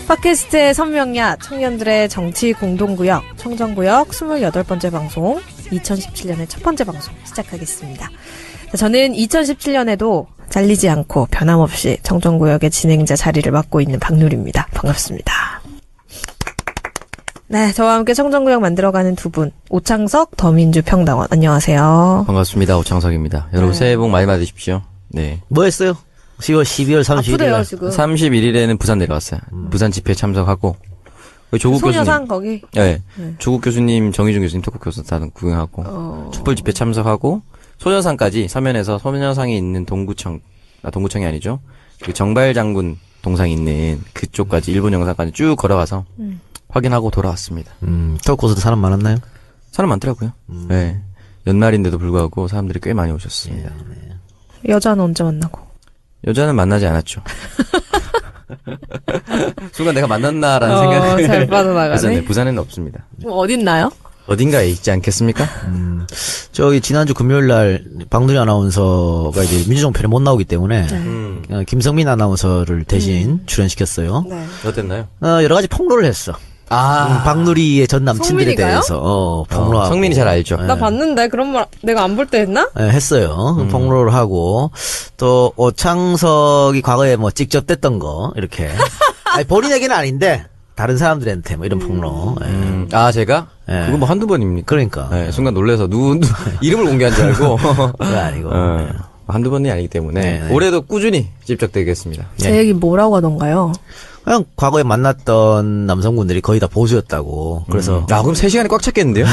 팟캐스트의 선명야 청년들의 정치 공동구역 청정구역 28번째 방송 2017년의 첫 번째 방송 시작하겠습니다. 저는 2017년에도 잘리지 않고 변함없이 청정구역의 진행자 자리를 맡고 있는 박누리입니다. 반갑습니다. 네, 저와 함께 청정구역 만들어가는 두 분, 오창석, 더민주 평당원. 안녕하세요. 반갑습니다. 오창석입니다. 여러분 새해 복 많이 받으십시오. 네. 뭐 했어요? 10월 12월 31일. 아프대요, 지금. 31일에는 부산 내려갔어요. 부산 집회 참석하고. 조국 소녀상 교수님. 거기? 네. 조국 교수님, 정의중 교수님 토크 교수단 구경하고. 촛불 집회 참석하고. 소녀상까지 서면에서 소녀상이 있는 동구청이 아니죠. 그 정발 장군 동상이 있는 그쪽까지 일본 영상까지 쭉 걸어가서 확인하고 돌아왔습니다. 토크코스도 사람 많았나요? 사람 많더라고요. 네. 연말인데도 불구하고 사람들이 꽤 많이 오셨습니다. 여자는 언제 만나고? 여자는 만나지 않았죠. 순간 내가 만났나라는 생각을 잘 빠져나가네. 그래서 네, 부산에는 없습니다. 어딨나요? 어딘가에 있지 않겠습니까? 저기 지난주 금요일 날 박누리 아나운서가 이제 민주정 편에 못 나오기 때문에 김성민 아나운서를 대신 출연시켰어요. 네. 어땠나요? 여러 가지 폭로를 했어. 박누리의 전 남친들에 성민이가요? 대해서 폭로하고. 성민이 잘 알죠. 나 봤는데 그런 말 내가 안 볼 때 했나? 네, 했어요. 폭로를 하고 또 오창석이 과거에 뭐 직접 뗐던 거 이렇게 아니, 본인에게는 아닌데 다른 사람들한테 뭐 이런 폭로. 제가? 예. 그거 뭐 한두 번입니까? 그러니까. 네, 순간 놀라서 누구 이름을 공개한 줄 알고. 그거 아니고. 한두 번이 아니기 때문에 네. 올해도 꾸준히 집적되겠습니다. 제 얘기 뭐라고 하던가요? 그냥 과거에 만났던 남성분들이 거의 다 보수였다고. 그래서 그럼 3시간이 꽉 찼겠는데요?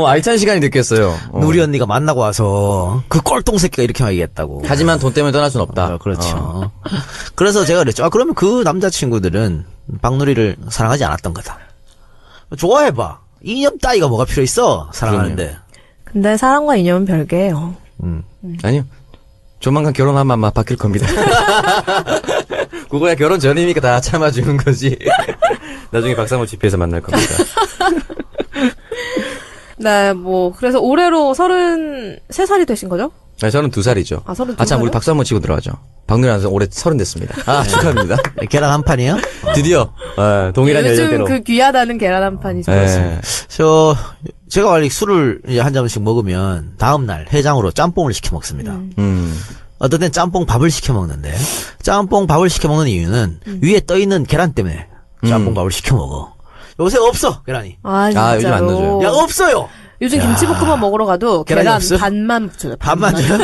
알찬 시간이 됐겠어요. 누리 언니가 만나고 와서 그 꼴통 새끼가 이렇게 얘기했다고. 하지만 돈 때문에 떠날 순 없다. 그렇죠. 그래서 제가 그랬죠. 그러면 그 남자친구들은 박누리를 사랑하지 않았던 거다. 좋아해봐. 이념 따위가 뭐가 필요 있어? 사랑하는데. 근데 사랑과 인연은 별개예요. 아니요. 조만간 결혼하면 아마 바뀔 겁니다. 그거야 결혼 전이니까 다 참아주는 거지. 나중에 박상호 집회에서 만날 겁니다. 네, 그래서 올해로 33살이 되신 거죠? 네, 저는 2살이죠. 32 참, 우리 살이요? 박수 한번 치고 들어가죠. 박누리 아나운서 올해 30 됐습니다. 축하합니다. 계란 한 판이요? 드디어, 동일한 요즘 연령대로. 그 귀하다는 계란 한 판이죠. 네. 제가 원래 술을 이제 한 잔씩 먹으면 다음날 해장으로 짬뽕을 시켜 먹습니다. 어떤 땐 짬뽕 밥을 시켜 먹는데 짬뽕 밥을 시켜 먹는 이유는 위에 떠 있는 계란 때문에 짬뽕 밥을 시켜 먹어. 요새 없어 계란이. 진짜로. 요즘 안 넣어줘요. 야 없어요. 요즘 김치볶음밥 먹으러 가도 계란이 계란 없어요? 반만 붙여요. 밥만 줘요?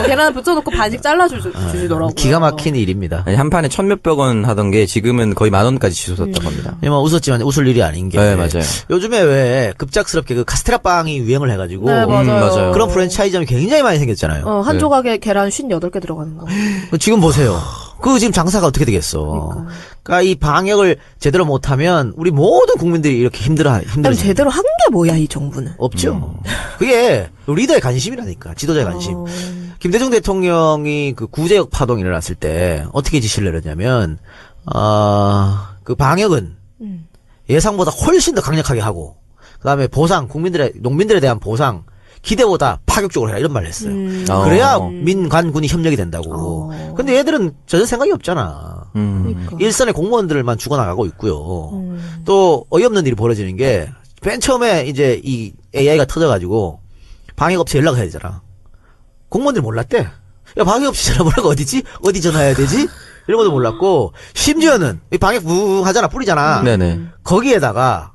계란 붙여놓고 반씩 잘라주시더라고요. 기가 막힌 일입니다. 아니, 한 판에 1,000몇백 원 하던 게 지금은 거의 10,000원까지 치솟았던 겁니다. 뭐 웃었지만 웃을 일이 아닌 게. 네, 맞아요. 요즘에 왜 급작스럽게 그 카스테라 빵이 유행을 해가지고. 네, 맞아요. 맞아요. 그런 프랜차이즈점이 굉장히 많이 생겼잖아요. 한 조각에 계란 58개 들어가는 거. 지금 보세요. 그 지금 장사가 어떻게 되겠어. 그러니까 이 방역을 제대로 못하면 우리 모든 국민들이 이렇게 그럼 힘들어져. 제대로 한 게 뭐야, 이 정부는? 없죠. 그게 리더의 관심이라니까. 지도자의 관심. 김대중 대통령이 그 구제역 파동이 일어났을 때 어떻게 지시를 내렸냐면 그 방역은 예상보다 훨씬 더 강력하게 하고 그다음에 보상 농민들에 대한 보상 기대보다 파격적으로 해라 이런 말을 했어요. 그래야 민관군이 협력이 된다고. 근데 얘들은 전혀 생각이 없잖아. 그러니까. 일선의 공무원들만 죽어나가고 있고요. 또 어이없는 일이 벌어지는 게 맨 처음에 이제 이 AI가 터져가지고 방역업체 연락해야 되잖아. 공무원들이 몰랐대. 야 방역업체 전화번호가 어디지? 어디 전화해야 되지? 이런 것도 몰랐고 심지어는 이 방역 하잖아 뿌리잖아. 네네. 거기에다가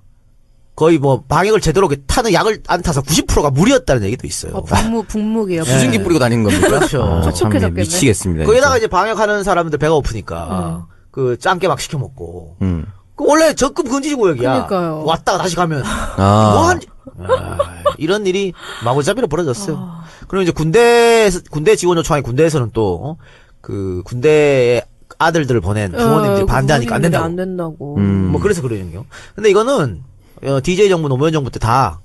거의 뭐 방역을 제대로 타는 약을 안 타서 90%가 물이었다는 얘기도 있어요. 북무기예요. 수증기 뿌리고 다니는 겁니까? 그렇죠. 참 촉촉해졌겠네. 미치겠습니다. 거기다가 진짜. 이제 방역하는 사람들 배가 고프니까 그 짱깨 막 시켜 먹고. 그 원래 적금 금지 구역이야. 그러니까요. 왔다가 다시 가면 뭐한 이런 일이 마구잡이로 벌어졌어요. 그리고 이제 군대 지원 요청하니 군대에서는 또 그 군대에 아들들을 보낸 부모님들이 반대하니까 안 된다고. 안 된다고. 뭐 그래서 그러는겨. 근데 이거는 DJ 정부 노무현 정부 때 다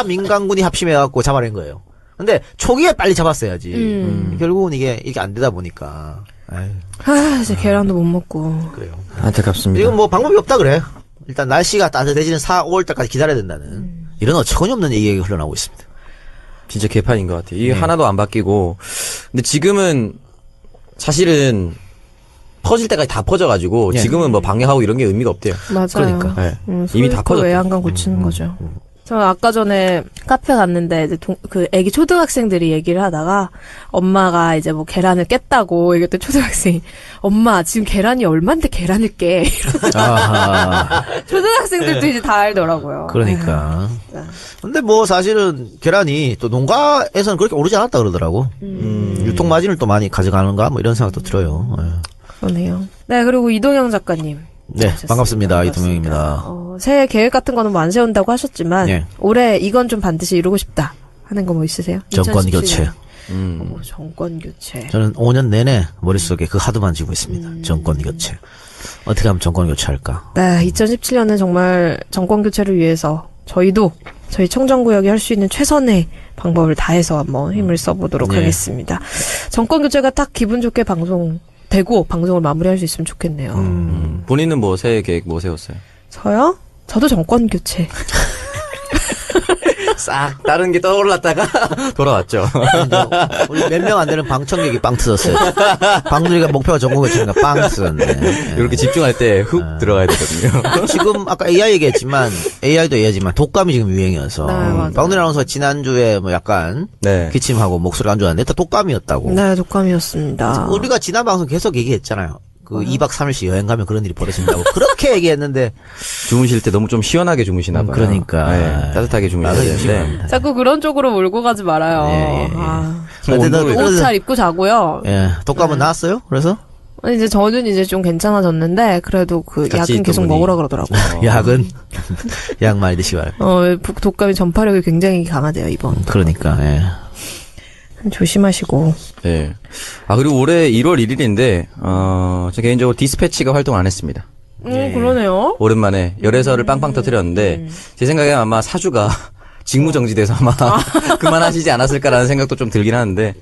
민간군이 합심해갖고 잡아낸 거예요. 근데 초기에 빨리 잡았어야지. 결국은 이게 안 되다 보니까. 이제 계란도 못 먹고. 그래요. 안타깝습니다. 지금 뭐 방법이 없다 그래. 일단 날씨가 따뜻해지는 4, 5월 달까지 기다려야 된다는 이런 어처구니없는 얘기가 흘러나오고 있습니다. 진짜 개판인 것 같아요. 이게 하나도 안 바뀌고. 근데 지금은 사실은 퍼질 때까지 다 퍼져가지고 예. 지금은 뭐 방역하고 이런 게 의미가 없대요. 맞아요. 그러니까. 네. 이미 다 퍼졌대요. 외양간 고치는 거죠. 저 아까 전에 카페 갔는데 이제 그 애기 초등학생들이 얘기를 하다가 엄마가 이제 뭐 계란을 깼다고 얘기했더니 초등학생이 엄마 지금 계란이 얼만데 계란을 깨 아하. 초등학생들도 이제 다 알더라고요. 그러니까. 네. 근데 뭐 사실은 계란이 또 농가에서는 그렇게 오르지 않았다 그러더라고. 유통 마진을 또 많이 가져가는가 뭐 이런 생각도 들어요. 예. 그러네요. 네, 그리고 이동영 작가님. 네, 오셨습니다. 반갑습니다. 반갑습니다. 이동영입니다. 새해 계획 같은 거는 뭐 안 세운다고 하셨지만 예. 올해 이건 좀 반드시 이루고 싶다 하는 거 뭐 있으세요? 정권 2017년. 교체. 정권 교체. 저는 5년 내내 머릿속에 그 하드만 지고 있습니다. 정권 교체. 어떻게 하면 정권 교체할까? 네, 2017년은 정말 정권 교체를 위해서 저희도 저희 청정구역이 할 수 있는 최선의 방법을 다해서 한번 힘을 써보도록 네. 하겠습니다. 정권 교체가 딱 기분 좋게 방송되고 방송을 마무리할 수 있으면 좋겠네요. 본인은 뭐 새해 계획 뭐 세웠어요? 저요? 저도 정권 교체. 싹 다른 게 떠올랐다가 돌아왔죠. 우리 몇 명 안 되는 방청객이 빵 터졌어요. 방들이가 목표가 전국 교체니까 빵 터졌네. 이렇게 집중할 때 훅 들어가야 되거든요. 지금 아까 AI 얘기했지만 AI도 AI지만 독감이 지금 유행이어서 네, 맞아요. 방들 아나운서 지난주에 뭐 약간 네. 기침하고 목소리가 안 좋았는데 다 독감이었다고. 네, 독감이었습니다. 우리가 지난 방송 계속 얘기했잖아요. 그 2박 3일씩 여행 가면 그런 일이 벌어진다고 그렇게 얘기했는데 주무실 때 너무 좀 시원하게 주무시나 봐요. 그러니까. 네, 따뜻하게 주무셔야 나도 되는데. 조심합니다. 자꾸 그런 쪽으로 몰고 가지 말아요. 예, 예, 예. 아, 어쨌든 옷 잘 입고 자고요. 예, 독감은 나았어요? 그래서 이제 저는 이제 좀 괜찮아졌는데 그래도 그 같이 약은 있던 계속 분이. 먹으라 그러더라고요. 약은 약 많이 드시기 바랍니다. 독감이 전파력이 굉장히 강하대요, 이번. 그러니까 예. 조심하시고. 네. 아, 그리고 올해 1월 1일인데, 저 개인적으로 디스패치가 활동 안 했습니다. 그러네요. 오랜만에 열애설을 빵빵 터뜨렸는데, 제 생각에 아마 사주가 직무정지돼서 아마 그만하시지 않았을까라는 생각도 좀 들긴 하는데,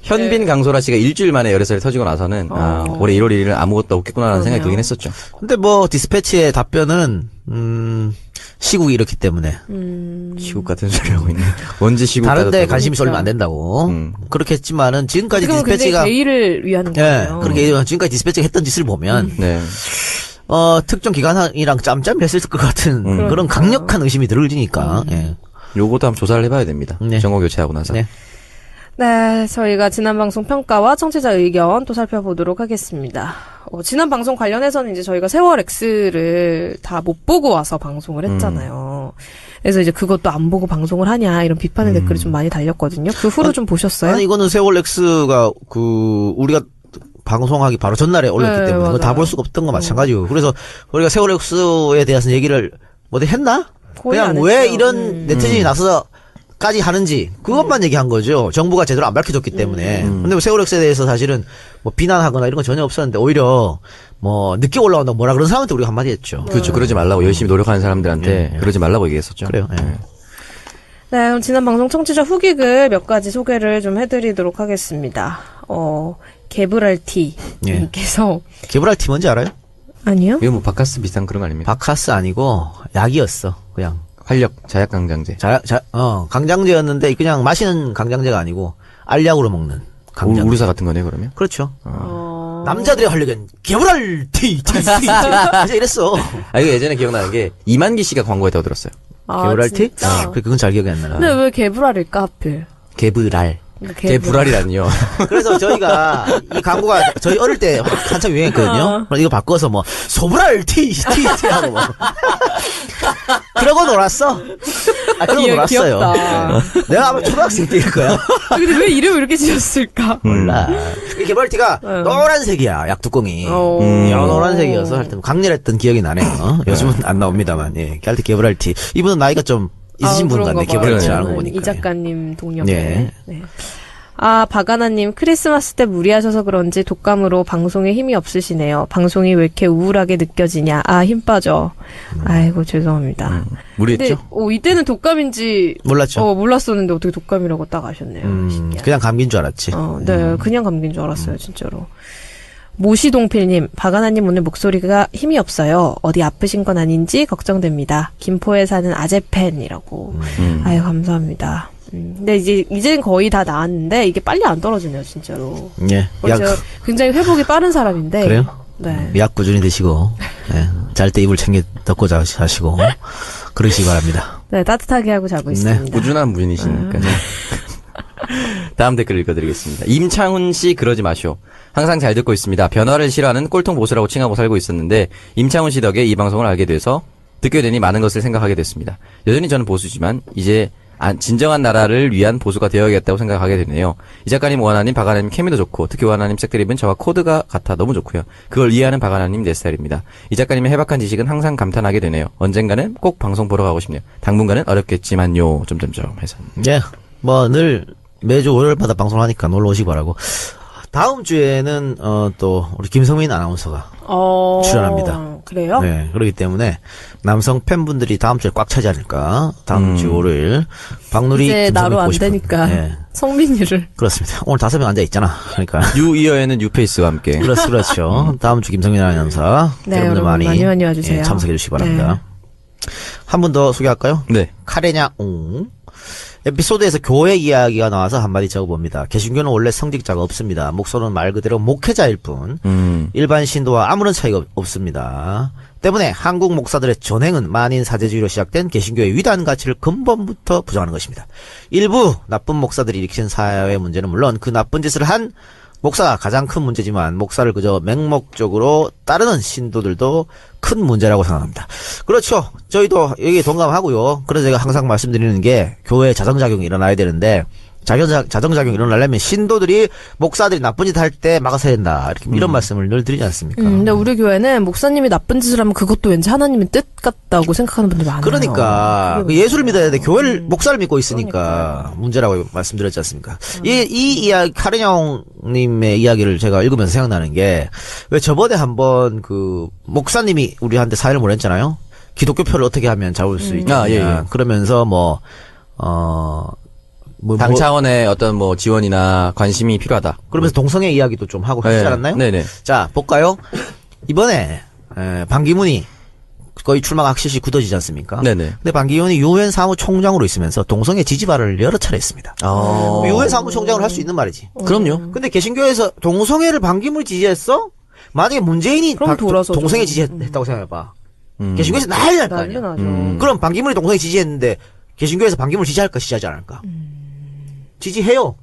현빈 강소라 씨가 일주일 만에 열애설이 터지고 나서는, 올해 1월 1일은 아무것도 없겠구나라는 생각이 들긴 했었죠. 근데 뭐 디스패치의 답변은 시국이 이렇기 때문에 시국 같은 소리 하고 있네. 언제 시국 다른 데 따졌다고. 관심이 쏠리면 안 된다고. 그렇게 했지만은 지금까지 지금 굉장히 디스패치가 대의를 위한 예, 거예요. 그렇게 지금까지 디스패치가 했던 짓을 보면 네. 특정 기관이랑 짬짬했을 것 같은 그런 강력한 의심이 들으니까. 예. 요것도 한번 조사를 해봐야 됩니다. 네. 정권 교체하고 나서. 네. 네, 저희가 지난 방송 평가와 청취자 의견 또 살펴보도록 하겠습니다. 지난 방송 관련해서는 이제 저희가 세월 X를 다 못 보고 와서 방송을 했잖아요. 그래서 이제 그것도 안 보고 방송을 하냐 이런 비판의 댓글이 좀 많이 달렸거든요. 그 후로 좀 보셨어요? 아니 이거는 세월 X가 우리가 방송하기 바로 전날에 올렸기 네, 때문에 그거 다 맞아요. 볼 수가 없던 거 마찬가지고 그래서 우리가 세월 X에 대해서 얘기를 뭐 했나? 거의 안 그냥 왜 했죠. 이런 네티즌이 나서까지 하는지 그것만 얘기한 거죠. 정부가 제대로 안 밝혀줬기 때문에. 근데 뭐 세월 X에 대해서 사실은 뭐 비난하거나 이런 건 전혀 없었는데 오히려 뭐 늦게 올라온다고 뭐라 그런 사람한테 우리가 한마디 했죠. 그렇죠. 그러지 말라고 열심히 노력하는 사람들한테 그러지 말라고 얘기했었죠. 그래요. 예. 네, 그럼 지난 방송 청취자 후기글 몇 가지 소개를 좀 해드리도록 하겠습니다. 게브랄티님께서 개불알 팀 뭔지 알아요? 아니요? 이거 뭐 바카스 비슷한 그런 거 아닙니까? 바카스 아니고 약이었어. 그냥. 활력, 자약강장제. 강장제였는데 그냥 마시는 강장제가 아니고 알약으로 먹는 강장제. 우르사 같은 거네, 그러면? 그렇죠. 남자들의 활력은 개불알 티. 진짜 이랬어. 아, 이거 예전에 기억나는 게, 이만기 씨가 광고했다고 들었어요. 개불알 티? 진짜? 그건 잘 기억이 안 나나. 근데 왜 개브랄일까 하필? 개불알. 걔 불알이라니요. 그래서 저희가 이 광고가 저희 어릴 때 한참 유행했거든요. 그래서 이거 바꿔서 뭐 소불알 티 하고 뭐. 그러고 놀았어. 그러고 놀았어요. 귀엽다. 네. 내가 아마 초등학생 때일 거야. 근데 왜 이름을 이렇게 지었을까? 몰라. 이 개벌티가 노란색이야, 약뚜껑이. 노란색이어서 하여튼 강렬했던 기억이 나네요. 요즘은 안 나옵니다만, 예. 하여튼 개벌티. 이분은 나이가 좀 있으신 분 같네, 개벌티 하는 거 보니까. 이 작가님 동료네. 예. 네. 박아나님, 크리스마스 때 무리하셔서 그런지 독감으로 방송에 힘이 없으시네요. 방송이 왜 이렇게 우울하게 느껴지냐. 힘 빠져. 아이고, 죄송합니다. 무리했죠? 근데, 이때는 독감인지. 몰랐죠. 몰랐었는데 어떻게 독감이라고 딱 아셨네요. 신기하다. 그냥 감기인 줄 알았지. 네, 그냥 감기인 줄 알았어요, 진짜로. 모시동필님, 박아나님 오늘 목소리가 힘이 없어요. 어디 아프신 건 아닌지 걱정됩니다. 김포에 사는 아재팬이라고. 아유, 감사합니다. 근데 이제는 거의 다 나았는데, 이게 빨리 안 떨어지네요, 진짜로. 예. 제가 굉장히 회복이 빠른 사람인데. 그래요? 네. 약 꾸준히 드시고, 잘 때 이불 챙겨 덮고 자시고, 그러시기 바랍니다. 네, 따뜻하게 하고 자고 있습니다. 꾸준한 분이시니까요. 다음 댓글 읽어드리겠습니다. 임창훈 씨 그러지 마시오. 항상 잘 듣고 있습니다. 변화를 싫어하는 꼴통 보수라고 칭하고 살고 있었는데 임창훈 씨 덕에 이 방송을 알게 돼서 듣게 되니 많은 것을 생각하게 됐습니다. 여전히 저는 보수지만 이제 진정한 나라를 위한 보수가 되어야겠다고 생각하게 되네요. 이 작가님, 오하나님, 박하나님 케미도 좋고 특히 오하나님 색드립은 저와 코드가 같아 너무 좋고요. 그걸 이해하는 박하나님 내 스타일입니다. 이 작가님의 해박한 지식은 항상 감탄하게 되네요. 언젠가는 꼭 방송 보러 가고 싶네요. 당분간은 어렵겠지만요. 해서. 예, 뭐 늘 매주 월요일마다 방송하니까 놀러 오시기 바라고. 다음 주에는 또 우리 김성민 아나운서가 출연합니다. 그래요? 네, 그렇기 때문에 남성 팬분들이 다음 주에 꽉 차지 않을까. 다음 주 월요일 박누리 이제 김성민 나로 안 보고 싶은. 되니까 네, 성민이를. 그렇습니다. 오늘 5명 앉아 있잖아. 그러니까 뉴이어에는 뉴페이스와 함께. 그렇죠. 다음 주 김성민 아나운서 네, 여러분들 여러분 많이 와주세요. 참석해 주시기 바랍니다. 한 분 더 소개할까요? 네. 카레냐 옹. 에피소드에서 교회 이야기가 나와서 한마디 적어봅니다. 개신교는 원래 성직자가 없습니다. 목소는 말 그대로 목회자일 뿐 일반 신도와 아무런 차이가 없습니다. 때문에 한국 목사들의 전행은 만인 사제주의로 시작된 개신교의 위대한 가치를 근본부터 부정하는 것입니다. 일부 나쁜 목사들이 일으킨 사회 문제는 물론 그 나쁜 짓을 한 목사가 가장 큰 문제지만 목사를 그저 맹목적으로 따르는 신도들도 큰 문제라고 생각합니다. 그렇죠. 저희도 여기에 동감하고요. 그래서 제가 항상 말씀드리는 게 교회에 자정작용이 일어나야 되는데 자정작용이 일어나려면 신도들이 목사들이 나쁜 짓 할 때 막아서야 된다. 이렇게 이런 말씀을 늘 드리지 않습니까? 근데 우리 교회는 목사님이 나쁜 짓을 하면 그것도 왠지 하나님의 뜻 같다고 생각하는 분들 많아요. 그러니까 예수를 믿어야 돼. 교회를 목사를 믿고 있으니까 문제라고 말씀드렸지 않습니까? 이 이야기 카르냐옹님의 이야기를 제가 읽으면서 생각나는 게 왜 저번에 한번 그 목사님이 우리한테 사연을 보냈잖아요. 기독교표를 어떻게 하면 잡을 수 있냐. 예. 그러면서 당 차원의 어떤 뭐 지원이나 관심이 필요하다. 그러면서 동성애 이야기도 좀 하고 하지 않았나요? 네네. 자, 볼까요? 이번에 반기문이 거의 출마가 확실시 굳어지지 않습니까? 네네. 근데 반기문이 유엔 사무총장으로 있으면서 동성애 지지 발언을 여러 차례 했습니다. 유엔 사무총장을 할 수 있는 말이지. 그럼요. 근데 개신교에서 동성애를 반기문이 지지했어? 만약에 문재인이 그럼 돌아서 동성애 좀. 지지했다고 생각해봐. 개신교에서 난리 날 거 아니야. 나죠. 그럼 반기문이 동성애 지지했는데 개신교에서 반기문을 지지할까 지지하지 않을까? 지지해요.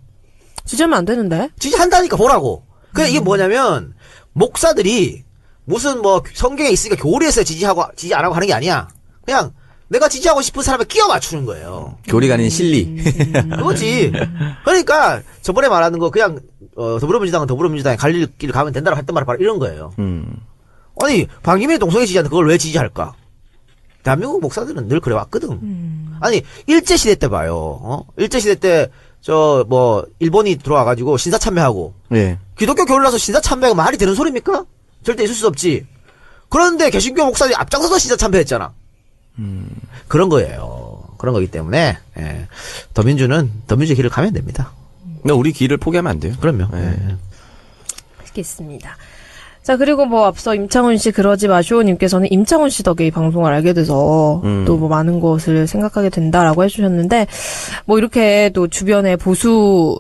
지지하면 안 되는데? 지지한다니까 보라고. 그냥 이게 뭐냐면 목사들이 무슨 뭐 성경에 있으니까 교리에서 지지 안 하고 하는 게 아니야. 그냥 내가 지지하고 싶은 사람에 끼워 맞추는 거예요. 교리가 아닌 실리. 그거지. 그러니까 저번에 말하는 거 그냥 더불어민주당은 더불어민주당에 갈 길을 가면 된다고 했던 말이 바로 이런 거예요. 아니 반기문이 동성애 지지하는데 그걸 왜 지지할까? 대한민국 목사들은 늘 그래왔거든. 아니 일제시대 때 봐요. 일제시대 때 일본이 들어와가지고 신사참배하고. 예. 기독교 교리라서 신사참배가 말이 되는 소리입니까? 절대 있을 수 없지. 그런데 개신교 목사들이 앞장서서 신사참배했잖아. 그런 거예요. 그런 거기 때문에, 더민주의 길을 가면 됩니다. 근데 우리 길을 포기하면 안 돼요. 그럼요. 알겠습니다. 자, 그리고 뭐 앞서 임창훈 씨 그러지 마쇼님께서는 임창훈 씨 덕에 이 방송을 알게 돼서 또 뭐 많은 것을 생각하게 된다라고 해주셨는데, 뭐 이렇게 또 주변에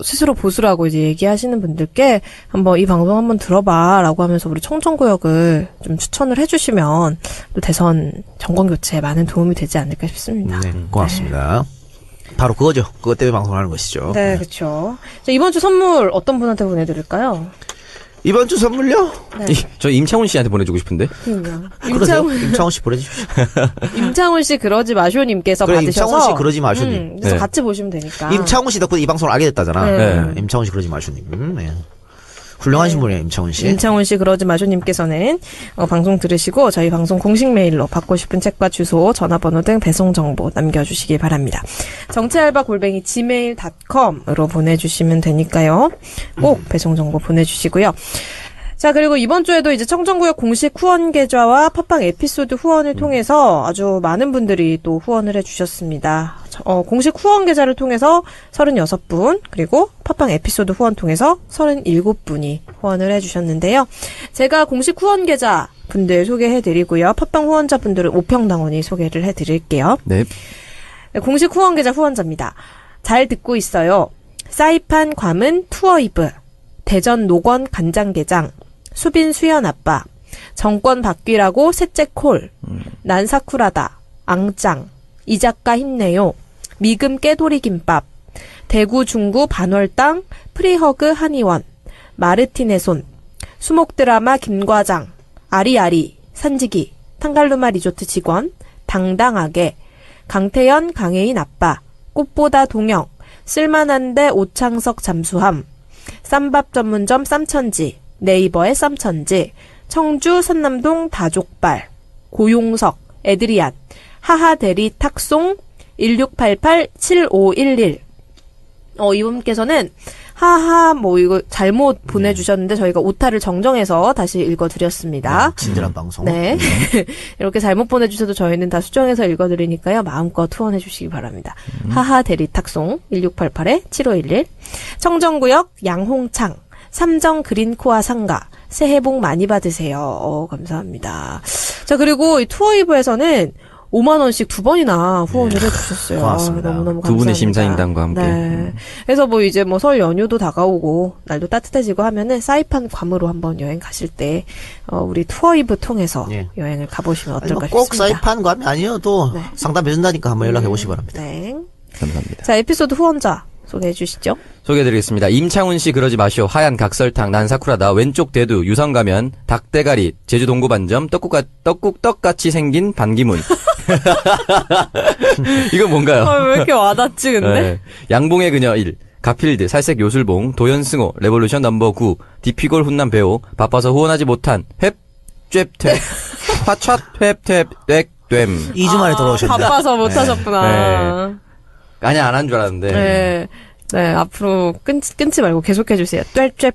스스로 보수라고 이제 얘기하시는 분들께 한번 이 방송 한번 들어봐라고 하면서 우리 청정구역을 좀 추천을 해주시면 또 대선 정권 교체에 많은 도움이 되지 않을까 싶습니다. 네, 고맙습니다. 바로 그거죠. 그것 때문에 방송하는 것이죠. 네, 그렇죠. 자, 이번 주 선물 어떤 분한테 보내드릴까요? 이번 주 선물요? 네. 저 임창훈 씨한테 보내주고 싶은데. 임창훈 씨 보내주십시오. 임창훈 씨 그러지 마쇼님께서 그래, 받으셔서. 임창훈 씨 그러지 마쇼님. 그래서 네. 같이 보시면 되니까. 임창훈 씨 덕분에 이 방송을 알게 됐다잖아. 네. 임창훈 씨 그러지 마쇼님. 네. 훌륭하신 분이에요, 임창훈 씨. 임창훈 씨 그러지 마쇼님께서는 방송 들으시고 저희 방송 공식 메일로 받고 싶은 책과 주소, 전화번호 등 배송 정보 남겨주시기 바랍니다. 정치알바골뱅이 gmail.com으로 보내주시면 되니까요. 꼭 배송 정보 보내주시고요. 자, 그리고 이번 주에도 이제 청정구역 공식 후원 계좌와 팟빵 에피소드 후원을 통해서 아주 많은 분들이 또 후원을 해주셨습니다. 공식 후원 계좌를 통해서 36분, 그리고 팟빵 에피소드 후원 통해서 37분이 후원을 해주셨는데요. 제가 공식 후원 계좌 분들 소개해드리고요. 팟빵 후원자 분들은 오평당원이 소개를 해드릴게요. 네. 공식 후원 계좌 후원자입니다. 잘 듣고 있어요. 사이판 괌은 투어이브, 대전 노건 간장게장, 수빈 수연 아빠, 정권 바뀌라고 셋째 콜, 난 사쿠라다, 앙짱, 이 작가 힘내요, 미금 깨돌이 김밥, 대구 중구 반월당, 프리허그 한의원, 마르틴의 손, 수목 드라마 김과장, 아리아리, 산지기, 탕갈루마 리조트 직원, 당당하게, 강태연 강혜인 아빠, 꽃보다 동영, 쓸만한데 오창석 잠수함, 쌈밥 전문점 쌈천지, 네이버의 쌈천지, 청주 선남동 다족발, 고용석, 에드리안, 하하대리 탁송, 1688-7511. 이분께서는 이거 잘못 보내주셨는데 저희가 오타를 정정해서 다시 읽어드렸습니다. 친절한 방송. 네. 이렇게 잘못 보내주셔도 저희는 다 수정해서 읽어드리니까요. 마음껏 후원해주시기 바랍니다. 하하 대리탁송 1688-7511 청정구역 양홍창 삼정 그린코아 상가 새해 복 많이 받으세요. 감사합니다. 자, 그리고 이 투어이브에서는 5만원씩 2번이나 후원을 해주셨어요. 고맙습니다. 너무너무 감사합니다. 두 분의 심사인단과 함께. 네. 그래서 이제 설 연휴도 다가오고, 날도 따뜻해지고 하면은 사이판 괌으로 한번 여행 가실 때, 우리 투어이브 통해서 예. 여행을 가보시면 아니, 어떨까 꼭 싶습니다. 사이판 감이 아니어도 네. 상담해준다니까 한번 연락해 보시기 바랍니다. 네. 감사합니다. 자, 에피소드 후원자 소개해 주시죠. 소개해드리겠습니다. 임창훈 씨 그러지 마시오. 하얀 각설탕 난 사쿠라다. 왼쪽 대두 유성 가면 닭대가리 제주 동구 반점 떡같이 생긴 반기문. 이건 뭔가요? 왜 이렇게 와닿지, 근데? 네. 양봉의 그녀 1 가필드 살색 요술봉 도연승호 레볼루션 넘버 9 디피골 훈남 배우 바빠서 후원하지 못한 홑 화촨 홑 뎨 2주 만에 돌아오셨네. 바빠서 못하셨구나. 아니야 안 한 줄 알았는데. 네. 네, 앞으로 끊지 말고 계속해 주세요. 뎨 네.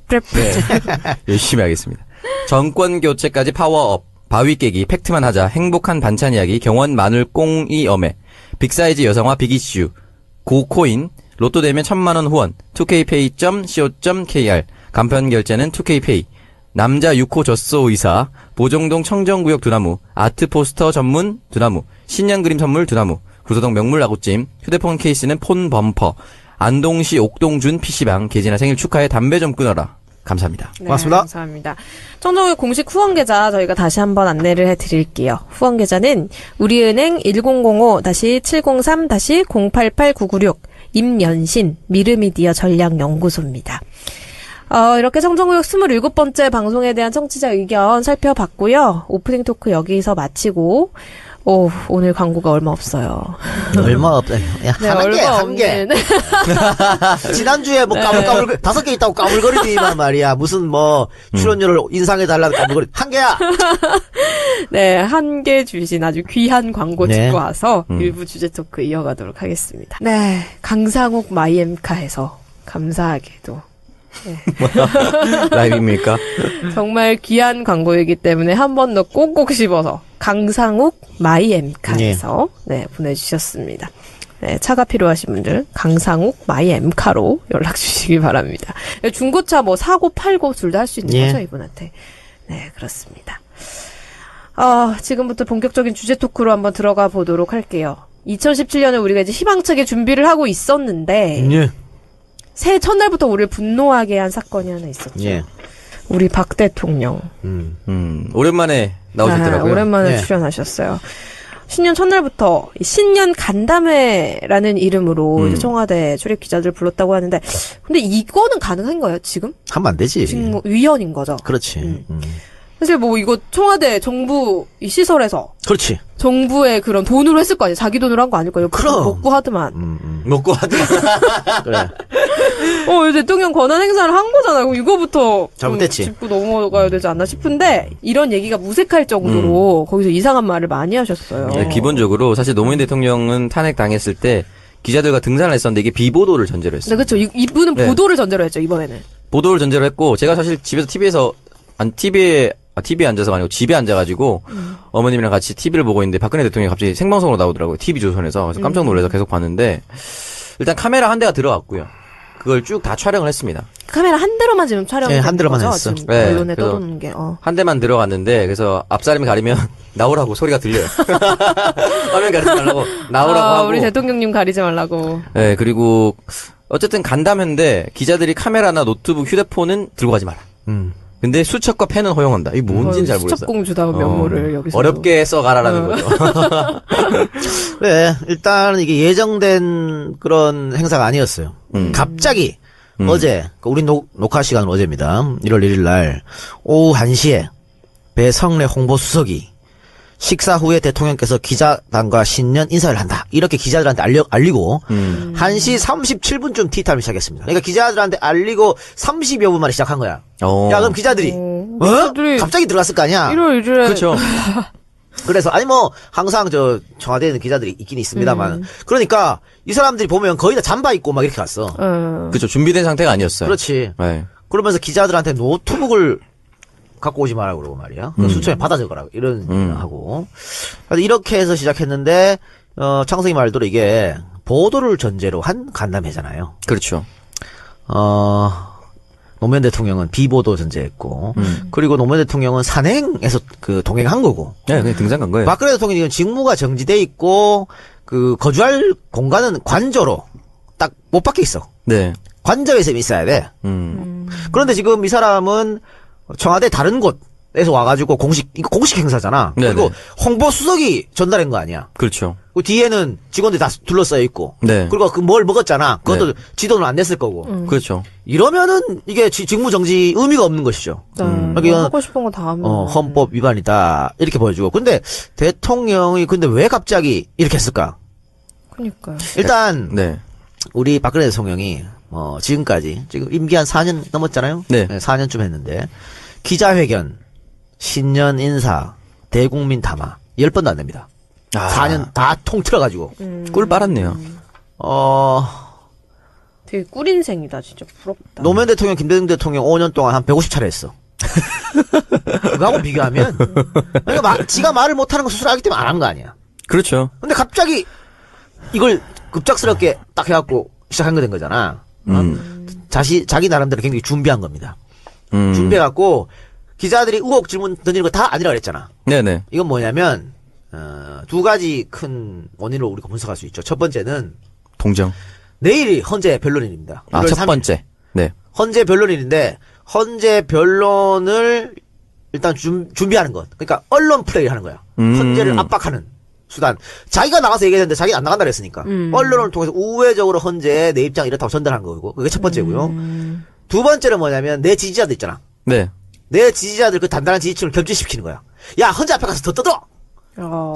열심히 하겠습니다. 정권 교체까지 파워업. 바위 깨기, 팩트만 하자, 행복한 반찬 이야기, 경원 마늘 꽁이 어메, 빅사이즈 여성화 빅이슈, 고코인, 로또 되면 1000만원 후원, 2kpay.co.kr, 간편 결제는 2kpay, 남자 6호 젖소 의사, 보정동 청정구역 두나무, 아트 포스터 전문 두나무, 신년 그림 선물 두나무, 구서동 명물 아구찜, 휴대폰 케이스는 폰 범퍼, 안동시 옥동준 PC방, 계진아 생일 축하해 담배 좀 끊어라. 감사합니다. 네, 고맙습니다. 감사합니다. 청정구역 공식 후원 계좌 저희가 다시 한번 안내를 해드릴게요. 후원 계좌는 우리은행 1005-703-088996 임연신 미르미디어 전략연구소입니다. 이렇게 청정구역 27번째 방송에 대한 청취자 의견 살펴봤고요. 오프닝 토크 여기서 마치고 오늘 광고가 얼마 없어요. 얼마 없다. 야, 네, 한 개, 얼마 한 개. 없는. 지난주에 까불까불, 5개 있다고 까불거리더니만 말이야. 무슨 출연료를 인상해달라는 까불거리. 한 개야! 네, 한 개 주신 아주 귀한 광고 네. 듣고 와서 일부 주제 토크 이어가도록 하겠습니다. 네, 강상욱 마이엠카에서 감사하게도 라이브입니까? 정말 귀한 광고이기 때문에 한 번 더 꼭꼭 씹어서 강상욱 마이엠카에서 네, 보내주셨습니다. 네, 차가 필요하신 분들 강상욱 마이엠카로 연락 주시기 바랍니다. 중고차 사고 팔고 둘 다 할 수 있는 예. 거죠, 이분한테. 네, 그렇습니다. 지금부터 본격적인 주제 토크로 한번 들어가 보도록 할게요. 2017년에 우리가 이제 희망차게 준비를 하고 있었는데 예. 새해 첫날부터 우리를 분노하게 한 사건이 하나 있었죠. 예. 우리 박 대통령. 오랜만에 나오셨더라고요. 오랜만에 네. 출연하셨어요. 신년 첫날부터 이 신년 간담회라는 이름으로 이제 청와대 출입 기자들 불렀다고 하는데, 근데 이거는 가능한 거예요, 지금? 하면 안 되지. 지금 위헌인 거죠. 그렇지. 사실 이거 청와대 정부 이 시설에서 그렇지. 정부의 그런 돈으로 했을 거 아니에요. 자기 돈으로 한 거 아닐 거예요. 그럼. 먹고 하더만. 먹고 하더만. 그래. 대통령 권한 행사를 한 거잖아요. 그럼 이거부터 잘못됐지. 짚고 넘어가야 되지 않나 싶은데, 이런 얘기가 무색할 정도로 거기서 이상한 말을 많이 하셨어요. 네, 기본적으로 사실 노무현 대통령은 탄핵 당했을 때 기자들과 등산을 했었는데 이게 비보도를 전제로 했어요. 네, 그렇죠. 이분은 네. 보도를 전제로 했죠, 이번에는. 보도를 전제로 했고, 제가 사실 집에서 TV에 앉아서가 아니고 집에 앉아가지고 어머님이랑 같이 TV를 보고 있는데 박근혜 대통령이 갑자기 생방송으로 나오더라고요. TV조선에서. 그래서 깜짝 놀라서 계속 봤는데, 일단 카메라 한 대가 들어갔고요. 그걸 쭉 다 촬영을 했습니다. 카메라 한 대로만 지금 촬영이 네, 되는 한 대로만 거죠? 했어. 지금 네, 언론에 그래서 떠도는 게. 한 대만 들어갔는데, 그래서 앞사람이 가리면 나오라고 소리가 들려요. 화면 가리지 말라고 나오라고 하고. 우리 대통령님 가리지 말라고. 네, 그리고 어쨌든 간담회인데 기자들이 카메라나 노트북, 휴대폰은 들고 가지 마라. 근데 수첩과 펜은 허용한다. 이게 뭔지는 잘 모르겠어. 수첩공주다운 면모를 여기서. 어렵게 써가라라는 거죠. 그래, 일단 이게 예정된 그런 행사가 아니었어요. 갑자기 어제, 우리 녹화 시간은 어제입니다. 1월 1일 날 오후 1시에 배성래 홍보수석이 식사 후에 대통령께서 기자단과 신년 인사를 한다. 이렇게 기자들한테 알리고 1시 37분쯤 티타임을 시작했습니다. 그러니까 기자들한테 알리고 30여 분 만에 시작한 거야. 야, 그럼 기자들이 갑자기 들어갔을 거 아니야. 1월 1일에 그렇죠. 그래서 아니 뭐 항상 청와대에는 기자들이 있긴 있습니다만 그러니까 이 사람들이 보면 거의 다 잠바 입고 막 이렇게 갔어. 그렇죠. 준비된 상태가 아니었어요. 그렇지. 네. 그러면서 기자들한테 노트북을 갖고 오지 말라고 그러고 말이야. 수첩에 받아 적으라고 이런 하고. 그래서 이렇게 해서 시작했는데 창석이 말대로 이게 보도를 전제로 한 간담회잖아요. 그렇죠. 노무현 대통령은 비보도 전제했고 그리고 노무현 대통령은 산행에서 동행한 거고. 네, 그냥 등산 간 거예요. 박근혜 대통령은 직무가 정지돼 있고 거주할 공간은 관저로 딱 못 밖에 있어. 네. 관저에서 있어야 돼. 그런데 지금 이 사람은 청와대 다른 곳에서 와가지고 공식 행사잖아. 네네. 그리고 홍보수석이 전달한 거 아니야. 그렇죠. 그 뒤에는 직원들이 다 둘러싸여 있고. 네. 그리고 뭘 먹었잖아. 그것도 네. 지도는 안 냈을 거고. 그렇죠. 이러면은 이게 직무 정지 의미가 없는 것이죠. 뭐 하고 싶은 거 다 하면. 헌법 위반이다. 이렇게 보여주고. 근데 대통령이 근데 왜 갑자기 이렇게 했을까? 그니까요. 일단 네. 우리 박근혜 대통령이 지금까지 지금 임기 한 4년 넘었잖아요. 네. 4년쯤 했는데 기자회견, 신년 인사, 대국민 담화 10번도 안 됩니다. 4년 다 통틀어가지고 꿀 빨았네요. 되게 꿀인생이다. 진짜 부럽다. 노무현 대통령, 김대중 대통령 5년 동안 한 150차례 했어. 그거하고 비교하면 그러니까 지가 말을 못하는 거 스스로 알기 때문에 안 한 거 아니야. 그렇죠. 근데 갑자기 이걸 급작스럽게 딱 해갖고 시작한 거 된 거잖아. 자기 나름대로 굉장히 준비한 겁니다. 준비해갖고 기자들이 의혹 질문 던지는 거 다 아니라 그랬잖아. 네네. 이건 뭐냐면 두 가지 큰 원인을 우리가 분석할 수 있죠. 첫 번째는 동정. 내일이 헌재 변론일입니다. 첫 번째. 네. 헌재 변론일인데 헌재 변론을 일단 준비하는 것. 그러니까 언론 플레이를 하는 거야. 헌재를 압박하는 수단. 자기가 나가서 얘기했는데 자기는 안 나간다 그랬으니까. 언론을 통해서 우회적으로 헌재에 내 입장 이렇다고 전달한 거고. 그게 첫 번째고요. 두 번째는 뭐냐면 내 지지자들 있잖아. 네. 내 지지자들 그 단단한 지지층을 격퇴시키는 거야. 야, 헌재 앞에 가서 더 떠들어!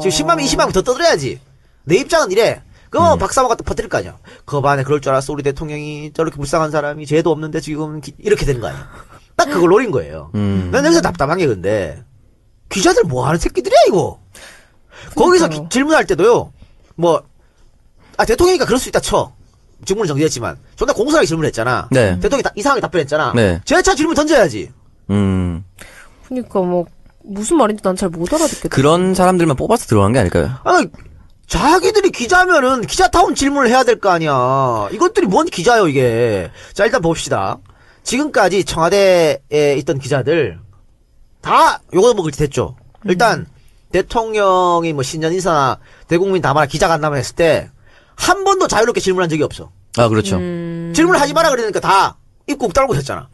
지금 10만 명, 20만 명 더 떠들어야지. 내 입장은 이래. 그럼 박사모 갖다 퍼뜨릴 거 아니야. 그 반에 그럴 줄 알았어. 우리 대통령이 저렇게 불쌍한 사람이 죄도 없는데 지금 이렇게 되는 거 아니야. 딱 그걸 노린 거예요. 난 여기서 답답한 게 근데 기자들 뭐 하는 새끼들이야 이거. 거기서 질문할 때도요. 대통령이니까 그럴 수 있다 쳐. 직무는 정지했지만 존나 공손하게 질문했잖아. 네. 대통령이 이상하게 답변했잖아. 네. 제차 질문 던져야지. 그니까 무슨 말인지 난 잘 못 알아듣겠다. 그런 사람들만 뽑아서 들어간 게 아닐까요? 자기들이 기자면은 기자타운 질문을 해야 될 거 아니야. 이것들이 뭔 기자요 이게. 자, 일단 봅시다. 지금까지 청와대에 있던 기자들 다 요거 먹을 때 됐죠. 일단 대통령이 신년 인사나 대국민 담화나 기자간담회 했을 때 한 번도 자유롭게 질문한 적이 없어. 아, 그렇죠. 질문을 하지 마라 그러니까 다 입국 떨고 했잖아.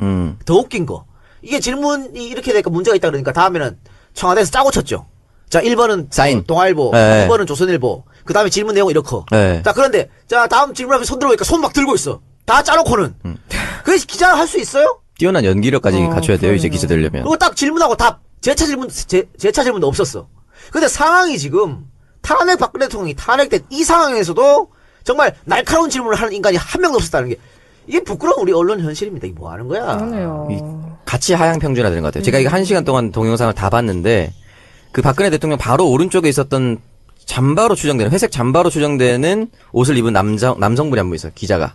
더 웃긴 거. 이게 질문이 이렇게 되니까 문제가 있다 그러니까 다음에는 청와대에서 짜고 쳤죠. 자, 1번은 사인. 동아일보, 네. 2번은 조선일보, 그 다음에 질문 내용 이렇고. 네. 자, 그런데, 자, 다음 질문하면 손 들어오니까 손 막 들고 있어. 다 짜놓고는. 그래서 기자 할 수 있어요? 뛰어난 연기력까지 갖춰야 돼요, 이제 기자 되려면. 그리고 딱 질문하고 답, 제차 질문도 없었어. 근데 상황이 지금, 박근혜 대통령이 탄핵된 이 상황에서도 정말 날카로운 질문을 하는 인간이 한 명도 없었다는 게, 이게 부끄러운 우리 언론 현실입니다. 이게 뭐 하는 거야? 그러네요. 같이 하향 평준화되는 것 같아요. 제가 이거 1시간 동안 동영상을 다 봤는데, 그 박근혜 대통령 바로 오른쪽에 있었던 잠바로 추정되는, 회색 잠바로 추정되는 옷을 입은 남성분이 한 분 있어요, 기자가.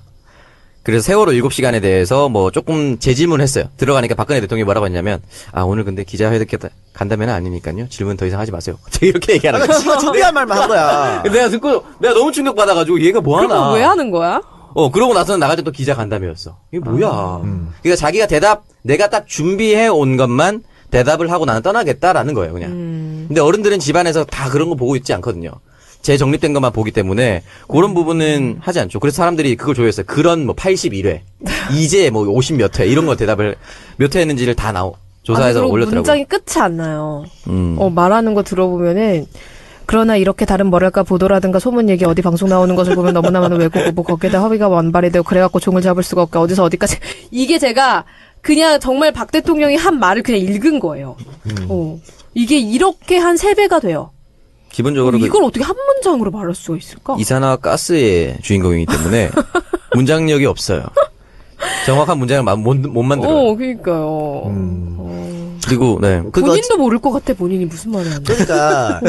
그래서 세월호 7시간에 대해서 조금 재질문을 했어요. 들어가니까 박근혜 대통령이 뭐라고 했냐면, 오늘 근데 기자회견 간다면 아니니까요. 질문 더 이상 하지 마세요. 이렇게 얘기하는 거야. 지가 준비한 말만 한 거야. 내가 듣고, 내가 너무 충격받아가지고, 얘가 뭐 하나. 그럼 왜 하는 거야? 그러고 나서는 나갈 때 또 기자 간담회였어. 이게 뭐야. 그러니까 자기가 내가 딱 준비해 온 것만 대답을 하고 나는 떠나겠다라는 거예요, 그냥. 근데 어른들은 집안에서 다 그런 거 보고 있지 않거든요. 재정립된 것만 보기 때문에 그런 부분은 하지 않죠. 그래서 사람들이 그걸 조회했어요. 그런 81회, 이제 50 몇 회 이런 거 대답을 몇 회 했는지를 다 조사해서 그리고 올렸더라고요. 문장이 끝이 안 나요. 음. 말하는 거 들어보면은 그러나 이렇게 다른 뭐랄까 보도라든가 소문 얘기 어디 방송 나오는 것을 보면 너무나 많은 왜곡이고 거기에다 허위가 완발이 되고 그래갖고 종을 잡을 수가 없고 어디서 어디까지 이게 제가 그냥 정말 박 대통령이 한 말을 그냥 읽은 거예요. 이게 이렇게 한 3배가 돼요. 기본적으로 이걸 어떻게 한 문장으로 말할 수가 있을까? 이산화와 가스의 주인공이기 때문에 문장력이 없어요. 정확한 문장을 못 만들어요. 그러니까요. 그리고 네. 본인도 모를 것 같아. 본인이 무슨 말을 하는지. 그러니까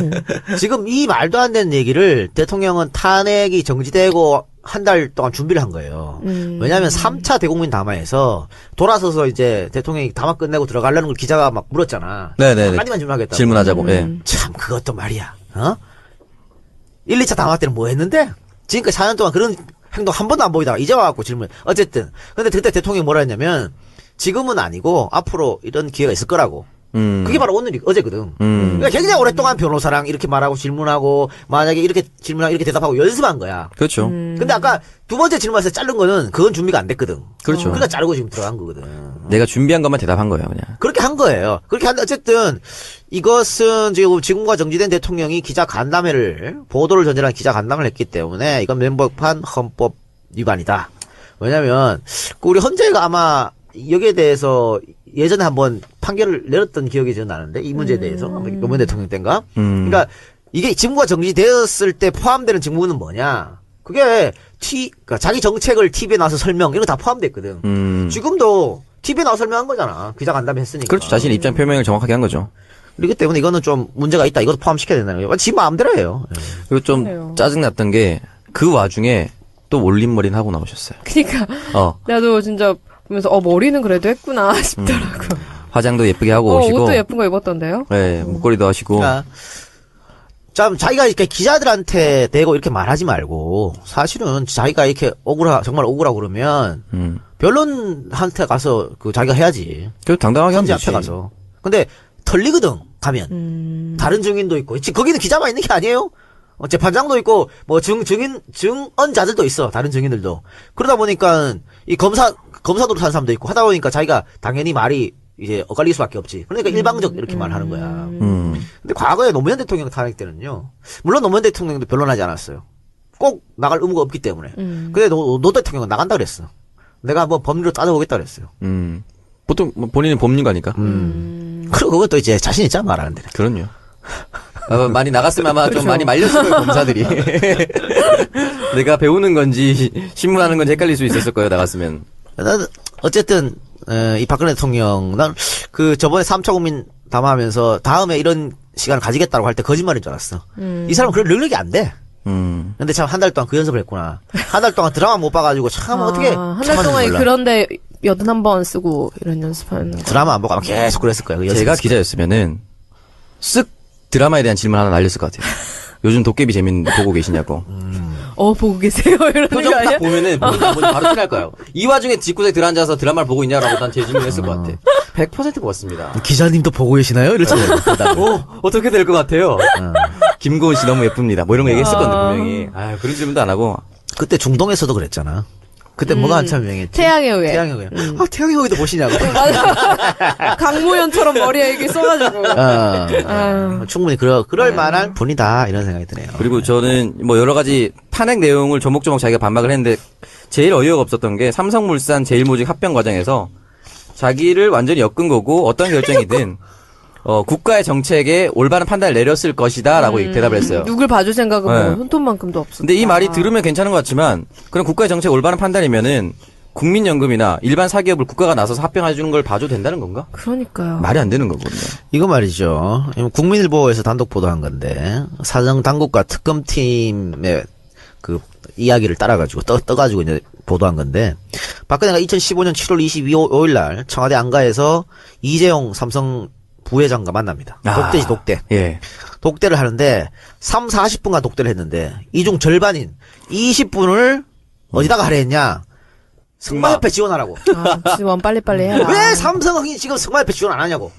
지금 이 말도 안 되는 얘기를 대통령은 탄핵이 정지되고 한 달 동안 준비를 한 거예요. 왜냐하면 3차 대국민 담화에서 돌아서서 이제 대통령이 담화 끝내고 들어가려는 걸 기자가 막 물었잖아. 네네네. 한마디만 질문하겠다. 질문하자고. 네. 참 그것도 말이야. 1, 2차 담화 때는 뭐 했는데? 지금까지 4년 동안 그런 행동 한 번도 안 보이다가 이제 와갖고 질문. 어쨌든 근데 그때 대통령이 뭐라 했냐면 지금은 아니고 앞으로 이런 기회가 있을 거라고. 그게 바로 오늘이 어제거든. 그러니까 굉장히 오랫동안 변호사랑 이렇게 말하고 질문하고 만약에 이렇게 질문하고 이렇게 대답하고 연습한 거야. 그렇죠. 근데 아까 두 번째 질문에서 자른 거는 그건 준비가 안 됐거든. 그렇죠. 그러니까 자르고 지금 들어간 거거든. 내가 준비한 것만 대답한 거예요, 그냥. 그렇게 한 거예요. 그렇게 한데 어쨌든 이것은 지금과 정지된 대통령이 기자 간담회를 보도를 전제로 한 기자 간담회를 했기 때문에 이건 명백한 헌법 위반이다. 왜냐면 우리 헌재가 아마 여기에 대해서 예전에 한번 판결을 내렸던 기억이 저는 나는데 이 문제에 대해서 노무현 대통령 때인가. 그러니까 이게 직무가 정지되었을 때 포함되는 직무는 뭐냐? 그게 그러니까 자기 정책을 TV에 나와서 설명 이런 거 다 포함됐거든. 지금도 TV에 나와서 설명한 거잖아. 기자 간담회 했으니까. 그렇죠. 자신의 입장 표명을 정확하게 한 거죠. 그렇기 때문에 이거는 좀 문제가 있다. 이것도 포함시켜야 된다는 거예요. 지 마음대로 해요. 그리고 좀 그래요. 짜증났던 게 그 와중에 또 올림머리는 하고 나오셨어요. 그러니까 나도 진짜 보면서 머리는 그래도 했구나 싶더라고. 화장도 예쁘게 하고 오시고. 옷도 예쁜 거 입었던데요? 네, 목걸이도 하시고. 그러니까 참 자기가 이렇게 기자들한테 대고 이렇게 말하지 말고 사실은 자기가 이렇게 정말 억울하고 그러면 변론한테 가서 자기가 해야지. 그래도 당당하게 하면 선지 되지. 앞에 가서. 근데 털리거든 가면. 다른 증인도 있고. 거기는 기자만 있는 게 아니에요. 재판장도 있고 뭐 증언자들도 있어. 다른 증인들도. 그러다 보니까 이 검사 노릇하는 사람도 있고 하다 보니까 자기가 당연히 말이 이제 엇갈릴 수밖에 없지. 그러니까 일방적 이렇게 말하는 거야. 근데 과거에 노무현 대통령 탄핵 때는요. 물론 노무현 대통령도 변론하지 않았어요. 꼭 나갈 의무가 없기 때문에. 근데 노 대통령은 나간다 그랬어. 내가 한번 법률로 따져보겠다 그랬어요. 보통 본인은 법률가니까. 그리고 그것도 이제 자신 있잖아 말하는 데는. 그럼요. 많이 나갔으면 아마 좀 많이 말렸을 거예요, 검사들이. 내가 배우는 건지, 신문하는 건지 헷갈릴 수 있었을 거예요, 나갔으면. 나는, 어쨌든, 이 박근혜 대통령, 난, 저번에 3차 국민 담화하면서 다음에 이런 시간을 가지겠다고 할 때 거짓말인 줄 알았어. 이 사람은 그런 능력이 안 돼. 근데 참 한 달 동안 그 연습을 했구나. 한 달 동안 드라마 못 봐가지고 참 어떻게. 한 달 동안 그런데 81번 쓰고 이런 연습하는 거. 드라마 안 보고 아마 계속 그랬을 거예요. 제가 기자였으면은, 쓱 드라마에 대한 질문 하나 날렸을 것 같아요. 요즘 도깨비 재밌는데 보고 계시냐고. 보고 계세요? 이러는 표정 거 아니야? 딱 보면은 바로 티날 거예요. 이 와중에 뒷구석에 들어앉아서 드라마를 보고 있냐라고 난 제 질문했을 것 같아. 100% 먹었습니다. 기자님도 보고 계시나요? 이랬잖아요. 어떻게 될 것 같아요? 김고은 씨 너무 예쁩니다. 뭐 이런 거 얘기했을 건데, 분명히. 그런 질문도 안 하고. 그때 중동에서도 그랬잖아. 그때 뭐가 한참 유행했지? 태양의 후예. 태양의 후예. 태양의 후예도 보시냐고. 강모현처럼 머리에 이렇게 써가지고. 충분히 그럴 만한 분이다, 이런 생각이 드네요. 그리고 저는 뭐 여러 가지 탄핵 내용을 조목조목 자기가 반박을 했는데, 제일 어이가 없었던 게 삼성물산 제일모직 합병 과정에서 자기를 완전히 엮은 거고, 어떤 결정이든, 국가의 정책에 올바른 판단을 내렸을 것이다라고 대답을 했어요. 누굴 봐줄 생각은 네. 뭐 손톱만큼도 없어. 근데 이 말이 들으면 괜찮은 것 같지만, 그럼 국가의 정책 올바른 판단이면은 국민연금이나 일반 사기업을 국가가 나서서 합병해 주는 걸 봐줘도 된다는 건가? 그러니까요. 말이 안 되는 거거든요. 이거 말이죠. 국민일보에서 단독 보도한 건데, 사정 당국과 특검팀의 이야기를 따라가지고, 떠가지고 이제 보도한 건데, 박근혜가 2015년 7월 22일 날 청와대 안가에서 이재용 삼성 부회장과 만납니다. 독대지 독대. 예. 독대를 하는데 40분간 독대를 했는데 이 중 절반인 20분을 어디다가 하려 했냐? 승마협회 지원하라고. 지원 빨리빨리 해라. 왜 삼성이 지금 승마협회 지원 안 하냐고.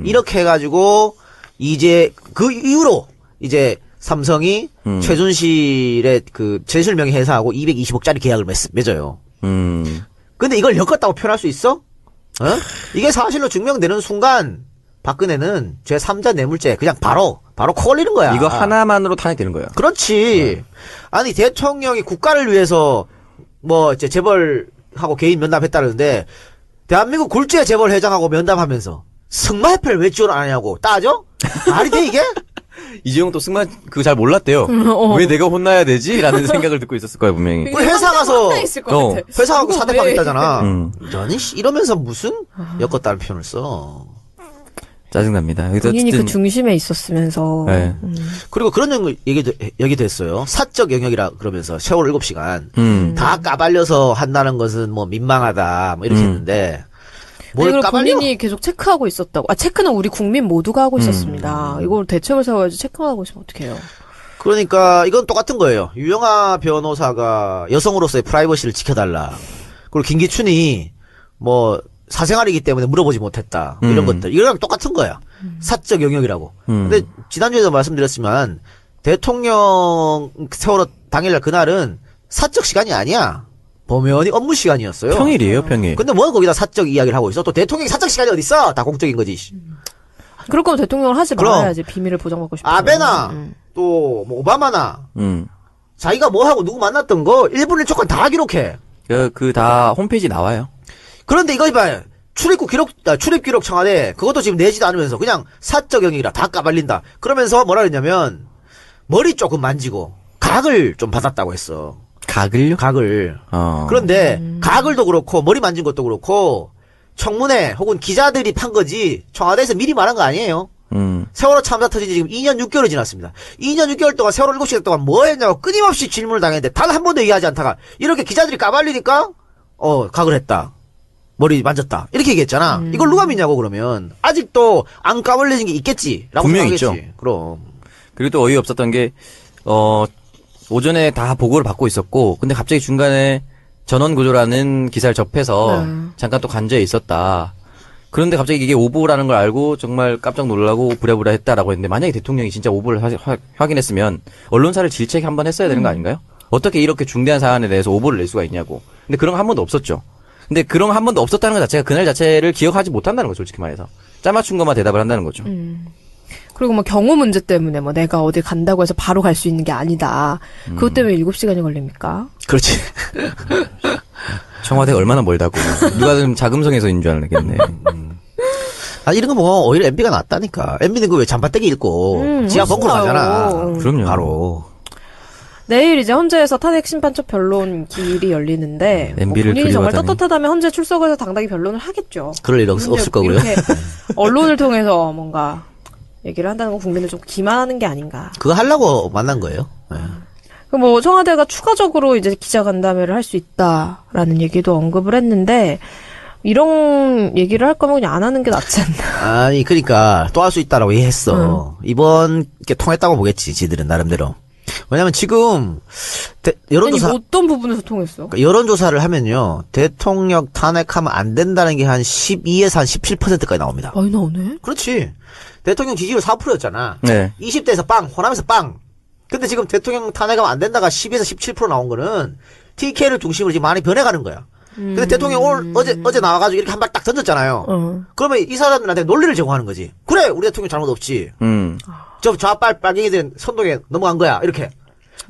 이렇게 해가지고 이제 그 이후로 이제 삼성이 최순실의 최순실 명의 회사하고 220억짜리 계약을 맺어요. 근데 이걸 엮었다고 표현할 수 있어? 이게 사실로 증명되는 순간 박근혜는 제3자 뇌물죄 그냥 바로 코 걸리는 거야. 이거 하나만으로 탄핵되는 거예요. 그렇지. 아니 대통령이 국가를 위해서 뭐 이제 재벌하고 개인 면담했다는데 대한민국 굴지의 재벌 회장하고 면담하면서 승마협회를 왜 지원 안 하냐고 따져? 말이 돼 이게? 이재용 또 승마 그거 잘 몰랐대요. 왜 내가 혼나야 되지? 라는 생각을 듣고 있었을 거예요 분명히. 우리 회사 가서 있을 것 같아. 회사 가고 이거 사대방했다잖아. 음. 이러면서 무슨 엮었다는 표현을 써. 짜증납니다. 본인이 어쨌든 그 중심에 있었으면서. 네. 그리고 그런 얘기도 했어요. 사적 영역이라 그러면서 세월 7시간 다 까발려서 한다는 것은 뭐 민망하다 뭐 이렇게 했는데 뭘 그리고 까발려? 본인이 계속 체크하고 있었다고. 체크는 우리 국민 모두가 하고 있었습니다. 이걸 대책을 세워야지 체크만 하고 있으면 어떡해요. 그러니까 이건 똑같은 거예요. 유영아 변호사가 여성으로서의 프라이버시를 지켜달라. 그리고 김기춘이 뭐 사생활이기 때문에 물어보지 못했다. 뭐 이런 것들. 이거랑 똑같은 거야. 사적 영역이라고. 근데 지난주에도 말씀드렸지만 대통령 세월호 당일날 그날은 사적 시간이 아니야. 범연히 업무 시간이었어요. 평일이에요, 평일. 근데 뭐 거기다 사적 이야기를 하고 있어? 또 대통령이 사적 시간이 어디 있어? 다 공적인 거지. 그럴 거면 대통령을 하지 그럼. 말아야지. 비밀을 보장받고 싶어. 아베나 또 뭐 오바마나 자기가 뭐 하고 누구 만났던 거 1분 1초간 다 기록해. 그 다 홈페이지 나와요. 그런데 이거 봐요. 출입 기록 청와대 그것도 지금 내지도 않으면서 그냥 사적 영역이라 다 까발린다. 그러면서 뭐라 그랬냐면 머리 조금 만지고 각을 좀 받았다고 했어. 각을요? 각을. 어. 그런데 각을도 그렇고 머리 만진 것도 그렇고 청문회 혹은 기자들이 판 거지 청와대에서 미리 말한 거 아니에요. 세월호 참사 터진 지 지금 2년 6개월이 지났습니다. 2년 6개월 동안 세월호 7시간 동안 뭐 했냐고 끊임없이 질문을 당했는데 단 한 번도 얘기하지 않다가 이렇게 기자들이 까발리니까 각을 했다. 머리 만졌다. 이렇게 얘기했잖아. 이걸 누가 믿냐고 그러면. 아직도 안 까발려진 게 있겠지라고 분명히 생각하겠지. 있죠. 그럼. 그리고 또 어이없었던 게 오전에 다 보고를 받고 있었고 근데 갑자기 중간에 전원구조라는 기사를 접해서 잠깐 또 간주해 있었다. 그런데 갑자기 이게 오보라는 걸 알고 정말 깜짝 놀라고 부랴부랴 했다라고 했는데 만약에 대통령이 진짜 오보를 확인했으면 언론사를 질책 한번 했어야 되는 거 아닌가요? 어떻게 이렇게 중대한 사안에 대해서 오보를 낼 수가 있냐고. 근데 그런 거 한 번도 없었죠. 근데 그런 거 한 번도 없었다는 것 자체가 그날 자체를 기억하지 못한다는 거죠, 솔직히 말해서. 짜맞춘 것만 대답을 한다는 거죠. 그리고 뭐 경호 문제 때문에 뭐 내가 어디 간다고 해서 바로 갈 수 있는 게 아니다. 그것 때문에 7시간이 걸립니까? 그렇지. 청와대가 얼마나 멀다고. 누가 좀 자금성에서인 줄 알겠네. 이런 거 뭐 오히려 MB가 낫다니까. MB는 그 왜 잠바떼기 읽고 지하 벙커로 멋있어요. 가잖아. 그럼요. 바로. 내일 이제 헌재에서 탄핵 심판적 변론 기일이 열리는데 뭐 MB를 본인이 정말 그리워하다니. 떳떳하다면 헌재 출석을 해서 당당히 변론을 하겠죠. 그럴 일 없을 거고요. 이렇게 언론을 통해서 뭔가 얘기를 한다는 건 국민을 좀 기만하는 게 아닌가. 그거 하려고 만난 거예요. 네. 뭐 청와대가 추가적으로 이제 기자간담회를 할 수 있다라는 얘기도 언급을 했는데 이런 얘기를 할 거면 그냥 안 하는 게 낫지 않나. 아니 그러니까 또 할 수 있다라고 얘기했어. 이번 게 통했다고 보겠지. 지들은 나름대로. 왜냐면 지금 여론조사 아니 어떤 부분에서 통했어? 그러니까 여론조사를 하면요. 대통령 탄핵하면 안 된다는 게 한 12에서 한 17%까지 나옵니다. 많이 나오네. 그렇지. 대통령 지지율 4%였잖아. 네. 20대에서 빵, 호남에서 빵. 근데 지금 대통령 탄핵하면 안 된다가 12에서 17% 나온 거는 TK를 중심으로 지금 많이 변해가는 거야. 근데 대통령 어제 나와가지고 이렇게 한 발 딱 던졌잖아요. 그러면 이 사람들한테 논리를 제공하는 거지. 그래, 우리 대통령 잘못 없지. 저 빨갱이들은 선동에 넘어간 거야. 이렇게.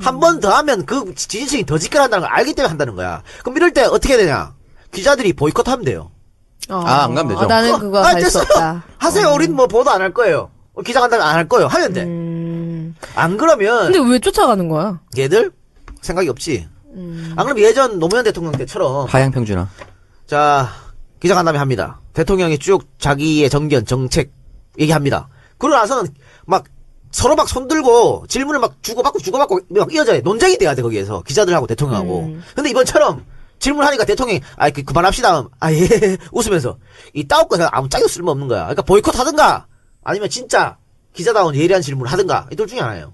한 번 더 하면 그 지지층이 더 집결한다는 걸 알기 때문에 한다는 거야. 그럼 이럴 때 어떻게 해야 되냐? 기자들이 보이콧 하면 돼요. 안 가면 되죠. 나는 그거 할 수 됐어요. 없다. 하세요. 우린 뭐 보도 안 할 거예요. 기자 간다면 안 할 거예요. 하면 돼. 안 그러면 근데 왜 쫓아가는 거야? 얘들 생각이 없지. 안 그러면 예전 노무현 대통령 때처럼 하양평준화. 자 기자 간담회 합니다. 대통령이 쭉 자기의 정견 정책 얘기합니다. 그러고 나서는 막 서로 막 손들고 질문을 막 주고받고 막 이어져야 돼. 논쟁이 돼야 돼 거기에서 기자들하고 대통령하고. 근데 이번처럼 질문하니까 대통령이 그만합시다. 예 웃으면서 이 따옵거나 아무 짝이 쓸모없는 거야. 그러니까 보이콧 하든가 아니면 진짜 기자다운 예리한 질문을 하든가 이 둘 중에 하나예요.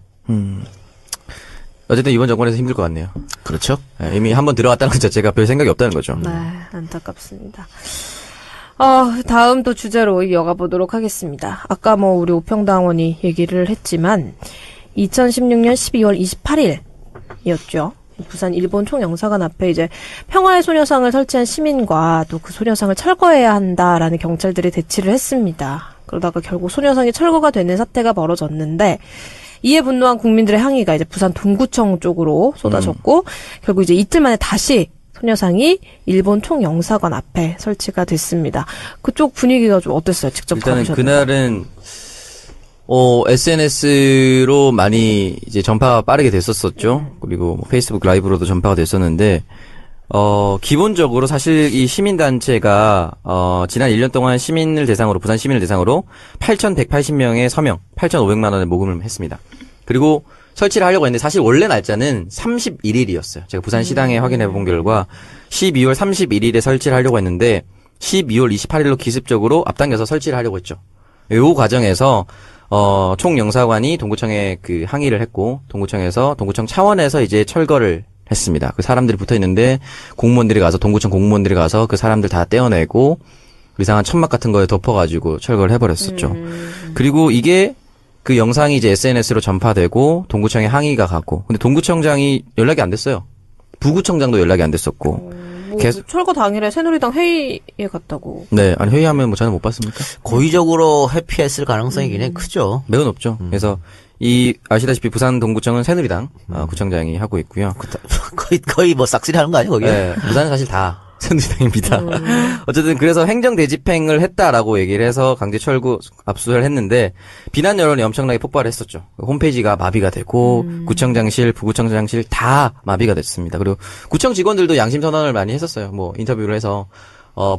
어쨌든 이번 정권에서 힘들 것 같네요. 그렇죠. 네, 이미 한번 들어갔다는 것 자체가 별 생각이 없다는 거죠. 네, 안타깝습니다. 다음 또 주제로 이어가 보도록 하겠습니다. 아까 뭐 우리 오평당원이 얘기를 했지만 2016년 12월 28일이었죠. 부산 일본 총영사관 앞에 이제 평화의 소녀상을 설치한 시민과 또 그 소녀상을 철거해야 한다라는 경찰들이 대치를 했습니다. 그러다가 결국 소녀상이 철거가 되는 사태가 벌어졌는데 이에 분노한 국민들의 항의가 이제 부산 동구청 쪽으로 쏟아졌고 결국 이제 이틀 만에 다시 소녀상이 일본 총영사관 앞에 설치가 됐습니다. 그쪽 분위기가 좀 어땠어요? 직접 일단은 가보셨는데. 그날은 SNS로 많이 이제 전파가 빠르게 됐었었죠. 그리고 뭐 페이스북 라이브로도 전파가 됐었는데 기본적으로 사실 이 시민단체가 지난 1년 동안 부산 시민을 대상으로 8,180명의 서명, 8,500만 원을 모금을 했습니다. 그리고 설치를 하려고 했는데 사실 원래 날짜는 31일이었어요. 제가 부산시당에 확인해 본 결과 12월 31일에 설치를 하려고 했는데 12월 28일로 기습적으로 앞당겨서 설치를 하려고 했죠. 요 과정에서 총영사관이 동구청에 그 항의를 했고 동구청 차원에서 이제 철거를 했습니다. 그 사람들이 붙어 있는데 동구청 공무원들이 가서 그 사람들 다 떼어내고 이상한 천막 같은 거에 덮어가지고 철거를 해버렸었죠. 그리고 이게 그 영상이 이제 SNS로 전파되고 동구청에 항의가 가고 근데 동구청장이 연락이 안 됐어요. 부구청장도 연락이 안 됐었고 계속 철거 당일에 새누리당 회의에 갔다고. 네, 아니 회의하면 뭐 저는 못 봤습니까? 고의적으로 회피했을 가능성이 굉장히 크죠. 매우 높죠. 그래서 아시다시피 부산 동구청은 새누리당 구청장이 하고 있고요. 거의 뭐 싹쓸이 하는 거 아니에요, 거기? 네, 부산은 사실 다 새누리당입니다. 어쨌든 그래서 행정 대집행을 했다라고 얘기를 해서 강제 철거 압수를 했는데 비난 여론이 엄청나게 폭발했었죠. 홈페이지가 마비가 되고 구청장실, 부구청장실 다 마비가 됐습니다. 그리고 구청 직원들도 양심 선언을 많이 했었어요. 뭐 인터뷰를 해서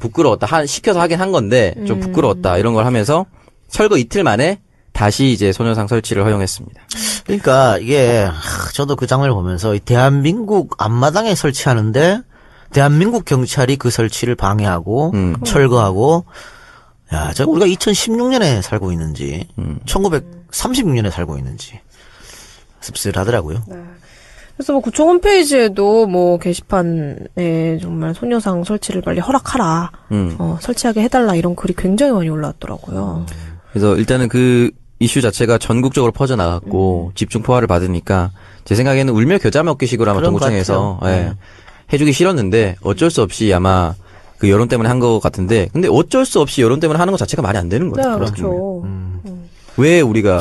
부끄러웠다. 시켜서 하긴 한 건데 좀 부끄러웠다 이런 걸 하면서 철거 이틀 만에 다시 이제 소녀상 설치를 허용했습니다. 그러니까 이게 저도 그 장면을 보면서 이 대한민국 앞마당에 설치하는데 대한민국 경찰이 그 설치를 방해하고 철거하고 야, 저 우리가 2016년에 살고 있는지 1936년에 살고 있는지 씁쓸하더라고요. 네. 그래서 뭐 구청 홈페이지에도 뭐 게시판에 정말 소녀상 설치를 빨리 허락하라, 설치하게 해달라 이런 글이 굉장히 많이 올라왔더라고요. 그래서 일단은 그 이슈 자체가 전국적으로 퍼져나갔고 집중 포화를 받으니까 제 생각에는 울며 겨자 먹기식으로 아마 동구청에서 해주기 싫었는데 어쩔 수 없이 아마 그 여론 때문에 한 것 같은데 근데 어쩔 수 없이 여론 때문에 하는 것 자체가 말이 안 되는 거예요. 네, 그렇죠. 왜 우리가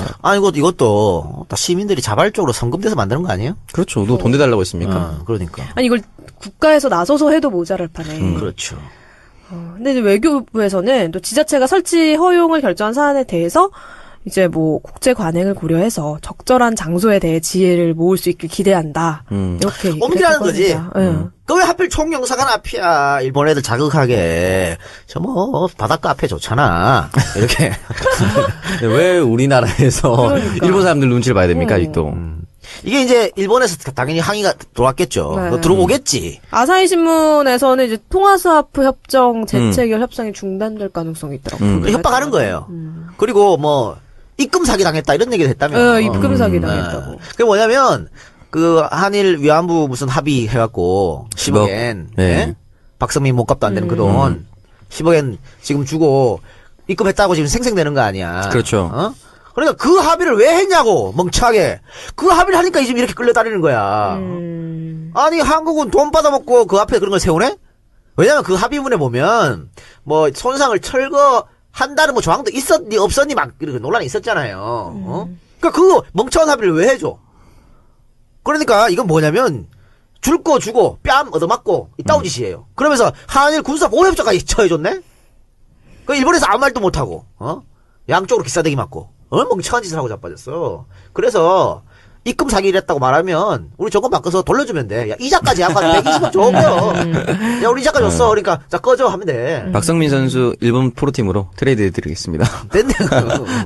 이것도 다 시민들이 자발적으로 성금돼서 만드는 거 아니에요? 그렇죠. 너 돈 내달라고 했습니까? 그러니까. 아니 이걸 국가에서 나서서 해도 모자랄 판에. 그렇죠. 근데 이제 외교부에서는 또 지자체가 설치 허용을 결정한 사안에 대해서 이제 뭐 국제 관행을 고려해서 적절한 장소에 대해 지혜를 모을 수 있길 기대한다. 이렇게 옮기라는 거지. 응. 그 왜 하필 총영사관 앞이야? 일본 애들 자극하게. 저 뭐 바닷가 앞에 좋잖아. 이렇게. 왜 우리나라에서 그러니까. 일본 사람들 눈치를 봐야 됩니까 아직도? 이게 이제 일본에서 당연히 항의가 들어왔겠죠. 네. 들어오겠지. 아사히 신문에서는 이제 통화스와프 협정 재체결 협상이 중단될 가능성이 있더라고요. 협박하는 거예요. 그리고 뭐 입금 사기 당했다 이런 얘기를 했다며. 입금 사기 당했다고. 그게 뭐냐면 그 한일 위안부 무슨 합의 해갖고 10억엔 네. 박성민 몸값도 안 되는 그 돈 10억엔 지금 주고 입금했다고 지금 생생되는 거 아니야. 그렇죠. 그러니까 그 합의를 왜 했냐고 멍청하게. 그 합의를 하니까 지금 이렇게 끌려다니는 거야. 아니 한국은 돈 받아먹고 그 앞에 그런 걸 세우네? 왜냐면 그 합의문에 보면 뭐 손상을 철거한다는 뭐 조항도 있었니 없었니 막 이렇게 논란이 있었잖아요. 그러니까 그 멍청한 합의를 왜 해줘? 그러니까 이건 뭐냐면 줄 거 주고 뺨 얻어맞고 이따운 짓이에요. 그러면서 한일 군사 보호협정까지 처해줬네? 그 일본에서 아무 말도 못하고 양쪽으로 기싸대기 맞고 멍청한 짓을 하고 자빠졌어. 그래서 입금 사기를 했다고 말하면 우리 조건 바꿔서 돌려주면 돼. 야 이자까지 약간 120원 줘요. 야 우리 이자까지 줬어. 그러니까 자 꺼져 하면 돼. 박성민 선수 일본 프로팀으로 트레이드 해드리겠습니다. 됐네.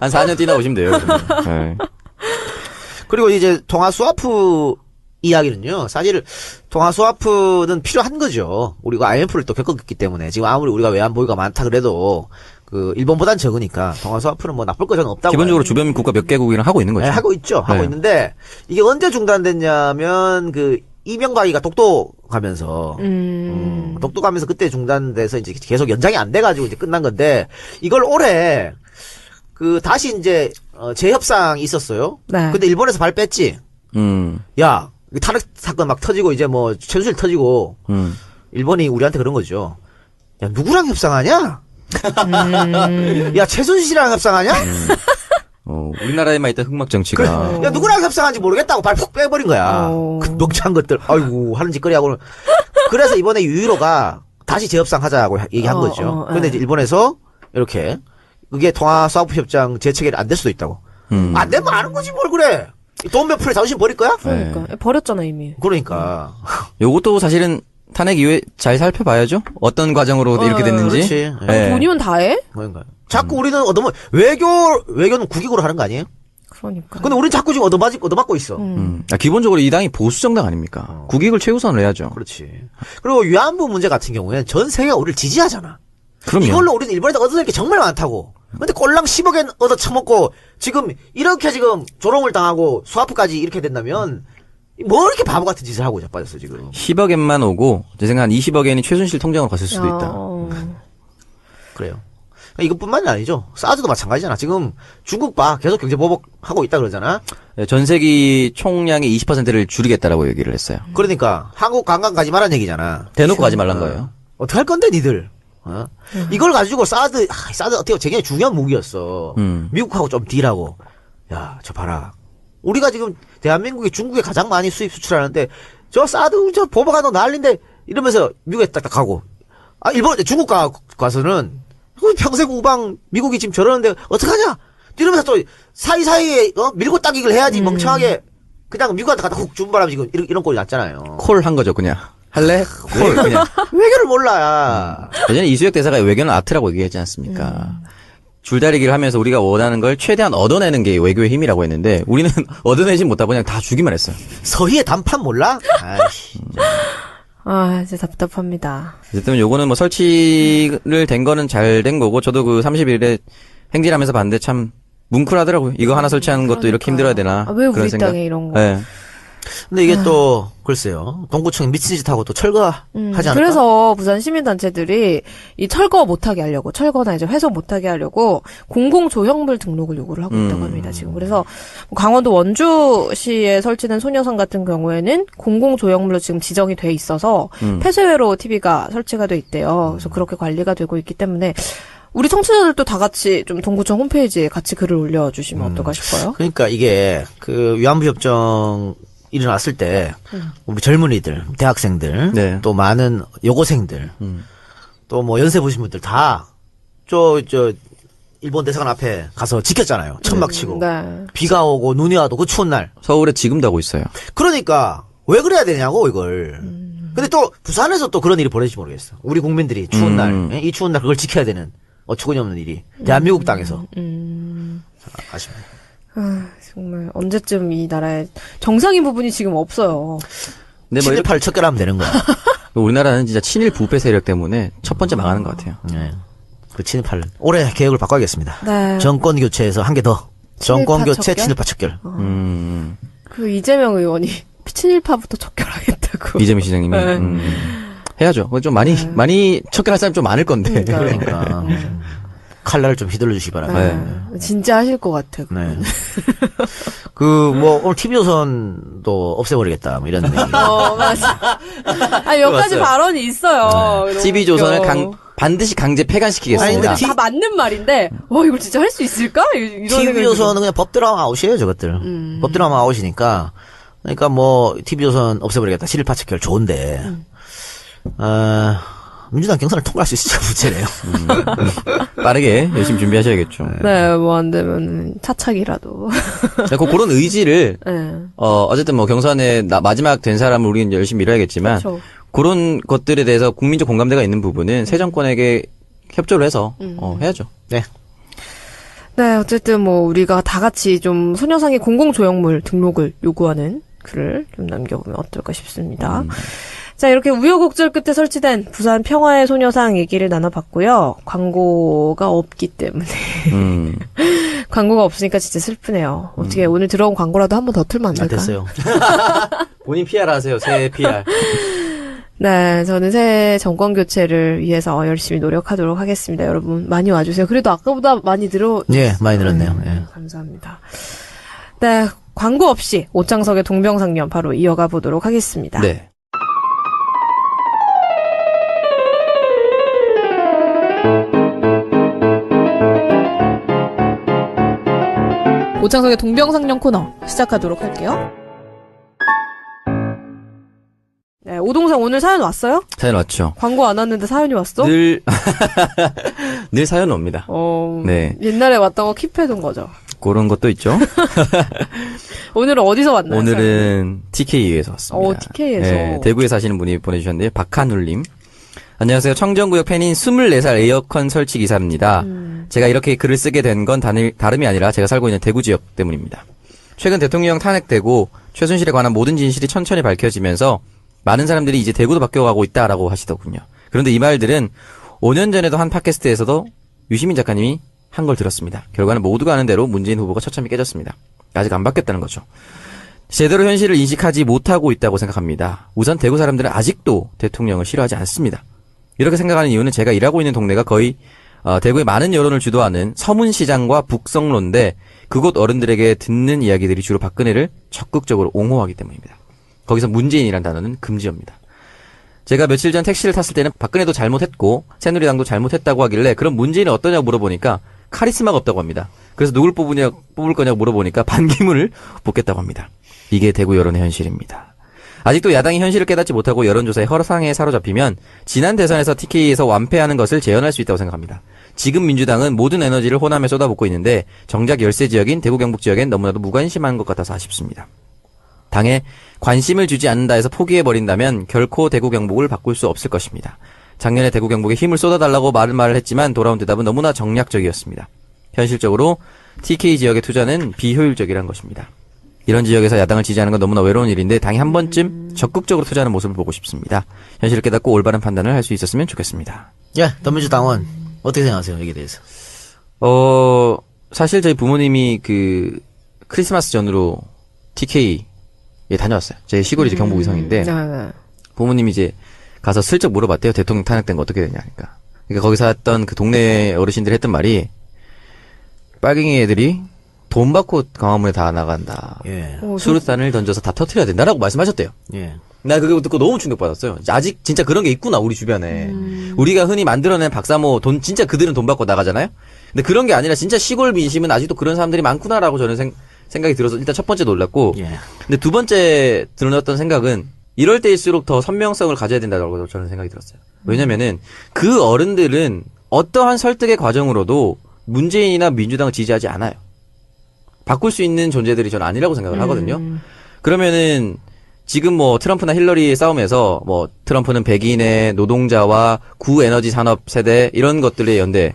한 4년 뛰다 오시면 돼요. 네. 그리고 이제 통화 스와프 이야기는요. 사실 통화 스와프는 필요한 거죠. 우리가 IMF를 또 겪었기 때문에 지금 아무리 우리가 외환 보유가 많다 그래도 그 일본보단 적으니까 통화 스와프는 뭐 나쁠 거 저는 없다고. 기본적으로 주변 국가 몇 개국이랑 하고 있는 거죠. 네, 하고 있죠. 하고 네. 있는데 이게 언제 중단됐냐면 그 이명박이가 똑똑하면서 똑똑하면서 그때 중단돼서 이제 계속 연장이 안 돼가지고 이제 끝난 건데 이걸 올해 그 다시 이제 재협상이 있었어요. 네. 근데 일본에서 발 뺐지. 야 탄핵 사건 막 터지고 이제 뭐 최순실 터지고 일본이 우리한테 그런 거죠. 야 누구랑 협상하냐? 야 최순실이랑 협상하냐? 우리나라에만 있던 흑막 정치가. 야 누구랑 협상하는지 모르겠다고 발 푹 빼버린 거야. 그 멍청한 것들. 아이고 하는 짓거리 하고는. 그래서 이번에 유일호가 다시 재협상하자고 얘기한 거죠. 근데 이제 일본에서 이렇게 그게 통화사업협정 재체결이 안 될 수도 있다고. 안 되면 아는 거지 뭘 그래. 돈 몇 푼에 자존심 버릴 거야? 그러니까 버렸잖아 이미. 그러니까. 요것도 사실은 탄핵 이후에 잘 살펴봐야죠. 어떤 과정으로 이렇게 됐는지. 그렇지. 예. 돈이면 다 해? 그러니까. 자꾸 우리는 너무 외교는 국익으로 하는 거 아니에요? 그러니까. 근데 우리는 자꾸 지금 얻어맞고 있어. 기본적으로 이 당이 보수 정당 아닙니까? 국익을 최우선으로 해야죠. 그렇지. 그리고 위안부 문제 같은 경우에는 전 세계가 우리를 지지하잖아. 그럼요. 이걸로 우리는 일본에다 얻어낼 게 정말 많다고. 근데 꼴랑 10억엔 얻어 처먹고 지금 이렇게 지금 조롱을 당하고 수하프까지 이렇게 된다면 뭐 이렇게 바보 같은 짓을 하고 자빠졌어 지금. 10억엔만 오고 제 생각 한 20억엔이 최순실 통장으로 갔을 수도 있다. 그래요. 이것뿐만이 아니죠. 사드도 마찬가지잖아. 지금 중국 봐 계속 경제 보복하고 있다 그러잖아. 전세기 총량의 20%를 줄이겠다라고 얘기를 했어요. 그러니까 한국 관광 가지 말란 얘기잖아. 대놓고 가지 말란 거예요. 어떻게 할 건데 니들? 이걸 가지고 사드 어떻게 굉장히 중요한 무기였어. 미국하고 좀 딜하고. 야, 저 봐라. 우리가 지금 대한민국이 중국에 가장 많이 수입 수출하는데 저 사드 저 보복하는 난리인데 이러면서 미국에 딱딱 가고. 중국 가서는 평생 우방 미국이 지금 저러는데 어떡하냐? 이러면서 또 사이사이에 밀고 따기를 해야지 멍청하게 그냥 미국한테 갖다 훅 준 바람에 지금 이런 꼴이 났잖아요. 콜 한 거죠 그냥. 할래? 콜 그냥. 외교를 몰라. 예전에 이수혁 대사가 외교는 아트라고 얘기하지 않습니까? 줄다리기를 하면서 우리가 원하는 걸 최대한 얻어내는 게 외교의 힘이라고 했는데 우리는 얻어내지 못하고 그냥 다 주기만 했어요. 서희의 단판 몰라? 아이씨. 진짜 답답합니다. 어쨌든 요거는 뭐 설치를 된 거는 잘 된 거고 저도 그 30일에 행진하면서 봤는데 참 뭉클하더라고요. 이거 하나 설치하는 것도 이렇게 힘들어야 되나? 왜 우리 그런 생각. 땅에 이런 거. 네. 근데 이게 또 글쎄요. 동구청이 미친 짓 하고 또 철거하지 않을까? 그래서 부산 시민단체들이 이 철거 못하게 하려고 철거나 이제 회수 못하게 하려고 공공조형물 등록을 요구를 하고 있다고 합니다. 지금 그래서 강원도 원주시에 설치된 소녀상 같은 경우에는 공공조형물로 지금 지정이 돼 있어서 폐쇄회로 TV가 설치가 돼 있대요. 그래서 그렇게 관리가 되고 있기 때문에 우리 청취자들도 다 같이 좀 동구청 홈페이지에 같이 글을 올려주시면 어떨까 싶어요. 그러니까 이게 그 위안부 협정 일어났을 때 우리 젊은이들, 대학생들, 네. 또 많은 여고생들, 또 뭐 연세 보신 분들 다 저 일본 대사관 앞에 가서 지켰잖아요. 천막 치고 네. 비가 오고 눈이 와도 그 추운 날. 서울에 지금도 하고 있어요. 그러니까 왜 그래야 되냐고 이걸. 근데 또 부산에서 또 그런 일이 벌어질지 모르겠어. 우리 국민들이 추운 날, 이 추운 날 그걸 지켜야 되는 어처구니 없는 일이 대한민국 땅에서. 아쉽네. 정말 언제쯤 이 나라에 정상인 부분이 지금 없어요. 근데 뭐 친일파를 척결하면 되는 거야. 우리나라는 진짜 친일 부패 세력 때문에 첫 번째 망하는 것 같아요. 네. 그 친일파를 올해 계획을 바꿔야겠습니다. 네. 정권 교체에서 한 개 더. 정권 교체, 척결? 친일파 척결. 그 이재명 의원이 친일파부터 척결하겠다고. 이재명 시장님이 네. 해야죠. 좀 많이 척결할 사람 좀 많을 건데. 그러니까 칼날을 좀 휘둘러 주시기 바랍니다. 진짜 하실 것 같아. 네. 뭐 오늘 TV조선도 없애버리겠다 뭐 이런 얘기. 맞아. 여기까지 맞아요. 발언이 있어요. TV조선을 반드시 강제 폐간시키겠습니다. 아니, 근데 다 맞는 말인데, 이걸 진짜 할 수 있을까? 이런 TV조선은 그냥 법대로 하면 아웃이에요, 저것들. 법대로 하면 아웃이니까. 그러니까 뭐 TV조선 없애버리겠다. 친일파 척결 좋은데. 민주당 경선을 통과할 수 있을지 문제네요. 빠르게 열심히 준비하셔야겠죠. 네, 뭐 안 되면 차착이라도. 그런 의지를 네. 어쨌든 뭐 경선에 마지막 된 사람을 우리는 열심히 밀어야겠지만 그렇죠. 그런 것들에 대해서 국민적 공감대가 있는 부분은 새 정권에게 협조를 해서 해야죠. 네. 네, 어쨌든 뭐 우리가 다 같이 좀 소녀상의 공공조형물 등록을 요구하는 글을 좀 남겨보면 어떨까 싶습니다. 자, 이렇게 우여곡절 끝에 설치된 부산 평화의 소녀상 얘기를 나눠봤고요. 광고가 없기 때문에. 광고가 없으니까 진짜 슬프네요. 어떻게 오늘 들어온 광고라도 한 번 더 틀면 안 될까? 됐어요. 본인 PR 하세요. 새 PR. 네, 저는 새 정권 교체를 위해서 열심히 노력하도록 하겠습니다. 여러분 많이 와주세요. 그래도 아까보다 많이 예, 많이 늘었네요. 예. 감사합니다. 네, 광고 없이 오창석의 동병상련 바로 이어가 보도록 하겠습니다. 네. 오창석의 동병상련 코너 시작하도록 할게요. 네, 오동상 오늘 사연 왔어요? 사연 왔죠. 광고 안 왔는데 사연이 왔어? 늘 사연 옵니다. 네. 옛날에 왔던 거 킵해둔 거죠. 그런 것도 있죠. 오늘은 어디서 왔나요? 오늘은 TK에서 왔습니다. TK에서. 네, 대구에 사시는 분이 보내주셨는데 박한울님. 안녕하세요. 청정구역 팬인 24살 에어컨 설치 기사입니다. 제가 이렇게 글을 쓰게 된 건 다름이 아니라 제가 살고 있는 대구 지역 때문입니다. 최근 대통령 탄핵되고 최순실에 관한 모든 진실이 천천히 밝혀지면서 많은 사람들이 이제 대구도 바뀌어가고 있다라고 하시더군요. 그런데 이 말들은 5년 전에도 한 팟캐스트에서도 유시민 작가님이 한 걸 들었습니다. 결과는 모두가 아는 대로 문재인 후보가 처참히 깨졌습니다. 아직 안 바뀌었다는 거죠. 제대로 현실을 인식하지 못하고 있다고 생각합니다. 우선 대구 사람들은 아직도 대통령을 싫어하지 않습니다. 이렇게 생각하는 이유는 제가 일하고 있는 동네가 거의 대구의 많은 여론을 주도하는 서문시장과 북성로인데 그곳 어른들에게 듣는 이야기들이 주로 박근혜를 적극적으로 옹호하기 때문입니다. 거기서 문재인이란 단어는 금지어입니다. 제가 며칠 전 택시를 탔을 때는 박근혜도 잘못했고 새누리당도 잘못했다고 하길래 그럼 문재인은 어떠냐고 물어보니까 카리스마가 없다고 합니다. 그래서 누굴 뽑을 거냐고 물어보니까 반기문을 뽑겠다고 합니다. 이게 대구 여론의 현실입니다. 아직도 야당이 현실을 깨닫지 못하고 여론조사의 허상에 사로잡히면 지난 대선에서 TK에서 완패하는 것을 재현할 수 있다고 생각합니다. 지금 민주당은 모든 에너지를 호남에 쏟아붓고 있는데 정작 열세 지역인 대구 경북 지역엔 너무나도 무관심한 것 같아서 아쉽습니다. 당에 관심을 주지 않는다 해서 포기해버린다면 결코 대구 경북을 바꿀 수 없을 것입니다. 작년에 대구 경북에 힘을 쏟아달라고 말을 했지만 돌아온 대답은 너무나 정략적이었습니다. 현실적으로 TK 지역의 투자는 비효율적이란 것입니다. 이런 지역에서 야당을 지지하는 건 너무나 외로운 일인데 당이 한 번쯤 적극적으로 투자하는 모습을 보고 싶습니다. 현실을 깨닫고 올바른 판단을 할 수 있었으면 좋겠습니다. 예, 더민주당원 어떻게 생각하세요 여기에 대해서? 사실 저희 부모님이 그 크리스마스 전으로 TK에 다녀왔어요. 제 시골이 이제 경북 의성인데 부모님이 이제 가서 슬쩍 물어봤대요. 대통령 탄핵된 거 어떻게 되냐니까. 그러니까 거기서 했던 그 동네 어르신들이 했던 말이 빨갱이 애들이 돈 받고 광화문에 다 나간다. 예. 수류탄을 던져서 다 터뜨려야 된다라고 말씀하셨대요. 예. 나 그거 듣고 너무 충격받았어요. 아직 진짜 그런 게 있구나 우리 주변에. 우리가 흔히 만들어낸 박사모 돈 진짜 그들은 돈 받고 나가잖아요. 근데 그런 게 아니라 진짜 시골 민심은 아직도 그런 사람들이 많구나라고 저는 생각이 들어서 일단 첫 번째 놀랐고, 예. 근데 두 번째 들었던 생각은 이럴 때일수록 더 선명성을 가져야 된다고 저는 생각이 들었어요. 왜냐면은 그 어른들은 어떠한 설득의 과정으로도 문재인이나 민주당을 지지하지 않아요. 바꿀 수 있는 존재들이 저는 아니라고 생각을 하거든요. 그러면은 지금 뭐 트럼프나 힐러리의 싸움에서 뭐 트럼프는 백인의 노동자와 구에너지 산업 세대 이런 것들의 연대를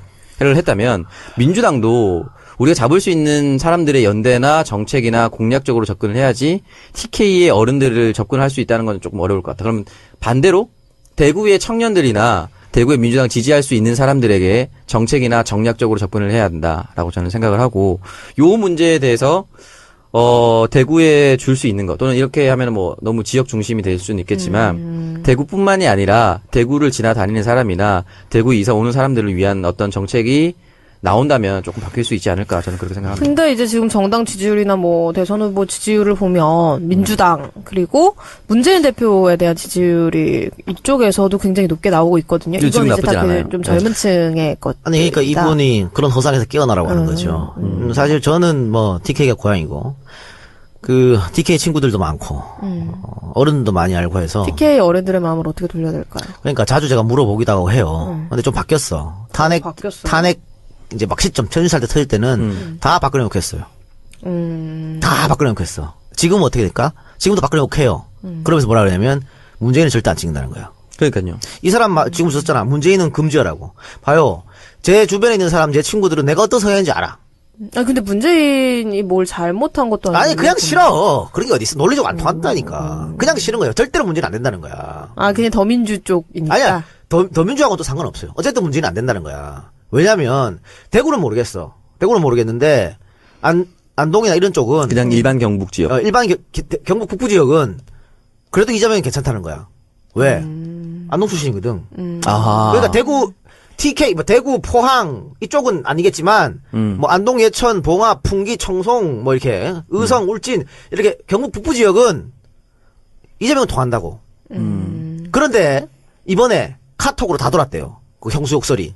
했다면 민주당도 우리가 잡을 수 있는 사람들의 연대나 정책이나 공략적으로 접근을 해야지 TK의 어른들을 접근할 수 있다는 건 조금 어려울 것 같다. 그럼 반대로 대구의 청년들이나 대구의 민주당 지지할 수 있는 사람들에게 정책이나 정략적으로 접근을 해야 한다라고 저는 생각을 하고 요 문제에 대해서 대구에 줄 수 있는 것 또는 이렇게 하면 뭐 너무 지역 중심이 될 수는 있겠지만 대구뿐만이 아니라 대구를 지나다니는 사람이나 대구에 이사 오는 사람들을 위한 어떤 정책이 나온다면 조금 바뀔 수 있지 않을까 저는 그렇게 생각합니다. 근데 이제 지금 정당 지지율이나 뭐 대선 후보 지지율을 보면 민주당 그리고 문재인 대표에 대한 지지율이 이쪽에서도 굉장히 높게 나오고 있거든요. 이건 이제 다 좀 젊은 층의 것. 아니 그러니까 이분이 그런 허상에서 깨어나라고 하는 거죠. 사실 저는 뭐 TK가 고향이고 그 TK 친구들도 많고 어른도 많이 알고 해서 TK 어른들의 마음을 어떻게 돌려야 될까요? 그러니까 자주 제가 물어보기도 하고 해요. 근데 좀 바뀌었어. 탄핵 이제 막 시점 천주살 때 터질 때는 다 박근혜 욕했어요. 다 박근혜 욕했어. 지금은 어떻게 될까? 지금도 박근혜 욕해요. 그러면서 뭐라 그러냐면 문재인은 절대 안 찍는다는 거야. 그러니까요. 이 사람 지금 썼잖아. 문재인은 금지하라고. 봐요. 제 주변에 있는 사람, 제 친구들은 내가 어떤 성향인지 알아. 아 근데 문재인이 뭘 잘못한 것도 아니고. 아니 그냥 싫어. 그런 게 어디 있어. 논리적으로 안 통한다니까. 그냥 싫은 거예요. 절대로 문재인 안 된다는 거야. 아 그냥 더민주 쪽이니까. 아니야. 더민주하고는 또 상관없어요. 어쨌든 문재인은 안 된다는 거야. 왜냐면 대구는 모르겠어. 대구는 모르겠는데 안동이나 이런 쪽은 그냥 일반 경북 지역. 일반 경북 북부 지역은 그래도 이재명이 괜찮다는 거야. 왜? 안동 출신이거든. 아하. 그러니까 TK, 뭐, 대구, 포항, 이쪽은 아니겠지만, 뭐, 안동, 예천, 봉합, 풍기, 청송, 뭐, 이렇게, 의성, 울진, 이렇게, 경북 북부 지역은, 이재명은 통한다고. 그런데, 이번에, 카톡으로 다 돌았대요. 그 형수 욕설이.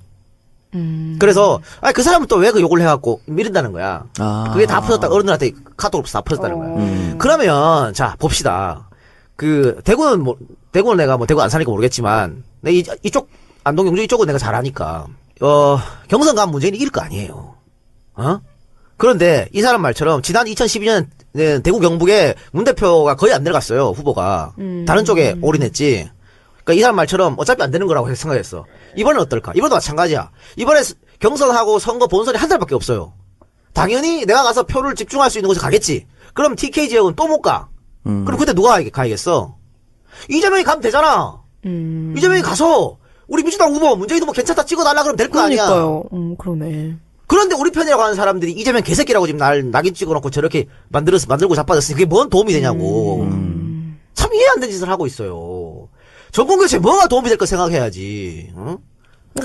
그래서, 그 사람은 또 왜 그 욕을 해갖고, 미른다는 거야. 그게 다 퍼졌다, 어른들한테 카톡으로 다 퍼졌다는 거야. 그러면, 자, 봅시다. 대구는 내가 대구 안 사니까 모르겠지만, 이쪽, 안동, 영주 이쪽은 내가 잘 아니까, 경선 가면 문재인이 이길 거 아니에요. 그런데, 이 사람 말처럼, 지난 2012년, 대구 경북에 문 대표가 거의 안 내려갔어요, 후보가. 다른 쪽에 올인했지. 그러니까 이 사람 말처럼 어차피 안 되는 거라고 생각했어. 이번엔 어떨까? 이번도 마찬가지야. 이번에 경선하고 선거 본선이 한 달밖에 없어요. 당연히 내가 가서 표를 집중할 수 있는 곳에 가겠지. 그럼 TK 지역은 또 못 가. 그럼 그때 누가 가야겠어? 이재명이 가면 되잖아. 이재명이 가서 우리 민주당 후보 문재인 후보 괜찮다 찍어달라 그러면 될 거 아니야. 그러니까요. 그러네. 그런데 우리 편이라고 하는 사람들이 이재명 개새끼라고 지금 낙인 찍어놓고 저렇게 만들고 자빠졌으니 그게 뭔 도움이 되냐고. 참 이해 안 되는 짓을 하고 있어요. 정권교체 뭐가 도움이 될 거 생각해야지.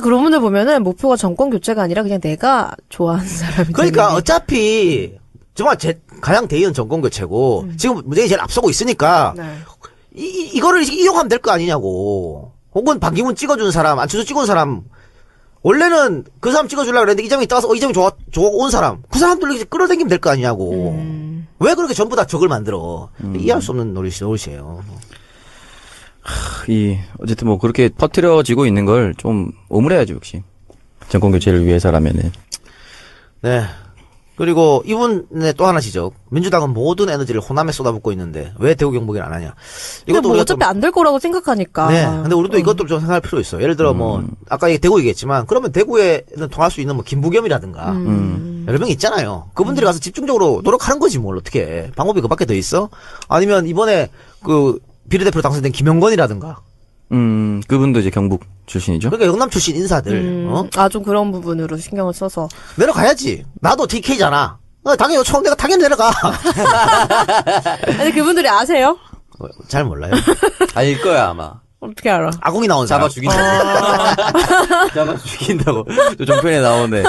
그런 분들 보면은 목표가 정권 교체가 아니라 그냥 내가 좋아하는 사람이. 그러니까 어차피 정말 가장 대의원 정권교체고 지금 문재인이 제일 앞서고 있으니까 네. 이거를 이용하면 될 거 아니냐고. 혹은 반기문 찍어준 사람, 안철수 찍어준 사람, 원래는 그 사람 찍어주려고 그랬는데 이재명이 따서 이재명이 좋아 온 사람, 그 사람들 이렇게 끌어당기면 될 거 아니냐고. 왜 그렇게 전부 다 적을 만들어? 이해할 수 없는 노릇이에요. 어쨌든 뭐 그렇게 퍼뜨려지고 있는 걸 좀 오물해야죠, 역시. 정권 교체를 위해서라면은. 네. 그리고 이분의 또 하나 지적. 민주당은 모든 에너지를 호남에 쏟아붓고 있는데 왜 대구 경북을 안 하냐. 이것도 뭐 어차피 안 될 거라고 생각하니까. 네. 근데 우리도 이것도 좀 생각할 필요 있어. 예를 들어 뭐 아까 대구 얘기했지만 그러면 대구에는 통할 수 있는 뭐 김부겸이라든가 여러 명 있잖아요. 그분들이 가서 집중적으로 노력하는 거지 뭘 어떻게. 방법이 그밖에 더 있어? 아니면 이번에 비례대표로 당선된 김영건이라든가. 그분도 이제 경북 출신이죠. 그러니까 영남 출신 인사들. 좀 그런 부분으로 신경을 써서. 내려가야지. 나도 TK잖아. 당연히 내가 당연히 내려가. 아니, 그분들이 아세요? 잘 몰라요. 알 거야, 아마. 어떻게 알아? 아궁이 나온 사람. 잡아 죽인다고. 잡아 죽인다고. 또 종편에 나오네.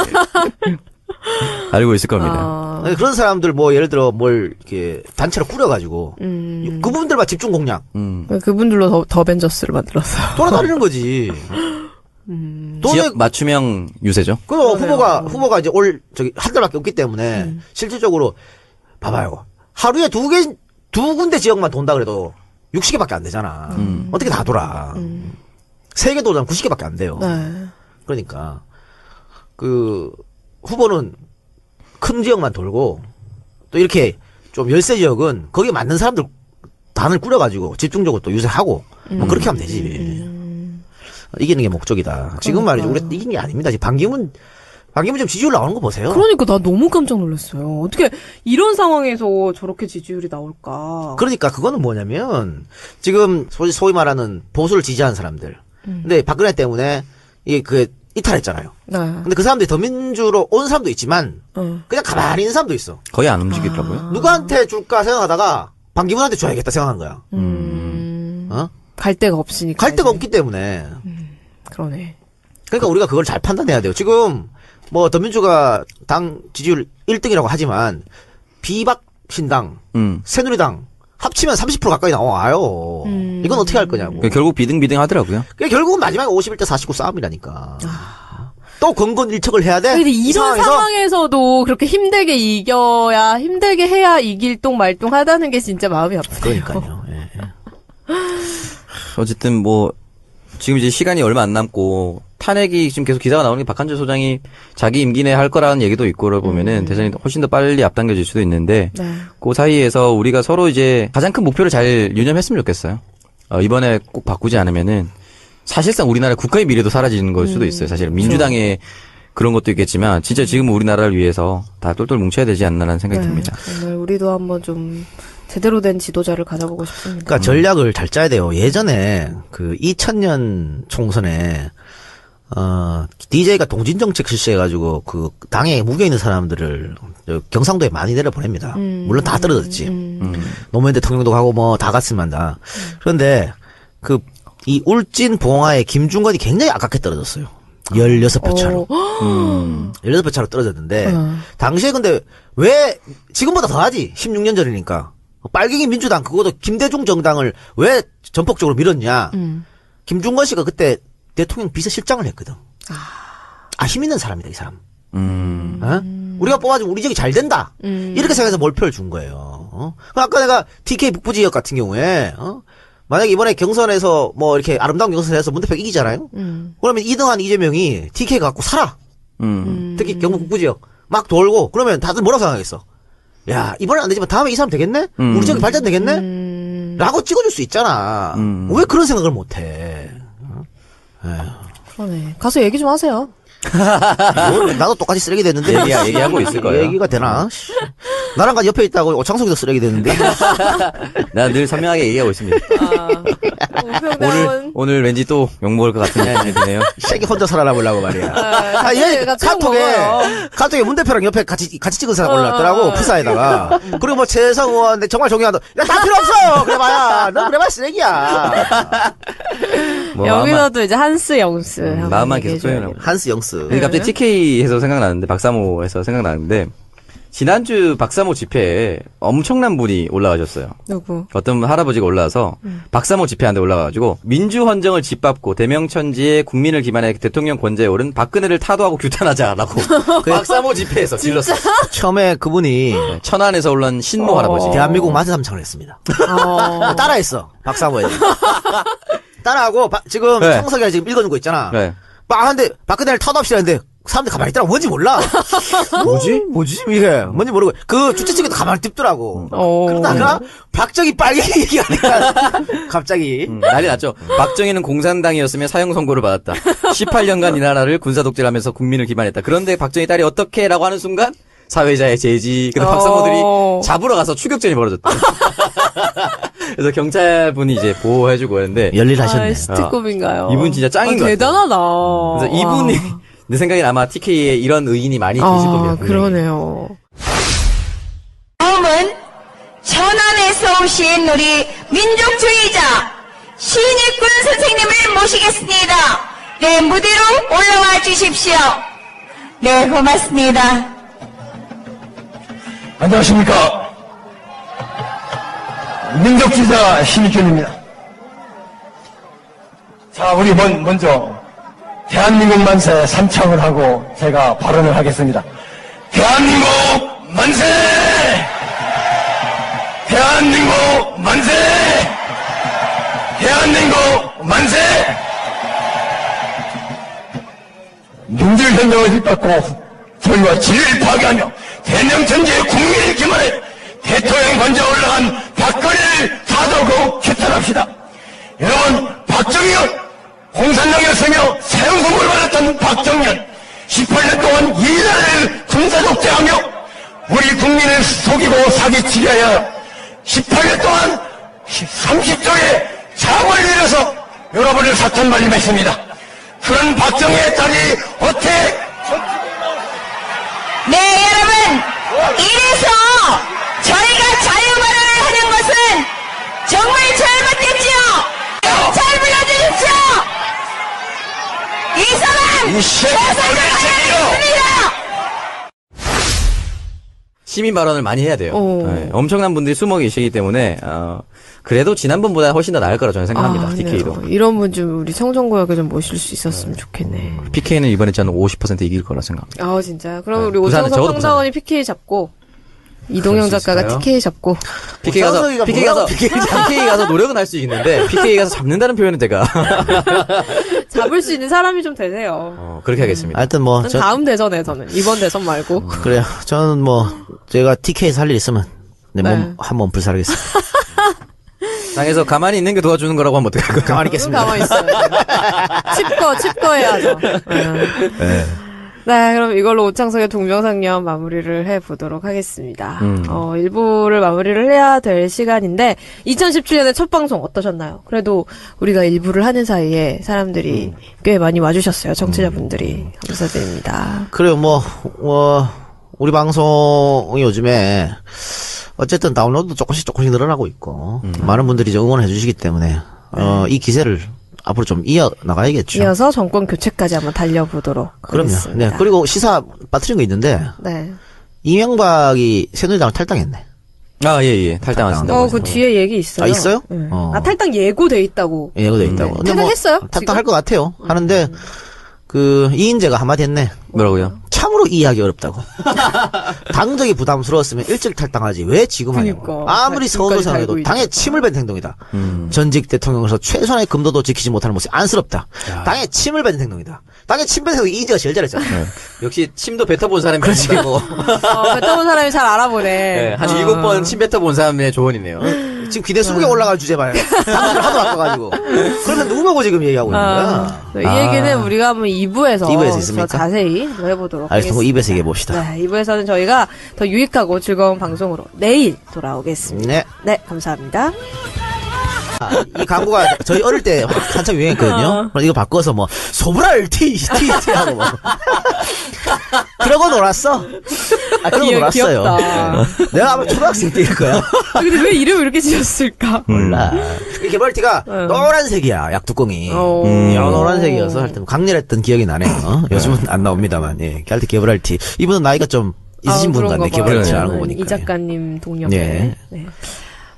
알고 있을 겁니다. 그런 사람들 예를 들어 이렇게 단체로 꾸려가지고 그분들만 집중 공략. 그분들로 더 벤져스를 만들었어요. 돌아다니는 거지. 지역 맞춤형 유세죠. 후보가 이제 한 달밖에 없기 때문에 실질적으로 봐봐요. 하루에 두 군데 지역만 돈다 그래도 60개밖에 안 되잖아. 어떻게 다 돌아. 3개 돌면 90개밖에 안 돼요. 네. 그러니까 후보는 큰 지역만 돌고 또 이렇게 좀 열세 지역은 거기에 맞는 사람들 단을 꾸려가지고 집중적으로 또 유세하고 뭐 그렇게 하면 되지. 이기는 게 목적이다. 지금 말이죠. 우리 이긴 게 아닙니다. 지금 반기문 지금 지지율 나오는 거 보세요. 그러니까 나 너무 깜짝 놀랐어요. 어떻게 이런 상황에서 저렇게 지지율이 나올까. 그러니까 그거는 뭐냐면 지금 소위 말하는 보수를 지지하는 사람들. 근데 박근혜 때문에 이게 이탈했잖아요. 네. 근데 그 사람들이 더민주로 온 사람도 있지만 그냥 가만히 있는 사람도 있어. 거의 안 움직이더라고요. 누구한테 줄까 생각하다가 반기문한테 줘야겠다 생각한 거야. 갈 데가 없으니까. 갈 데가 없기 때문에. 그러네. 그러니까 우리가 그걸 잘 판단해야 돼요. 지금 더민주가 당 지지율 1등이라고 하지만 비박신당, 새누리당 합치면 30% 가까이 나와요. 이건 어떻게 할 거냐고. 결국 비등비등 하더라고요. 결국은 마지막에 51대 49 싸움이라니까. 또 건건일척을 해야 돼? 근데 이런 상황에서도 그렇게 힘들게 해야 이길동 말동하다는 게 진짜 마음이 아프네요. 그러니까요. 예. 어쨌든 지금 이제 시간이 얼마 안 남고 탄핵이 지금 계속 기사가 나오는 게 박한철 소장이 자기 임기 내에 할 거라는 얘기도 있고 그러다 보면은 대선이 훨씬 더 빨리 앞당겨질 수도 있는데 그 사이에서 우리가 서로 이제 가장 큰 목표를 잘 유념했으면 좋겠어요. 이번에 꼭 바꾸지 않으면은 사실상 우리나라 국가의 미래도 사라지는 걸 수도 있어요. 사실 민주당의 그런 것도 있겠지만 진짜 지금 우리나라를 위해서 다 똘똘 뭉쳐야 되지 않나라는 생각이 듭니다. 오늘 우리도 한번 좀 제대로 된 지도자를 가져보고 싶습니다. 그러니까 전략을 잘 짜야 돼요. 예전에 2000년 총선에 DJ가 동진정책 실시해가지고 당에 묵여 있는 사람들을 경상도에 많이 내려보냅니다. 물론 다 떨어졌지. 노무현 대통령도 가고 다 갔으면 다. 그런데 이 울진 봉화에 김중건이 굉장히 아깝게 떨어졌어요. 16표 차로. 16표 어. 차로 떨어졌는데, 당시에 근데 왜, 지금보다 더 하지? 16년 전이니까. 빨갱이 민주당, 그것도 김대중 정당을 왜 전폭적으로 밀었냐? 김중건 씨가 그때 대통령 비서실장을 했거든. 힘 있는 사람이다, 이 사람. 어? 우리가 뽑아주면 우리 지역이 잘 된다. 이렇게 생각해서 몰표를 준 거예요. 그럼 아까 내가 TK 북부 지역 같은 경우에, 만약에 이번에 경선에서 뭐 이렇게 아름다운 경선에서 문대표가 이기잖아요? 그러면 2등한 이재명이 TK 갖고 살아. 특히 경북 북부 지역. 막 돌고, 그러면 다들 뭐라고 생각하겠어? 야, 이번엔 안 되지만 다음에 이 사람 되겠네? 우리 지역이 발전되겠네? 라고 찍어줄 수 있잖아. 왜 그런 생각을 못 해? 그러네. 가서 얘기 좀 하세요. 나도 똑같이 쓰레기 됐는데. 얘기하고 있을 거예요. 얘기가 되나? 나랑 같이 옆에 있다고 오창석이도 쓰레기 됐는데. 나 늘 선명하게 얘기하고 있습니다. 오늘 왠지 또 욕먹을 것 같은 느낌이 드네요. 새끼 혼자 살아남으려고 말이야. 얘 카톡에 문 대표랑 옆에 같이 찍은 사람 올랐더라고, 푸사에다가. 그리고 뭐 최성 의원, 정말 존경한다. 야, 다 필요 없어! 그래봐야. 너 그래봐야 쓰레기야. 뭐 여기서도 이제 한스 영스. 마음만 계속 표현하고. 한스 영스. 갑자기 TK에서 생각나는데, 박사모에서 생각나는데, 지난주 박사모 집회에 엄청난 분이 올라가셨어요. 누구? 어떤 할아버지가 올라와서 박사모 집회하는데 올라가가지고 민주헌정을 짓밟고 대명천지에 국민을 기반해 대통령 권좌에 오른 박근혜를 타도하고 규탄하자라고 박사모 집회에서 질렀어요. 처음에 그분이 천안에서 올라온 신모 할아버지. 대한민국 만세삼창을 했습니다. 따라했어. 박사모에. 따라하고 지금 네. 창석이가 지금 읽어준 거 있잖아. 네. 하는데 박근혜를 타도합시다 했는데 사람들 가만히 있더라고. 뭔지 몰라. 뭐지? 이게. 뭔지 모르고. 그 주최 측에도 가만히 찝더라고. 그러다가 박정희 빨갱이 얘기하니까 갑자기. 난리 났죠. 박정희는 공산당이었으면 사형 선고를 받았다. 18년간 이 나라를 군사 독재하면서 국민을 기반했다. 그런데 박정희 딸이 어떻게 라고 하는 순간 사회자의 제지. 근데 박사모들이 잡으러 가서 추격전이 벌어졌다. 그래서 경찰분이 이제 보호해주고 했는데. 열일하셨네. 스티급인가요? 이분 진짜 짱인 것 같아요. 대단하다. 그래서 이분이 내 생각엔 아마 TK에 이런 의인이 많이 계실 겁니다. 그러네요. 다음은 천안에서 오신 우리 민족주의자 신익군 선생님을 모시겠습니다. 네, 무대로 올라와 주십시오. 네, 고맙습니다. 안녕하십니까. 민족주의자 신익균입니다. 자, 우리 먼저 대한민국 만세 삼창을 하고 제가 발언을 하겠습니다. 대한민국 만세! 대한민국 만세! 대한민국 만세! 민주혁명을 휘받고 저희와 진리를 파괴하며 대명천지의 국민을 기만해 대통령 관저에 올라간 박근혜를 타도하고 규탄합시다. 여러분, 박정희는 공산당이었으며 사형 선고를 받았던 박정년 18년 동안 이 나라를 군사 독재하며 우리 국민을 속이고 사기치게 하여 18년 동안 30조의 자원을 들여서 여러분을 사탄 말림했습니다. 그런 박정희의 딸이 어떻게 네, 여러분, 이래서 저희가 자유발언을 하는 것은 정말 잘못됐지요. 잘 불러주십시오. 이 사람 최선을 다하겠습니다. 시민 발언을 많이 해야 돼요. 네, 엄청난 분들이 숨어 계시기 때문에 그래도 지난번보다 훨씬 더 나을 거라 저는 생각합니다. TK도. 이런 분 좀 우리 청정구역에 좀 모실 수 있었으면 좋겠네. PK는 이번에 저는 50% 이길 거라 생각합니다. 진짜요? 그럼 우리 부산은 오정석 적어도 평사원이 PK 잡고 이동영 그럴 수 작가가 있을까요? TK 잡고 PK 가서 노력은 할 수 있는데 PK 가서 잡는다는 표현은 제가 잡을 수 있는 사람이 좀 되세요. 그렇게 하겠습니다. 하여튼 뭐, 다음 대선에서는 이번 대선 말고. 그래요. 저는 뭐, 제가 TK 살 일 있으면, 내 몸, 한 몸 불살하겠습니다. 당에서 가만히 있는 게 도와주는 거라고 하면 어떡할까요? 가만히 있겠습니다. 가만히 있어요. 칩거 해야죠. 네, 그럼 이걸로 오창석의 동명상련 마무리를 해보도록 하겠습니다. 일부를 마무리를 해야 될 시간인데, 2017년에 첫 방송 어떠셨나요? 그래도 우리가 일부를 하는 사이에 사람들이 꽤 많이 와주셨어요. 청취자분들이. 감사드립니다. 그래요, 우리 방송이 요즘에, 어쨌든 다운로드도 조금씩 늘어나고 있고, 많은 분들이 이제 응원해 주시기 때문에, 이 기세를 앞으로 좀 이어나가야겠죠. 이어서 정권 교체까지 한번 달려보도록 그럼요. 하겠습니다. 네. 그리고 시사 빠뜨린 거 있는데, 네. 이명박이 새누리당을 탈당했네. 아, 예. 탈당하신다고. 그 뒤에 얘기 있어요. 아, 있어요? 네. 탈당 예고돼 있다고. 예고돼 있다고. 근데 탈당했어요? 탈당할 것 같아요. 하는데, 이인재가 한마디 했네. 뭐라고요? 참으로 이해하기 어렵다고. 당적이 부담스러웠으면 일찍 탈당하지. 왜 지금 하냐고. 그러니까. 아무리 지금까지 서울서상해도 달고 당에 있죠. 침을 뱉는 행동이다. 전직 대통령으로서 최소한의 금도도 지키지 못하는 모습이 안쓰럽다. 당에 침을 뱉는 행동이다. 당에 침 뱉는 행동이 이인재가 제일 잘했잖아. 역시 침도 뱉어본 사람이 그렇지. 뱉어본 사람이 잘 알아보네. 네, 한 7번 침 뱉어본 사람의 조언이네요. 지금 기대 20개 올라갈 주제 봐요. 당을 하도 바꿔가지고. 그러면 누구 보고 지금 얘기하고 있는 거야? 이 얘기는 우리가 한번 2부에서 이부에서 있습니까? 자세히 해보도록 알겠습니다. 하겠습니다. 2부에서 얘기해봅시다. 네, 2부에서는 저희가 더 유익하고 즐거운 방송으로 내일 돌아오겠습니다. 네. 네, 감사합니다. 이 광고가 저희 어릴 때 한참 유행했거든요. 그래서 이거 바꿔서 소브랄 티 하고 그러고 놀았어. 그러고 놀았어요. 귀엽다. 네. 내가 아마 초등학생 때일 거야. 근데 왜 이름을 이렇게 지었을까? 몰라. 이 개발티가 노란색이야, 약뚜껑이. 노란색이어서 할 때 강렬했던 기억이 나네요. 요즘은 안 나옵니다만, 예. 개발티 개발티. 이분은 나이가 좀 있으신 분 같네, 개발티 하는 거 보니까. 이 작가님 동료분. 예. 네.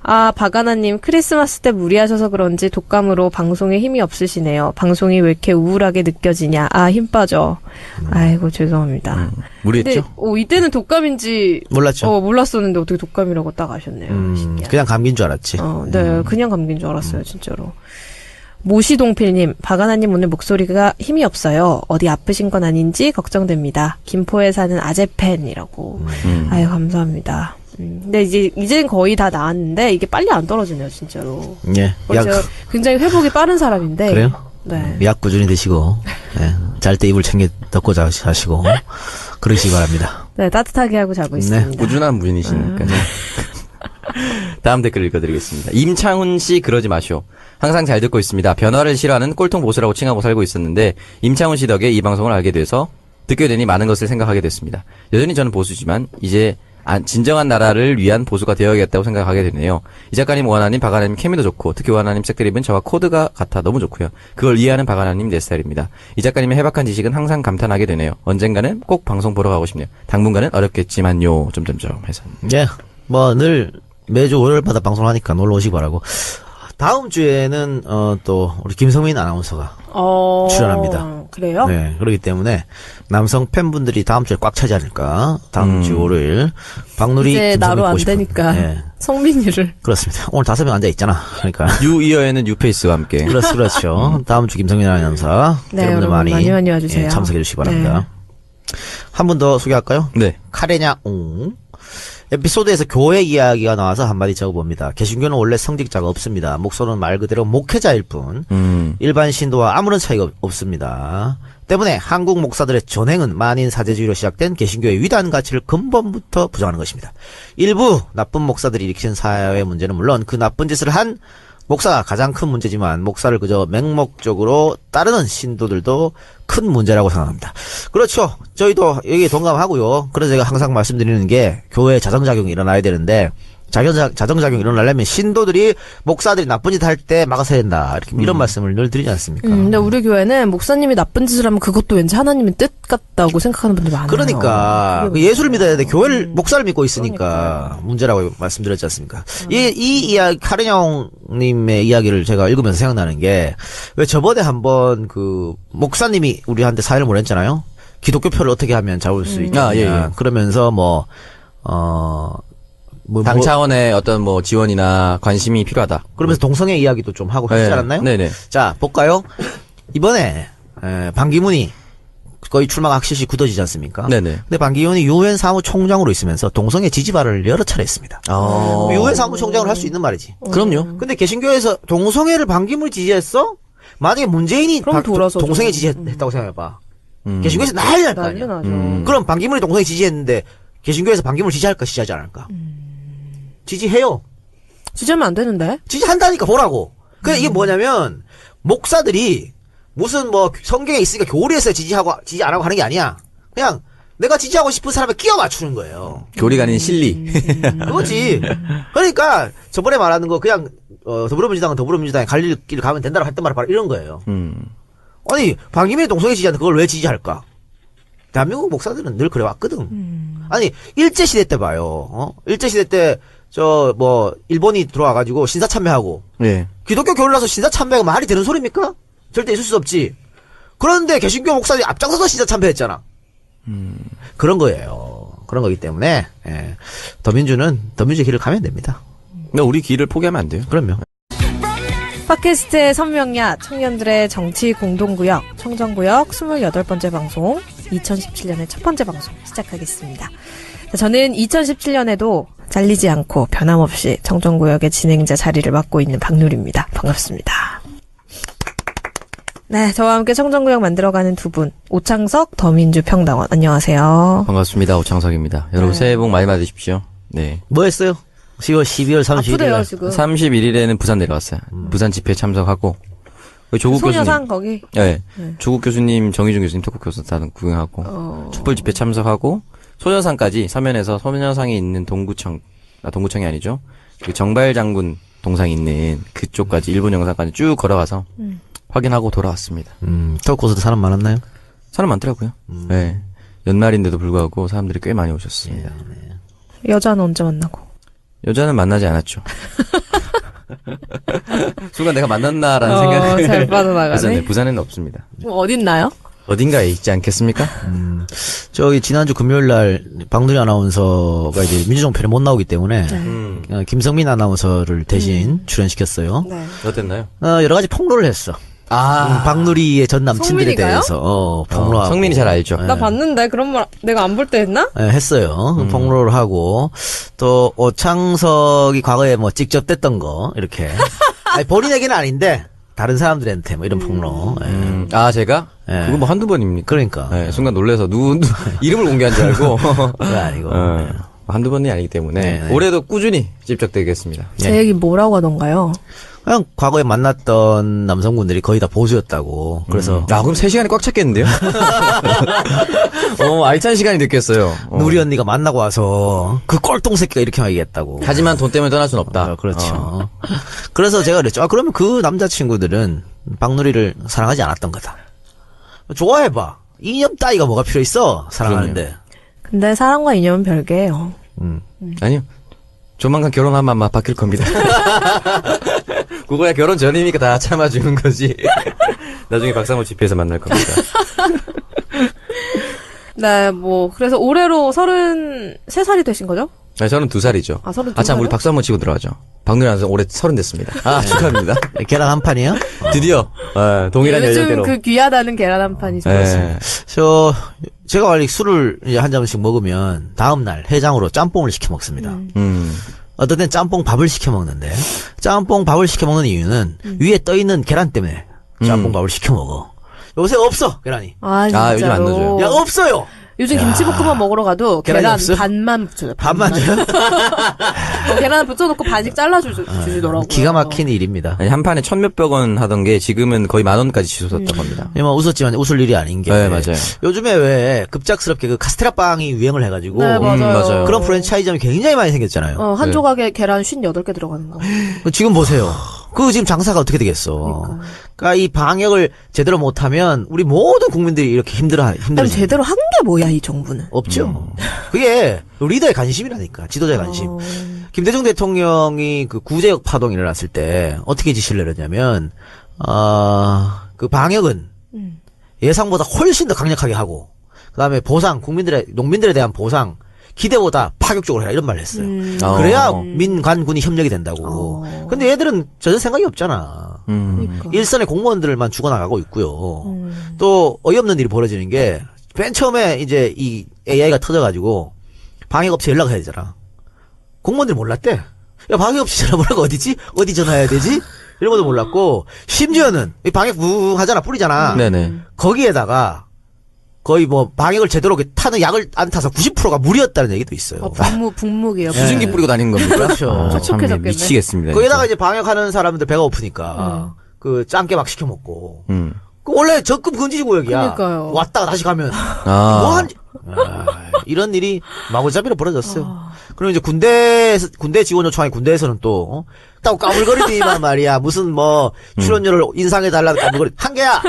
박아나님, 크리스마스 때 무리하셔서 그런지 독감으로 방송에 힘이 없으시네요. 방송이 왜 이렇게 우울하게 느껴지냐. 힘 빠져. 아이고, 죄송합니다. 무리했죠? 근데, 이때는 독감인지. 몰랐죠. 몰랐었는데 어떻게 독감이라고 딱 아셨네요. 신기하다. 그냥 감기인 줄 알았지. 네, 그냥 감기인 줄 알았어요, 진짜로. 모시동필님, 박아나님 오늘 목소리가 힘이 없어요. 어디 아프신 건 아닌지 걱정됩니다. 김포에 사는 아재팬이라고. 아유, 감사합니다. 근데 이제는 거의 다 나았는데, 이게 빨리 안 떨어지네요, 진짜로. 예. 제가 굉장히 회복이 빠른 사람인데. 그래요? 네. 약 꾸준히 드시고, 예. 잘 때 이불 챙겨 덮고 자시고, 그러시기 바랍니다. 네, 따뜻하게 하고 자고 있습니다. 꾸준한 분이시니까. 다음 댓글 읽어드리겠습니다. 임창훈 씨 그러지 마시오. 항상 잘 듣고 있습니다. 변화를 싫어하는 꼴통 보수라고 칭하고 살고 있었는데 임창훈 씨 덕에 이 방송을 알게 돼서 듣게 되니 많은 것을 생각하게 됐습니다. 여전히 저는 보수지만 이제 진정한 나라를 위한 보수가 되어야겠다고 생각하게 되네요. 이 작가님, 오하나님, 박하나님 케미도 좋고 특히 오하나님 색드립은 저와 코드가 같아 너무 좋고요. 그걸 이해하는 박하나님 내 스타일입니다. 이 작가님의 해박한 지식은 항상 감탄하게 되네요. 언젠가는 꼭 방송 보러 가고 싶네요. 당분간은 어렵겠지만요. 점점점 해서. 예. 늘 매주 월요일마다 방송하니까 놀러 오시기 바라고. 다음 주에는 또 우리 김성민 아나운서가 출연합니다. 그래요? 네, 그렇기 때문에 남성 팬분들이 다음 주에 꽉 차지 않을까. 다음 주 월요일 박누리 이제 김성민 나로 안 보고 싶은. 되니까 네, 성민이를. 그렇습니다. 오늘 5명 앉아 있잖아. 그러니까 뉴이어에는 뉴페이스와 함께. 그렇죠. 다음 주 김성민 아나운서 네, 여러분들 여러분 많이 와주세요. 예, 참석해 주시기 바랍니다. 한 분 더 소개할까요? 네. 카레냐옹. 에피소드에서 교회 이야기가 나와서 한마디 적어봅니다. 개신교는 원래 성직자가 없습니다. 목소는 말 그대로 목회자일 뿐 일반 신도와 아무런 차이가 없습니다. 때문에 한국 목사들의 전행은 만인 사제주의로 시작된 개신교의 위대한 가치를 근본부터 부정하는 것입니다. 일부 나쁜 목사들이 일으킨 사회 문제는 물론 그 나쁜 짓을 한 목사가 가장 큰 문제지만 목사를 그저 맹목적으로 따르는 신도들도 큰 문제라고 생각합니다. 그렇죠. 저희도 여기에 동감하고요. 그래서 제가 항상 말씀드리는 게 교회에 자정작용이 일어나야 되는데 자정작용이 일어나려면 신도들이 목사들이 나쁜 짓 할 때 막아서야 된다. 이런 말씀을 늘 드리지 않습니까? 근데 우리 교회는 목사님이 나쁜 짓을 하면 그것도 왠지 하나님의 뜻 같다고 생각하는 분들이 많아요. 그러니까 예수를 믿어야 돼. 교회를 목사를 믿고 있으니까 문제라고 말씀드렸지 않습니까? 이 이야기 카르냐옹님의 이야기를 제가 읽으면서 생각나는 게 왜 저번에 한번 그 목사님이 우리한테 사연을 보냈잖아요. 기독교표를 어떻게 하면 잡을 수 있냐. 예. 그러면서 당 차원의 어떤 지원이나 관심이 필요하다. 그러면서 동성애 이야기도 좀 하고 하지 않았나요? 네네. 자, 볼까요? 이번에 반기문이 거의 출마가 확실시 굳어지지 않습니까? 네네. 근데 반기문이 유엔 사무총장으로 있으면서 동성애 지지 발언을 여러 차례 했습니다. 유엔 사무총장을 할 수 있는 말이지. 그럼요. 근데 개신교에서 동성애를 반기문이 지지했어? 만약에 문재인이 그럼 돌아서죠. 동성애 지지했다고 생각해봐. 개신교에서 난리 날 거 아니야. 나죠. 그럼 반기문이 동성애 지지했는데 개신교에서 반기문을 지지할까 지지하지 않을까? 지지해요. 지지하면 안 되는데? 지지한다니까 보라고. 그래 이게 뭐냐면 목사들이 무슨 성경에 있으니까 교리에서 지지 안 하고 하는 게 아니야. 그냥 내가 지지하고 싶은 사람에 끼워 맞추는 거예요. 교리가 아닌 실리. 그거지. 그러니까 저번에 말하는 거 그냥 더불어민주당은 더불어민주당에 갈 길 가면 된다고 했던 말이 바로 이런 거예요. 아니, 방임의 동성애 지지자는 그걸 왜 지지할까? 대한민국 목사들은 늘 그래왔거든. 아니, 일제시대 때 봐요. 일제시대 때, 일본이 들어와가지고 신사참배하고. 예. 기독교 교회를 나서 신사참배가 말이 되는 소리입니까? 절대 있을 수 없지. 그런데 개신교 목사들이 앞장서서 신사참배했잖아. 그런 거예요. 그런 거기 때문에, 예. 더민주의 길을 가면 됩니다. 근데 우리 길을 포기하면 안 돼요. 그럼요. 팟캐스트의 선명야 청년들의 정치 공동구역 청정구역 28번째 방송 2017년의 첫 번째 방송 시작하겠습니다. 자, 저는 2017년에도 잘리지 않고 변함없이 청정구역의 진행자 자리를 맡고 있는 박누리입니다. 반갑습니다. 네, 저와 함께 청정구역 만들어가는 두 분 오창석 더민주 평당원 안녕하세요. 반갑습니다. 오창석입니다. 여러분 새해 복 많이 받으십시오. 네. 뭐 했어요? 12월 31일. 아프대요 지금. 31일에는 부산 내려왔어요. 부산 집회 참석하고 조국 소녀상 교수님. 거기. 네. 네. 조국 교수님, 정의중 교수님 토크 교수단 구경하고 촛불 집회 참석하고 소녀상까지 서면에서 소녀상이 있는 동구청이 아니죠. 그 정발 장군 동상이 있는 그쪽까지 일본 영상까지 쭉 걸어가서 확인하고 돌아왔습니다. 토크코스도 사람 많았나요? 사람 많더라고요. 네. 연말인데도 불구하고 사람들이 꽤 많이 오셨습니다. 여자는 언제 만나고? 여자는 만나지 않았죠. 순간 내가 만났나라는 생각을 잘 빠져나가네. 했었는데 부산에는 없습니다. 어딨나요? 어딘가에 있지 않겠습니까? 저기 지난주 금요일 날 박누리 아나운서가 이제 민주정 편에 못 나오기 때문에 김성민 아나운서를 대신 출연시켰어요. 네. 어땠나요? 여러 가지 폭로를 했어. 박누리의 전 남친들에 성민이가요? 대해서 폭로하고. 성민이 잘 알죠. 나 봤는데 그런 말 내가 안 볼 때 했나? 네, 했어요. 폭로를 하고 또 오창석이 과거에 뭐 직접 뗐던 거 이렇게. 아니, 본인에게는 아닌데 다른 사람들한테 뭐 이런 폭로. 예. 제가? 예. 그거 뭐 한두 번입니까? 그러니까. 네, 순간 놀라서 누구 이름을 공개한 줄 알고. 그거 아니고. 한두 번이 아니기 때문에 네. 올해도 꾸준히 집적되겠습니다. 제 얘기 뭐라고 하던가요? 그냥 과거에 만났던 남성분들이 거의 다 보수였다고. 그래서 그럼 3시간이 꽉 찼겠는데요? 알찬 시간이 됐겠어요. 누리 언니가 만나고 와서 그 꼴통 새끼가 이렇게 얘기했다고. 하지만 돈 때문에 떠날 순 없다. 그렇죠. 그래서 제가 그랬죠. 그러면 그 남자친구들은 박누리를 사랑하지 않았던 거다. 좋아해봐. 이념 따위가 뭐가 필요 있어? 사랑하는데. 근데 사랑과 이념은 별개예요. 아니요. 조만간 결혼하면 아마 바뀔 겁니다. 그거야 결혼 전이니까 다 참아주는 거지. 나중에 박사모 집회에서 만날 겁니다. 네, 그래서 올해로 33살이 되신 거죠? 네, 저는 2살이죠. 32 참, 우리 살이요? 박수 한번 치고 들어가죠. 박누리 아나운서 올해 30 됐습니다. 축하합니다. 계란 한 판이요? 드디어, 동일한 요즘 연령대로. 그 귀하다는 계란 한 판이 좋았어요. 제가 원래 술을 이제 한 잔씩 먹으면 다음날 해장으로 짬뽕을 시켜 먹습니다. 어떤 때는 짬뽕 밥을 시켜 먹는데, 짬뽕 밥을 시켜 먹는 이유는 위에 떠 있는 계란 때문에 짬뽕 밥을 시켜 먹어. 요새 없어, 계란이. 진짜로. 요즘 안 넣어줘요. 야, 없어요! 요즘 김치볶음밥 먹으러 가도 계란이 계란 없어요? 반만 붙여요. 밥만 줘요? 계란 붙여놓고 반씩 잘라주시더라고요. 기가 막힌 일입니다. 아니, 한 판에 1,몇백 원 하던 게 지금은 거의 10,000원까지 치솟았던 겁니다. 뭐 웃었지만 웃을 일이 아닌 게. 네, 맞아요. 요즘에 왜 급작스럽게 그 카스테라 빵이 유행을 해가지고. 네, 맞아요. 맞아요. 그런 프랜차이즈점이 굉장히 많이 생겼잖아요. 한 조각에 계란 58개 들어가는 거. 지금 보세요. 그 지금 장사가 어떻게 되겠어. 그러니까 이 방역을 제대로 못하면 우리 모든 국민들이 이렇게 그럼 힘들어. 제대로 한 게 뭐야, 이 정부는? 없죠. 그게 리더의 관심이라니까. 지도자의 관심. 김대중 대통령이 그 구제역 파동이 일어났을 때 어떻게 지시를 내렸냐면 그 방역은 예상보다 훨씬 더 강력하게 하고 그다음에 보상 농민들에 대한 보상 기대보다 파격적으로 해라 이런 말을 했어요. 그래야 민관군이 협력이 된다고. 근데 얘들은 전혀 생각이 없잖아. 그러니까. 일선의 공무원들만 죽어나가고 있고요. 또 어이없는 일이 벌어지는 게 맨 처음에 이제 이 AI가 터져가지고 방역업체 연락을 해야 되잖아. 공무원들이 몰랐대. 야, 방역업체 전화번호가 어디지? 어디 전화해야 되지? 이런 것도 몰랐고 심지어는 이 방역 붕 하잖아, 뿌리잖아. 네네. 거기에다가 거의 뭐 방역을 제대로 타는 약을 안 타서 90%가 물이었다는 얘기도 있어요. 북묵이에요. 수증기 뿌리고 다니는 겁니까? 그렇죠. 참 촉촉해졌겠네. 미치겠습니다. 거기다가 이제 방역하는 사람들 배가 고프니까 그 짱깨 막 시켜 먹고. 그 원래 적금 금지 구역이야. 그러니까요. 왔다가 다시 가면 아. 뭐 한 이런 일이 마구잡이로 벌어졌어요. 그리고 이제 군대 지원 요청하니 군대에서는 또 딱 까불거리더니만 말이야. 무슨 뭐 출연료를 인상해달라고 까불거리. 한 개야.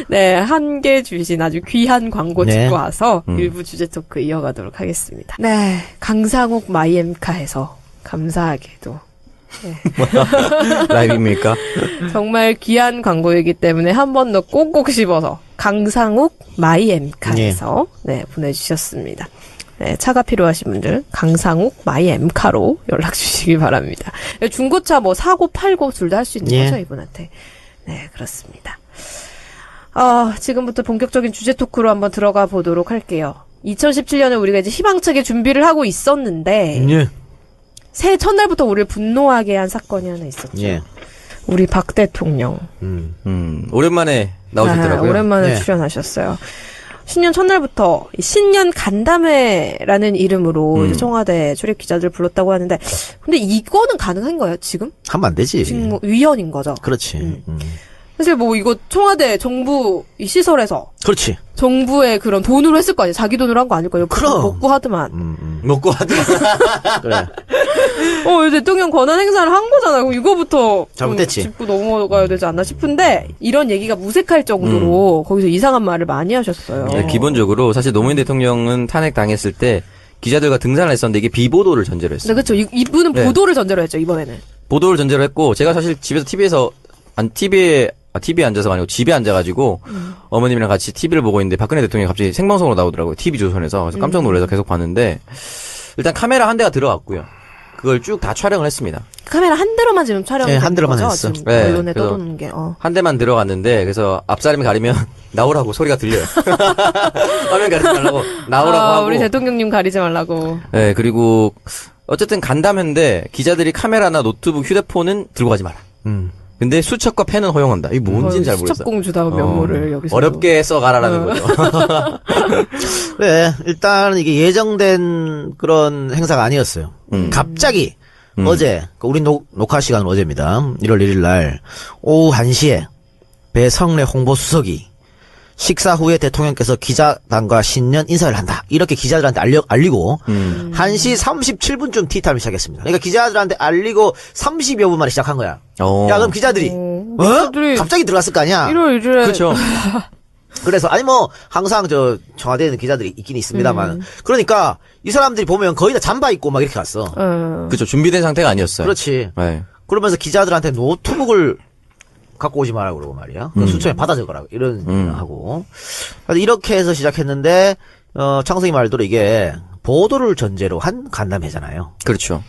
네, 한 개 주신 아주 귀한 광고 네. 듣고 와서 일부 주제 토크 이어가도록 하겠습니다. 네, 강상욱 마이엠카에서 감사하게도 라이브입니까? 정말 귀한 광고이기 때문에 한 번 더 꼭꼭 씹어서 강상욱 마이엠카에서 네, 보내주셨습니다. 네, 차가 필요하신 분들 강상욱 마이엠카로 연락 주시기 바랍니다. 중고차 뭐 사고 팔고 둘 다 할 수 있는 예. 거죠 이분한테. 네, 그렇습니다. 지금부터 본격적인 주제 토크로 한번 들어가 보도록 할게요. 2017년에 우리가 이제 희망차게 준비를 하고 있었는데 예. 새해 첫날부터 우리를 분노하게 한 사건이 하나 있었죠. 예. 우리 박 대통령. 오랜만에 나오셨더라고요. 오랜만에 네. 출연하셨어요. 신년 첫날부터 이 신년 간담회라는 이름으로 이제 청와대 출입 기자들 불렀다고 하는데 근데 이거는 가능한 거예요 지금? 하면 안 되지. 지금 뭐 위헌인 거죠. 그렇지. 사실 뭐 이거 청와대 정부 이 시설에서 그렇지. 정부의 그런 돈으로 했을 거 아니에요. 자기 돈으로 한 거 아닐 거예요. 그럼. 먹고 하더만. 먹고 하더만. 그래. 대통령 권한 행사를 한 거잖아요. 그럼 이거부터 잘못됐지. 짚고 넘어가야 되지 않나 싶은데 이런 얘기가 무색할 정도로 거기서 이상한 말을 많이 하셨어요. 네, 기본적으로 사실 노무현 대통령은 탄핵 당했을 때 기자들과 등산을 했었는데 이게 비보도를 전제로 했어요. 네, 그렇죠. 이분은 네. 보도를 전제로 했죠 이번에는. 보도를 전제로 했고 제가 사실 집에서 TV에 앉아서가 아니고 집에 앉아가지고 어머님이랑 같이 TV를 보고 있는데 박근혜 대통령이 갑자기 생방송으로 나오더라고요. TV조선에서. 그래서 깜짝 놀라서 계속 봤는데 일단 카메라 한 대가 들어갔고요. 그걸 쭉 다 촬영을 했습니다. 카메라 한 대로만 지금 촬영이 네, 한 대로만 거죠? 했어. 지금 네, 언론에 그래서 떠도는 게. 한 대만 들어갔는데 그래서 앞사람이 가리면 나오라고 소리가 들려요. 화면 가리지 말라고 나오라고 하고. 우리 대통령님 가리지 말라고. 네, 그리고 어쨌든 간담회인데 기자들이 카메라나 노트북, 휴대폰은 들고 가지 마라. 근데 수첩과 펜은 허용한다. 이게 뭔지는 잘 모르겠어. 수첩공주다운 면모를 여기서. 어렵게 써가라라는 거죠. 그래. 일단 이게 예정된 그런 행사가 아니었어요. 갑자기 어제 우리 녹화 시간은 어제입니다. 1월 1일 날 오후 1시에 배성래 홍보수석이 식사 후에 대통령께서 기자단과 신년 인사를 한다. 이렇게 기자들한테 알리고 1시 37분쯤 티타임을 시작했습니다. 그러니까 기자들한테 알리고 30여 분 만에 시작한 거야. 야, 그럼 기자들이 기자들이 갑자기 들어갔을 거 아니야? 1월 1일에 그렇죠. 그래서 아니 뭐 항상 저 청와대에는 기자들이 있긴 있습니다만 그러니까 이 사람들이 보면 거의 다 잠바 입고 막 이렇게 갔어. 그렇죠. 준비된 상태가 아니었어요. 그렇지. 네. 그러면서 기자들한테 노트북을 갖고 오지 마라 그러고 말이야. 그 수첩에 받아 적으라고 이런 하고. 그래서 이렇게 해서 시작했는데 창석이 말대로 이게 보도를 전제로 한 간담회잖아요. 그렇죠.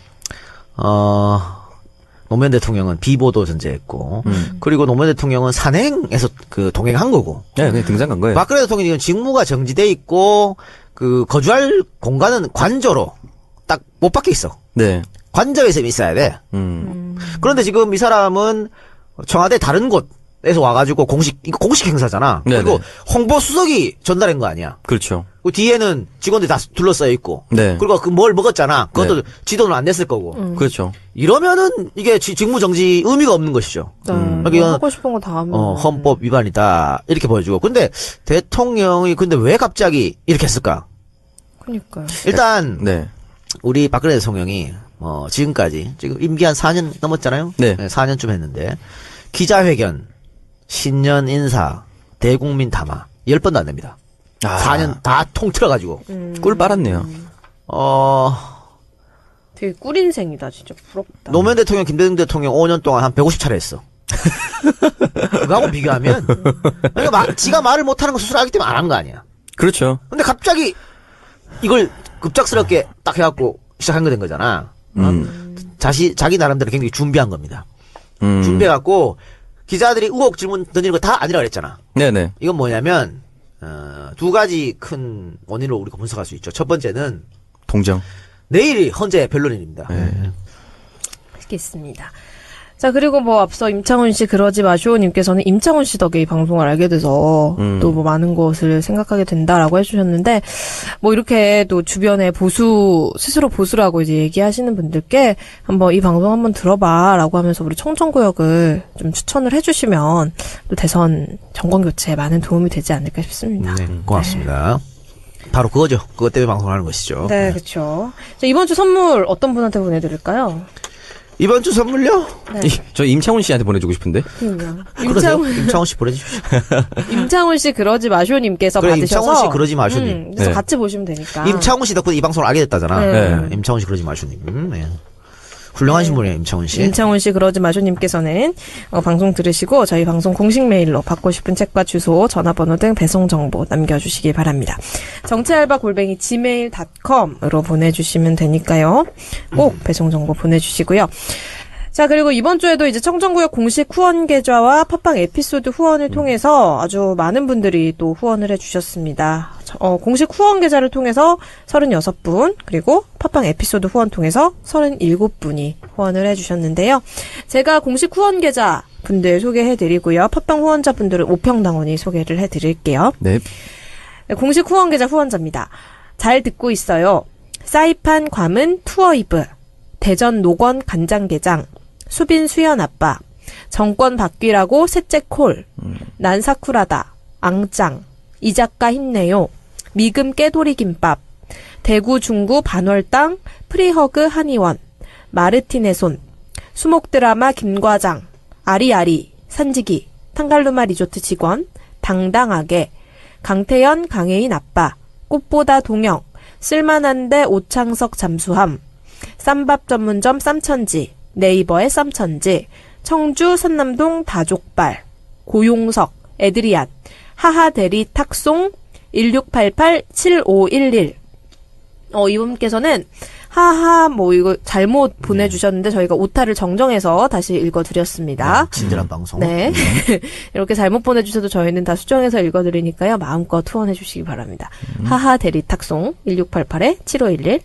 노무현 대통령은 비보도 전제했고 그리고 노무현 대통령은 산행에서 그 동행한 거고. 네, 그냥 등산 간 거예요. 박근혜 대통령이 지금 직무가 정지돼 있고 그 거주할 공간은 관저로 딱 못 밖에 있어. 네. 관저에서 있어야 돼. 그런데 지금 이 사람은 청와대 다른 곳에서 와가지고 이거 공식 행사잖아. 네네. 그리고 홍보수석이 전달한 거 아니야. 그렇죠. 그 뒤에는 직원들이 다 둘러싸여 있고. 네. 그리고 그 뭘 먹었잖아. 그것도 네. 지도는 안 냈을 거고. 그렇죠. 이러면은 이게 직무 정지 의미가 없는 것이죠. 뭐 하고 싶은 거 다 하면. 헌법 위반이다. 이렇게 보여주고. 근데 대통령이 근데 왜 갑자기 이렇게 했을까? 그러니까요. 일단 네. 우리 박근혜 대통령이 지금까지 지금 임기 한 4년 넘었잖아요. 네. 4년쯤 했는데 기자회견, 신년 인사, 대국민 담화 10번도 안 됩니다. 4년 다 통틀어가지고 꿀 빨았네요. 되게 꿀인생이다. 진짜 부럽다. 노무현 대통령, 김대중 대통령 5년 동안 한 150차례 했어. 그거하고 비교하면 그러니까 지가 말을 못하는 거 스스로 알기 때문에 안 한 거 아니야. 그렇죠. 근데 갑자기 이걸 급작스럽게 딱 해갖고 시작한 거 된 거잖아. 자기 나름대로 굉장히 준비한 겁니다. 준비해갖고 기자들이 의혹 질문 던지는 거 다 아니라 그랬잖아. 네네. 이건 뭐냐면 두 가지 큰 원인으로 우리가 분석할 수 있죠. 첫 번째는 동정. 내일이 헌재 변론일입니다. 알겠습니다. 자, 그리고 뭐 앞서 임창훈 씨 그러지 마시오님께서는 임창훈 씨 덕에 이 방송을 알게 돼서 또 뭐 많은 것을 생각하게 된다라고 해주셨는데 뭐 이렇게 또 주변에 스스로 보수라고 이제 얘기하시는 분들께 한번 이 방송 한번 들어봐라고 하면서 우리 청정구역을 좀 추천을 해주시면 또 대선 정권 교체에 많은 도움이 되지 않을까 싶습니다. 네, 고맙습니다. 바로 그거죠. 그것 때문에 방송하는 것이죠. 네, 그렇죠. 자, 이번 주 선물 어떤 분한테 보내드릴까요? 이번 주 선물요? 네. 저 임창훈 씨한테 보내주고 싶은데. 그러세요? 임창훈 씨 보내주십시오. 임창훈 씨 그러지 마쇼님께서 그래, 받으셔서. 임창훈 씨 그러지 마쇼님. 그래서 네. 같이 보시면 되니까. 임창훈 씨 덕분에 이 방송을 알게 됐다잖아. 네. 임창훈 씨 그러지 마쇼님. 네. 훌륭하신 분이에요, 임창훈 씨. 임창훈 씨 그러지 마쇼님께서는 방송 들으시고 저희 방송 공식 메일로 받고 싶은 책과 주소, 전화번호 등 배송 정보 남겨주시기 바랍니다. 정치알바@gmail.com으로 보내주시면 되니까요. 꼭 배송 정보 보내주시고요. 자, 그리고 이번 주에도 이제 청정구역 공식 후원 계좌와 팟빵 에피소드 후원을 통해서 아주 많은 분들이 또 후원을 해주셨습니다. 공식 후원 계좌를 통해서 36분, 그리고 팟빵 에피소드 후원 통해서 37분이 후원을 해주셨는데요. 제가 공식 후원 계좌 분들 소개해드리고요. 팟빵 후원자 분들은 오평당원이 소개를 해드릴게요. 네. 네, 공식 후원 계좌 후원자입니다. 잘 듣고 있어요. 사이판 괌은 투어이브, 대전 노건 간장게장, 수빈 수연 아빠, 정권 바뀌라고 셋째 콜, 난 사쿠라다, 앙짱, 이 작가 힘내요, 미금 깨돌이 김밥, 대구 중구 반월당, 프리허그 한의원, 마르틴의 손, 수목 드라마 김과장, 아리아리, 산지기, 탕갈루마 리조트 직원, 당당하게, 강태연 강혜인 아빠, 꽃보다 동영, 쓸만한데 오창석 잠수함, 쌈밥 전문점 쌈천지, 네이버의 쌈천지, 청주 선남동 다족발, 고용석, 에드리안, 하하대리 탁송, 1688-7511. 이분께서는 이거 잘못 보내주셨는데 저희가 오타를 정정해서 다시 읽어드렸습니다. 친절한 방송. 네. 이렇게 잘못 보내주셔도 저희는 다 수정해서 읽어드리니까요. 마음껏 후원해주시기 바랍니다. 하하 대리 탁송 1688-7511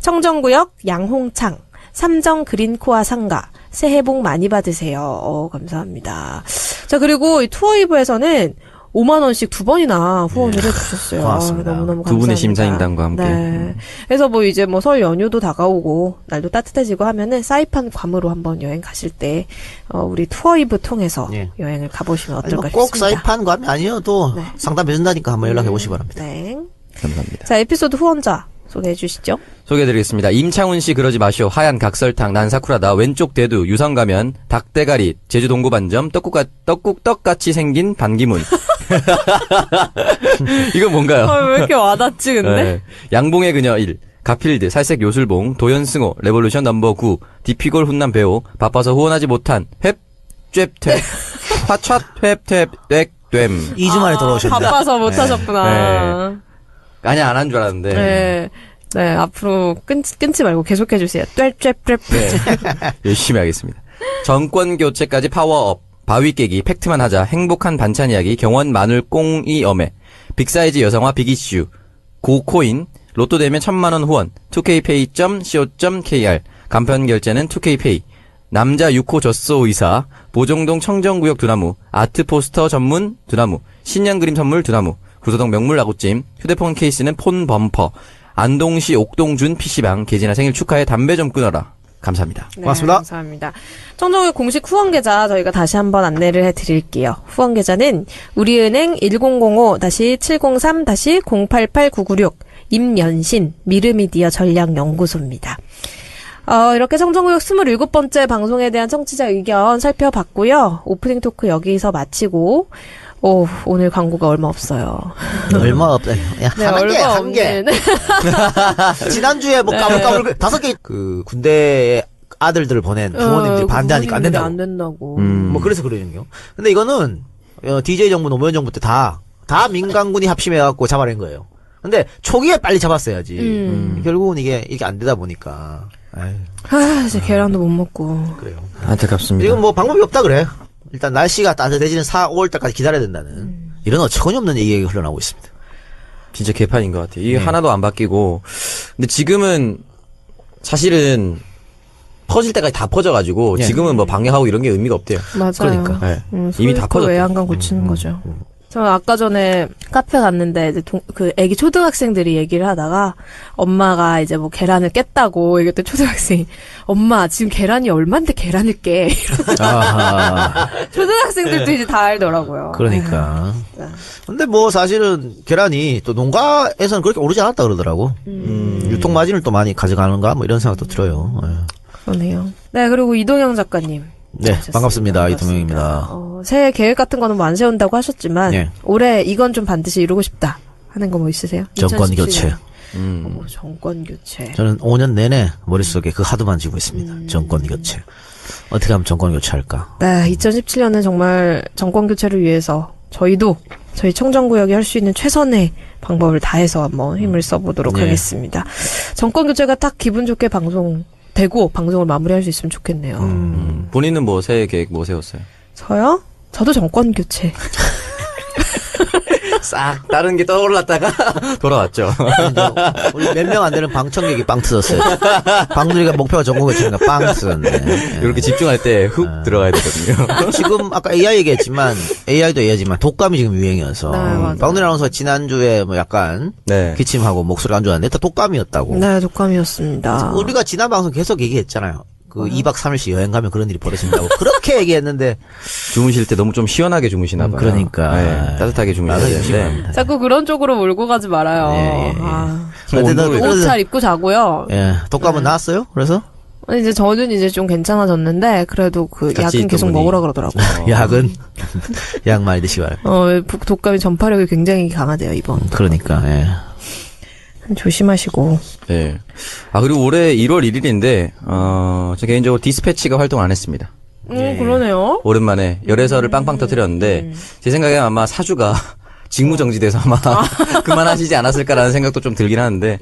청정구역 양홍창 삼정 그린코아 상가 새해 복 많이 받으세요. 감사합니다. 자, 그리고 이 투어이브에서는 5만원씩 2번이나 후원을 해주셨어요. 고맙습니다. 너무너무 감사합니다. 두 분의 심사인단과 함께. 네. 그래서 이제 설 연휴도 다가오고, 날도 따뜻해지고 하면은 사이판 괌으로 한번 여행 가실 때, 우리 투어이브 통해서 예. 여행을 가보시면 아니, 어떨까 꼭 싶습니다. 사이판 괌이 아니어도 네. 상담해준다니까 한번 연락해 보시기 바랍니다. 네. 감사합니다. 자, 에피소드 후원자 소개해 주시죠. 소개해드리겠습니다. 임창훈 씨 그러지 마시오. 하얀 각설탕 난 사쿠라다. 왼쪽 대두 유성 가면 닭대가리 제주 동구 반점 떡같이 생긴 반기문. 이건 뭔가요? 왜 이렇게 와닿지, 근데? 네. 양봉의 그녀 1 가필드 살색 요술봉 도연승호 레볼루션 넘버 9 디피골 훈남 배우 바빠서 후원하지 못한 왑 화촨 홑 뙑 2주 만에 돌아오셨네. 바빠서 못하셨구나. 아니 안 한 줄 알았는데. 네. 네, 앞으로 끊지 말고 계속해 주세요. 뙑. 열심히 하겠습니다. 정권 교체까지 파워업. 바위 깨기, 팩트만 하자, 행복한 반찬 이야기, 경원 마늘 꽁이 엄해, 빅사이즈 여성화 빅이슈, 고코인, 로또 되면 1000만원 후원, 2kpay.co.kr, 간편 결제는 2kpay, 남자 6호 젖소 의사, 보정동 청정구역 두나무, 아트 포스터 전문 두나무, 신년 그림 선물 두나무, 구서동 명물 아구찜, 휴대폰 케이스는 폰 범퍼, 안동시 옥동준 PC방, 계진아 생일 축하해 담배 좀 끊어라. 감사합니다. 네, 고맙습니다. 감사합니다. 청정구역 공식 후원 계좌 저희가 다시 한번 안내를 해드릴게요. 후원 계좌는 우리은행 1005-703-088996 임연신 미르미디어 전략연구소입니다. 이렇게 청정구역 27번째 방송에 대한 청취자 의견 살펴봤고요. 오프닝 토크 여기서 마치고 오늘 광고가 얼마 없어요. 얼마 없다. 야, 네, 한 개. 지난주에 까불까불 5개 군대에 아들들을 보낸 부모님들이 반대하니까 안 된다고. 안 된다고. 그래서 그러는요. 근데 이거는 DJ 정부, 노무현 정부 때 다 민간군이 합심해갖고 잡아낸 거예요. 근데 초기에 빨리 잡았어야지. 결국은 이게 안 되다 보니까. 이제 계란도 못 먹고. 그래요. 안타깝습니다. 이건 방법이 없다 그래. 일단 날씨가 따뜻해지는 5월달까지 기다려야 된다는 이런 어처구니 없는 얘기가 흘러나오고 있습니다. 진짜 개판인 것 같아요. 이게 하나도 안 바뀌고. 근데 지금은 사실은 퍼질 때까지 다 퍼져가지고 지금은 방역하고 이런 게 의미가 없대요. 맞아요. 그러니까. 네. 이미 다 퍼졌대. 외양간 고치는 거죠. 저 아까 전에 카페 갔는데 이제 그 애기 초등학생들이 얘기를 하다가 엄마가 이제 뭐 계란을 깼다고 얘기했더니 초등학생이 엄마 지금 계란이 얼만데 계란을 깨 아하. 초등학생들도 이제 다 알더라고요. 그러니까. 네. 근데 뭐 사실은 계란이 또 농가에서는 그렇게 오르지 않았다 그러더라고. 유통 마진을 또 많이 가져가는가 뭐 이런 생각도 들어요. 예. 그러네요. 네, 그리고 이동영 작가님. 네, 오셨습니다. 반갑습니다. 이동영입니다. 새해 계획 같은 거는 뭐 안 세운다고 하셨지만 네. 올해 이건 좀 반드시 이루고 싶다 하는 거 뭐 있으세요? 정권 2017년. 교체. 정권 교체. 저는 5년 내내 머릿속에 그 하도만 지고 있습니다. 정권 교체. 어떻게 하면 정권 교체할까? 네, 2017년은 정말 정권 교체를 위해서 저희도 저희 청정구역이 할 수 있는 최선의 방법을 다해서 한번 힘을 써보도록 네. 하겠습니다. 정권 교체가 딱 기분 좋게 방송되고 방송을 마무리할 수 있으면 좋겠네요. 본인은 뭐 새해 계획 뭐 세웠어요? 저요? 저도 정권 교체. 싹 다른 게 떠올랐다가 돌아왔죠. 우리 몇 명 안 되는 방청객이 빵 터졌어요. 방들이가 목표가 정권 교체니까 빵 터졌네. 이렇게 집중할 때 훅 들어가야 되거든요. 지금 아까 AI 얘기했지만 AI도 AI지만 독감이 지금 유행이어서 네, 맞아요. 방들 아나운서 지난주에 뭐 약간 네. 기침하고 목소리가 안 좋았는데 다 독감이었다고. 네, 독감이었습니다. 우리가 지난 방송 계속 얘기했잖아요. 그 2박 3일씩 여행 가면 그런 일이 벌어진다고 그렇게 얘기했는데 주무실 때 너무 좀 시원하게 주무시나 봐요. 그러니까. 네, 따뜻하게 주무셔야 나도 되는데. 조심합니다. 자꾸 그런 쪽으로 몰고 가지 말아요. 예, 예, 예. 아, 어쨌든 옷 잘 입고 자고요. 예, 독감은 나았어요? 그래서 이제 저는 이제 좀 괜찮아졌는데 그래도 그 같이 약은 계속 있던 분이. 먹으라 그러더라고요. 약은 약 많이 드시기 바랍니다. 독감이 전파력이 굉장히 강하대요, 이번. 그러니까 예. 조심하시고. 네. 아, 그리고 올해 1월 1일인데, 저 개인적으로 디스패치가 활동을 안 했습니다. 그러네요. 오랜만에 열애설을 빵빵 터뜨렸는데, 제 생각에 아마 사주가 직무정지돼서 아마 그만하시지 않았을까라는 생각도 좀 들긴 하는데,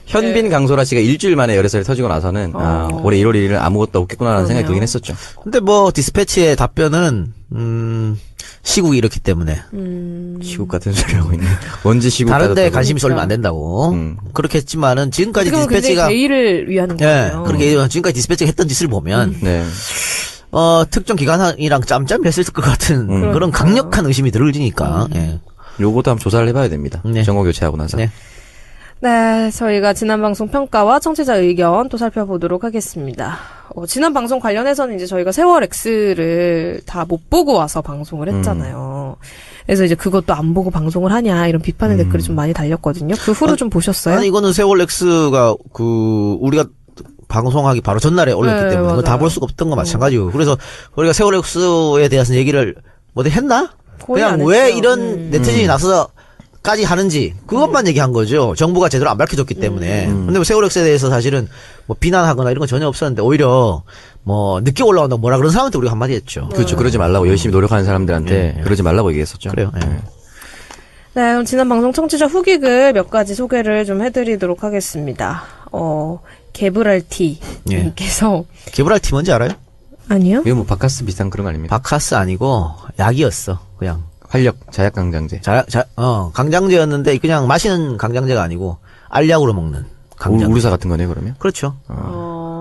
현빈 강소라 씨가 일주일 만에 열애설이 터지고 나서는, 올해 1월 1일은 아무것도 없겠구나라는 생각이 들긴 했었죠. 근데 뭐 디스패치의 답변은 시국이 이렇기 때문에 시국 같은 소리 하고 있네. 언제 시국 다른데 따졌다고? 관심이 쏠리면 안 된다고. 그렇게 했지만은 지금까지 지금은 굉장히 디스패치가 개의를 위하는 예, 거예요. 그렇게 지금까지 디스패치가 했던 짓을 보면 네. 특정 기관이랑 짬짬이 했을 것 같은 그런 강력한 의심이 들으니까. 예. 요것도 한번 조사를 해봐야 됩니다. 네. 정보 교체하고 나서. 네. 네, 저희가 지난 방송 평가와 청취자 의견 또 살펴보도록 하겠습니다. 지난 방송 관련해서는 이제 저희가 세월 X를 다 못 보고 와서 방송을 했잖아요. 그래서 이제 그것도 안 보고 방송을 하냐 이런 비판의 댓글이 좀 많이 달렸거든요. 그 후로 좀 보셨어요? 아니 이거는 세월 X가 우리가 방송하기 바로 전날에 올렸기 네, 때문에 다 맞아요. 볼 수가 없던 거 마찬가지고. 그래서 우리가 세월 X에 대해서 얘기를 뭐 했나? 거의 안 그냥 왜 했죠. 이런 네티즌이 나서까지 하는지 그것만 얘기한 거죠. 정부가 제대로 안 밝혀줬기 때문에. 근데 뭐 세월 X에 대해서 사실은 뭐 비난하거나 이런 건 전혀 없었는데 오히려 뭐 늦게 올라온다고 뭐라 그런 사람한테 우리가 한마디 했죠. 그렇죠. 그러지 말라고 열심히 노력하는 사람들한테 그러지 말라고 얘기했었죠. 그래요. 예. 네, 그럼 지난 방송 청취자 후기글 몇 가지 소개를 좀 해드리도록 하겠습니다. 게브랄티님께서 개브랄티 뭔지 알아요? 아니요? 이거 뭐 바카스 비슷한 그런 거 아닙니까? 바카스 아니고 약이었어. 그냥 활력, 자약강장제. 강장제였는데 그냥 마시는 강장제가 아니고 알약으로 먹는 강장. 우르사 같은 거네, 그러면? 그렇죠.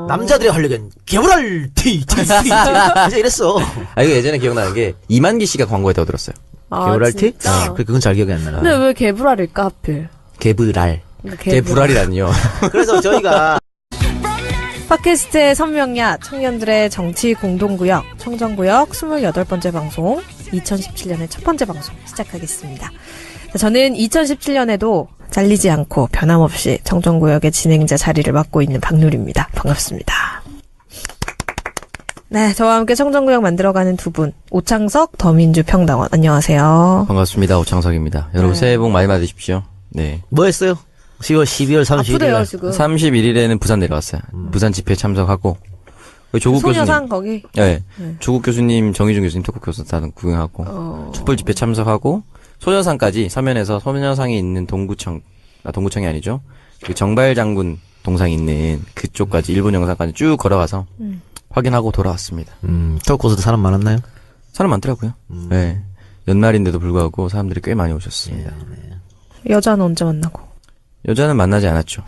남자들의 활력은 개브랄티. 진짜 이랬어. 아, 이거 예전에 기억나는 게, 이만기 씨가 광고했다고 들었어요. 개브랄티? 진짜? 그건 잘 기억이 안 나나. 근데 왜 게브랄일까 하필? 개브랄. 걔 불알이라니요. 그래서 저희가 팟캐스트의 선명야 청년들의 정치 공동구역 청정구역 28번째 방송 2017년의 첫 번째 방송 시작하겠습니다. 자, 저는 2017년에도 잘리지 않고 변함없이 청정구역의 진행자 자리를 맡고 있는 박누리입니다. 반갑습니다. 네, 저와 함께 청정구역 만들어가는 두 분 오창석, 더민주 평당원 안녕하세요. 반갑습니다. 오창석입니다. 여러분 새해 복 많이 받으십시오. 네. 뭐 했어요? 10월 12월 31일. 아프대요 지금. 31일에는 부산 내려갔어요. 부산 집회 참석하고, 조국 소녀상 교수님. 거기. 네. 조국 교수님, 정의중 교수님 토크 교수단 구경하고, 촛불 집회 참석하고, 소녀상까지 서면에서 소녀상이 있는 동구청이 아니죠. 그 정발 장군 동상이 있는 그쪽까지 일본 영상까지 쭉 걸어가서 확인하고 돌아왔습니다. 토크코스도 사람 많았나요? 사람 많더라고요. 네. 연말인데도 불구하고 사람들이 꽤 많이 오셨습니다. 여자는 언제 만나고? 여자는 만나지 않았죠.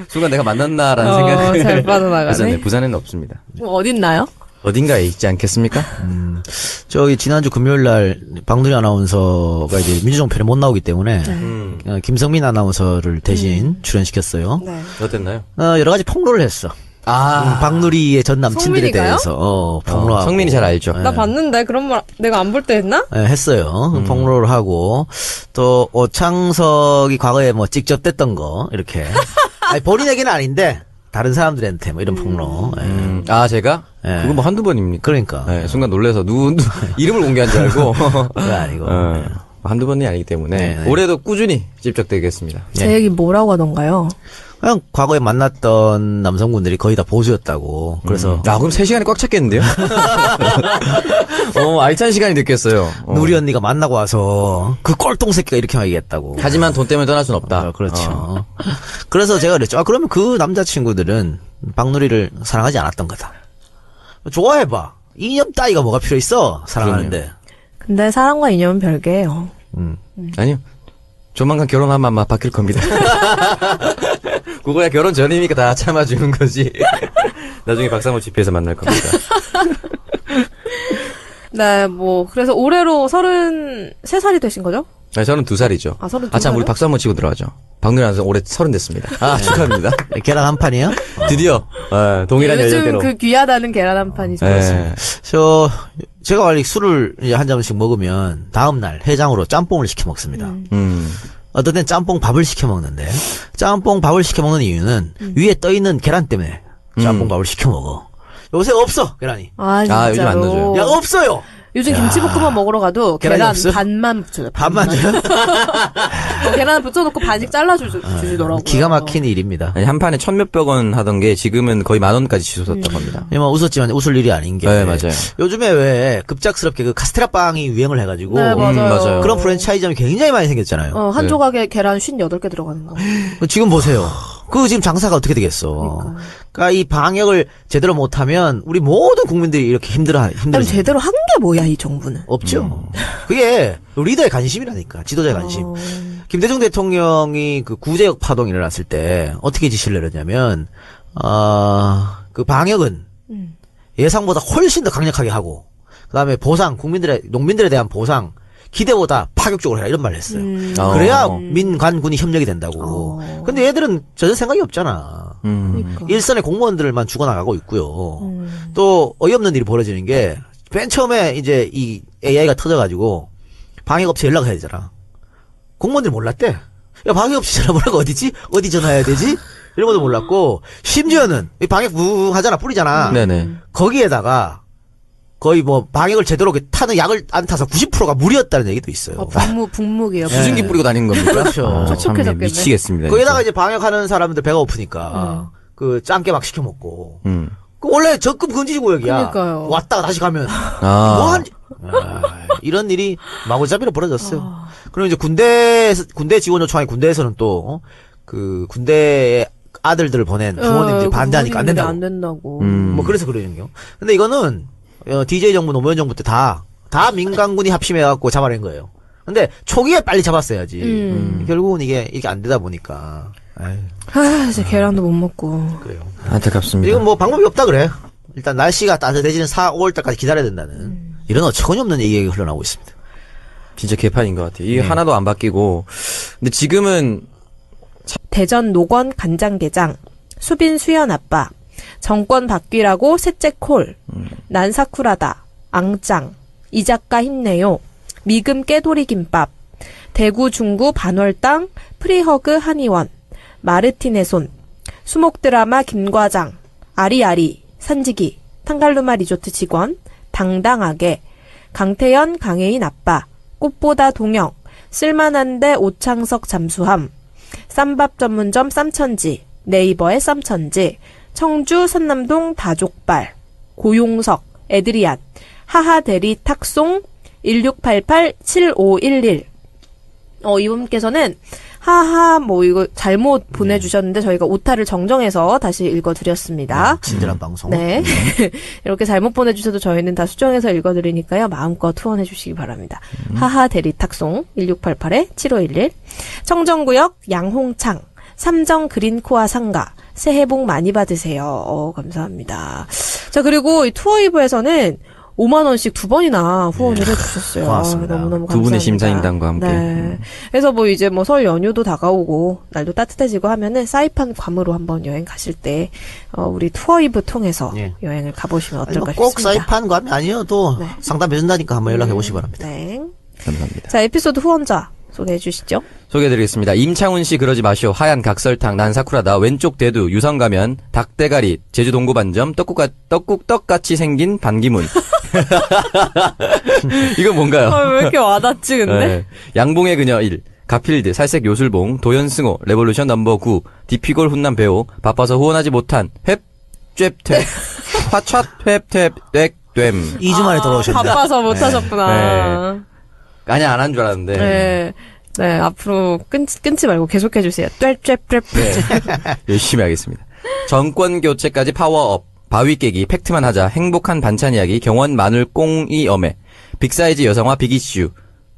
순간 내가 만났나라는 생각을 잘 빠져나가네. 했었는데 부산에는 없습니다. 어딨나요? 어딘가에 있지 않겠습니까? 저기 지난주 금요일 날 박누리 아나운서가 이제 민주정 편에 못 나오기 때문에 김성민 아나운서를 대신 출연시켰어요. 네. 어땠나요? 여러 가지 폭로를 했어. 박누리의 전 남친들에 성민이가요? 대해서 폭로하고. 성민이 잘 알죠. 나 봤는데 그런 말 내가 안 볼 때 했나? 했어요. 폭로를 하고 또 오창석이 과거에 뭐 직접 뗐던 거 이렇게 아니, 본인에게는 아닌데 다른 사람들한테 뭐 이런 폭로. 제가? 예. 그거 뭐 한두 번입니까? 그러니까 네, 순간 놀래서 누구 이름을 공개한 줄 알고. 그거 아니고. 한두 번이 아니기 때문에 네. 올해도 꾸준히 집적되겠습니다. 제 얘기 뭐라고 하던가요? 그냥 과거에 만났던 남성분들이 거의 다 보수였다고. 그래서 그럼 3시간이 꽉 찼겠는데요? 알찬 시간이 됐겠어요. 누리 언니가 만나고 와서 그 꼴통 새끼가 이렇게 얘기했다고. 하지만 돈 때문에 떠날 순 없다. 그렇죠. 그래서 제가 그랬죠. 그러면 그 남자친구들은 박누리를 사랑하지 않았던 거다. 좋아해봐. 이념 따위가 뭐가 필요 있어? 사랑하는데. 근데 사랑과 이념은 별개예요. 아니요. 조만간 결혼하면 아마 바뀔 겁니다. 그거야 결혼 전이니까 다 참아주는 거지. 나중에 박상호 집회에서 만날 겁니다. 네, 그래서 올해로 33살이 되신 거죠? 네, 저는 2살이죠. 32 참, 우리 살이요? 박수 한번 치고 들어가죠. 박누리 아나운서 올해 30 됐습니다. 축하합니다. 계란 한 판이요? 드디어, 동일한 요즘 연령대로. 그 귀하다는 계란 한 판이 네. 제가 원래 술을 이제 한 잔씩 먹으면 다음날 해장으로 짬뽕을 시켜 먹습니다. 어떤 때는 짬뽕 밥을 시켜 먹는데 짬뽕 밥을 시켜 먹는 이유는 위에 떠 있는 계란 때문에 짬뽕 밥을 시켜 먹어. 요새 없어 계란이. 진짜로. 요즘 안 넣어줘요. 야 없어요. 요즘 김치볶음밥 먹으러 가도 계란이 계란 없어요? 반만 붙여요. 밥만 줘요? 계란 붙여놓고 반씩 잘라주시더라고요. 기가 막힌 일입니다. 아니, 한 판에 1,000몇백 원 하던 게 지금은 거의 10,000원까지 치솟았다고 합니다. 뭐 웃었지만 웃을 일이 아닌 게. 네, 맞아요. 요즘에 왜 급작스럽게 그 카스테라 빵이 유행을 해가지고. 네, 맞아요. 맞아요. 그런 프랜차이즈점이 굉장히 많이 생겼잖아요. 한 조각에 계란 58개 들어가는 거. 지금 보세요. 그 지금 장사가 어떻게 되겠어. 그러니까 이 방역을 제대로 못하면 우리 모든 국민들이 이렇게 그럼 힘들어져. 제대로 한 게 뭐야, 이 정부는? 없죠. 그게 리더의 관심이라니까. 지도자의 관심. 김대중 대통령이 그 구제역 파동이 일어났을 때 어떻게 지시를 내렸냐면 그 방역은 예상보다 훨씬 더 강력하게 하고 그다음에 보상 농민들에 대한 보상 기대보다 파격적으로 해라 이런 말을 했어요. 그래야 민관군이 협력이 된다고. 근데 얘들은 전혀 생각이 없잖아. 그러니까. 일선의 공무원들만 죽어나가고 있고요. 또 어이없는 일이 벌어지는 게 맨 처음에 이제 이 AI가 터져가지고 방역업체 연락해야 되잖아. 공무원들이 몰랐대. 야 방역업체 전화번호가 어디지? 어디 전화해야 되지? 이런 것도 몰랐고 심지어는 이 방역 하잖아 뿌리잖아. 네네. 거기에다가 거의 뭐 방역을 제대로 타는 약을 안 타서 90%가 무리였다는 얘기도 있어요. 북무기요. 수증기 뿌리고 다니는 겁니까? 그렇죠. 참 촉촉해졌겠네. 미치겠습니다. 거기다가 이제 방역하는 사람들 배가 고프니까 그 짱깨 막 시켜 먹고. 그 원래 적금 금지 구역이야. 그러니까요. 왔다가 다시 가면 뭐한 이런 일이 마구잡이로 벌어졌어요. 그리고 이제 군대 지원 요청하니 군대에서는 또 그 군대에 아들들을 보낸 부모님들이 반대하니까 안 된다고. 안 된다고. 뭐 그래서 그러는겨. 근데 이거는 DJ 정부 노무현 정부 때 다 민간군이 합심해갖고 잡아낸 거예요. 근데 초기에 빨리 잡았어야지. 결국은 이게 이렇게 안 되다 보니까. 이제 계란도 못 먹고. 그래요. 안타깝습니다. 이건 뭐 방법이 없다 그래. 일단 날씨가 따뜻해지는 4, 5월달까지 기다려야 된다는 이런 어처구니없는 얘기가 흘러나오고 있습니다. 진짜 개판인 것 같아요. 이게 하나도 안 바뀌고. 근데 지금은 대전 노건 간장게장, 수빈 수연 아빠, 정권 바뀌라고 셋째 콜, 난 사쿠라다, 앙짱, 이 작가 힘내요, 미금 깨돌이 김밥, 대구 중구 반월당, 프리허그 한의원, 마르틴의 손, 수목 드라마 김과장, 아리아리, 산지기, 탕갈루마 리조트 직원, 당당하게, 강태연 강혜인 아빠, 꽃보다 동영, 쓸만한데 오창석 잠수함, 쌈밥 전문점 쌈천지, 네이버의 쌈천지, 청주 선남동 다족발, 고용석, 에드리안, 하하대리 탁송, 1688-7511. 이분께서는 이거 잘못 보내주셨는데 저희가 오타를 정정해서 다시 읽어드렸습니다. 친절한 방송. 네. 이렇게 잘못 보내주셔도 저희는 다 수정해서 읽어드리니까요. 마음껏 후원해주시기 바랍니다. 하하 대리 탁송 1688-7511 청정구역 양홍창 삼정 그린코아 상가 새해 복 많이 받으세요. 감사합니다. 자, 그리고 이 투어이브에서는 5만 원씩 2번이나 후원을 해주셨어요. 고맙습니다. 너무너무 감사합니다. 두 분의 심사인단과 함께. 네. 그래서 뭐 이제 뭐 설 연휴도 다가오고 날도 따뜻해지고 하면은 사이판 괌으로 한번 여행 가실 때 우리 투어이브 통해서 예. 여행을 가보시면 아니, 어떨까 뭐 꼭 싶습니다. 사이판 감이 아니어도 네. 상담해준다니까 한번 연락해 보시기 바랍니다. 네. 감사합니다. 자, 에피소드 후원자 소개해 주시죠. 소개해드리겠습니다. 임창훈 씨 그러지 마시오. 하얀 각설탕 난 사쿠라다. 왼쪽 대두 유성 가면 닭대가리 제주 동구 반점 떡같이 생긴 반기문. 이건 뭔가요? 왜 이렇게 와닿지 근데? 네. 양봉의 그녀 1 가필드 살색 요술봉 도연승호 레볼루션 넘버 9 디피골 훈남 배우 바빠서 후원하지 못한 왑 화촨 회 뎨 2주 만에 돌아오셨네. 바빠서 못 하셨구나. 아니 안 한 줄 알았는데. 네. 네, 앞으로 끊지 말고 계속해 주세요. 뎨. 열심히 하겠습니다. 정권 교체까지 파워업. 바위 깨기, 팩트만 하자, 행복한 반찬 이야기, 경원 마늘 꽁이 어메, 빅사이즈 여성화 빅이슈,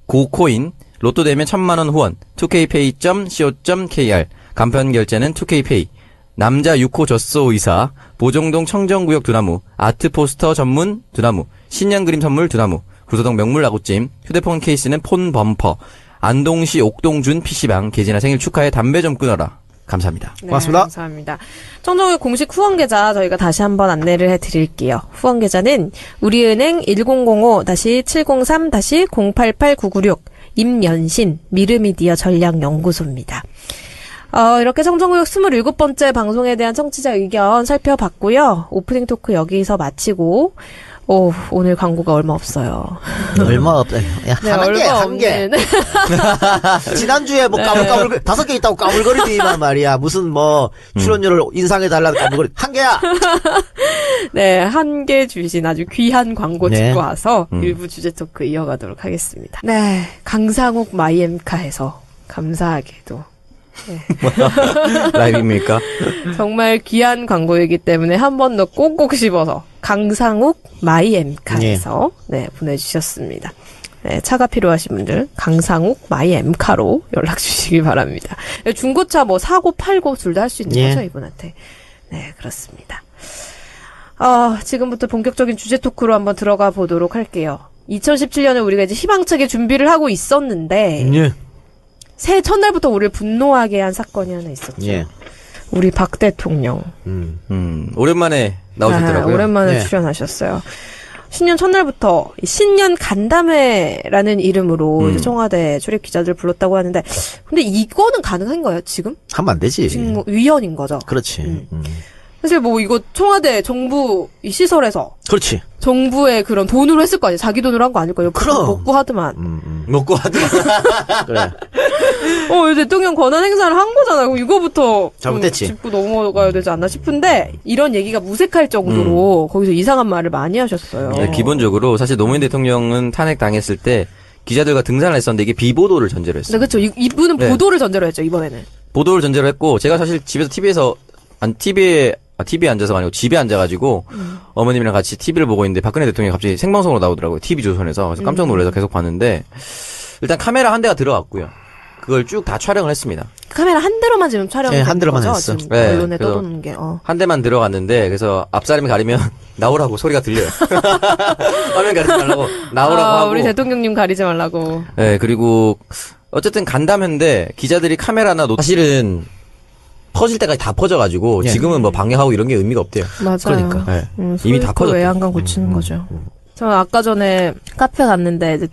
고코인, 로또 되면 1000만원 후원, 2kpay.co.kr, 간편 결제는 2kpay, 남자 6호 젖소 의사, 보정동 청정구역 두나무, 아트 포스터 전문 두나무, 신년 그림 선물 두나무, 구서동 명물 아구찜, 휴대폰 케이스는 폰 범퍼, 안동시 옥동준 PC방, 계진아 생일 축하해 담배 좀 끊어라. 감사합니다. 네, 고맙습니다. 감사합니다. 청정구역 공식 후원 계좌 저희가 다시 한번 안내를 해드릴게요. 후원 계좌는 우리은행 1005-703-088996 임연신 미르미디어 전략연구소입니다. 이렇게 청정구역 27번째 방송에 대한 청취자 의견 살펴봤고요. 오프닝 토크 여기서 마치고 오늘 광고가 얼마 없어요. 얼마 없다. 야, 네, 한 개, 얼마 한 개. 없는. 지난주에 뭐 까불 5개 있다고 까불거리더니만 말이야. 무슨 뭐 출연료를 인상해달라는 까불거리. 한 개야! 네, 한 개 주신 아주 귀한 광고 네. 듣고 와서 일부 주제 토크 이어가도록 하겠습니다. 네, 강상욱 마이엠카에서 감사하게도 라이브입니까? 정말 귀한 광고이기 때문에 한 번 더 꼭꼭 씹어서 강상욱 마이엠카에서 네, 보내주셨습니다. 네, 차가 필요하신 분들 강상욱 마이엠카로 연락 주시기 바랍니다. 중고차 뭐 사고 팔고 둘 다 할 수 있는 예. 거죠 이분한테. 네, 그렇습니다. 지금부터 본격적인 주제 토크로 한번 들어가 보도록 할게요. 2017년에 우리가 이제 희망차게 준비를 하고 있었는데 예. 새해 첫날부터 우리를 분노하게 한 사건이 하나 있었죠. 예. 우리 박 대통령. 오랜만에 나오셨더라고요. 오랜만에 예. 출연하셨어요. 신년 첫날부터 이 신년 간담회라는 이름으로 이제 청와대 출입 기자들 불렀다고 하는데 근데 이거는 가능한가요 지금? 하면 안 되지. 지금 뭐 위헌인 거죠. 그렇지. 사실 뭐 이거 청와대 정부 이 시설에서 그렇지. 정부의 그런 돈으로 했을 거 아니에요. 자기 돈으로 한 거 아닐 거예요. 그럼. 먹고 하더만. 먹고 하더만. 그래. 대통령 권한 행사를 한 거잖아요. 그럼 이거부터 잘못됐지. 짚고 넘어가야 되지 않나 싶은데 이런 얘기가 무색할 정도로 거기서 이상한 말을 많이 하셨어요. 네, 기본적으로 사실 노무현 대통령은 탄핵 당했을 때 기자들과 등산을 했었는데 이게 비보도를 전제로 했어요. 네, 그렇죠. 이분은 네. 보도를 전제로 했죠 이번에는. 보도를 전제로 했고 제가 사실 집에서 TV에 앉아서 아니고 집에 앉아가지고 어머님이랑 같이 TV를 보고 있는데 박근혜 대통령이 갑자기 생방송으로 나오더라고요. TV조선에서. 그래서 깜짝 놀라서 계속 봤는데 일단 카메라 한 대가 들어갔고요. 그걸 쭉 다 촬영을 했습니다. 카메라 한 대로만 지금 촬영이 네, 한 되는 대로만 거죠? 했어. 지금 네, 언론에 그래서 떠도는 게. 한 대만 들어갔는데 그래서 앞사람이 가리면 나오라고 소리가 들려요. 화면 가리지 말라고 나오라고 하고. 우리 대통령님 가리지 말라고. 네, 그리고 어쨌든 간담회인데 기자들이 카메라나 사실은 퍼질 때까지 다 퍼져가지고 예. 지금은 뭐 방역하고 이런 게 의미가 없대요. 맞아요. 그러니까. 네. 이미 다 퍼졌대요. 외양간 고치는 거죠. 저는 아까 전에 카페 갔는데 이제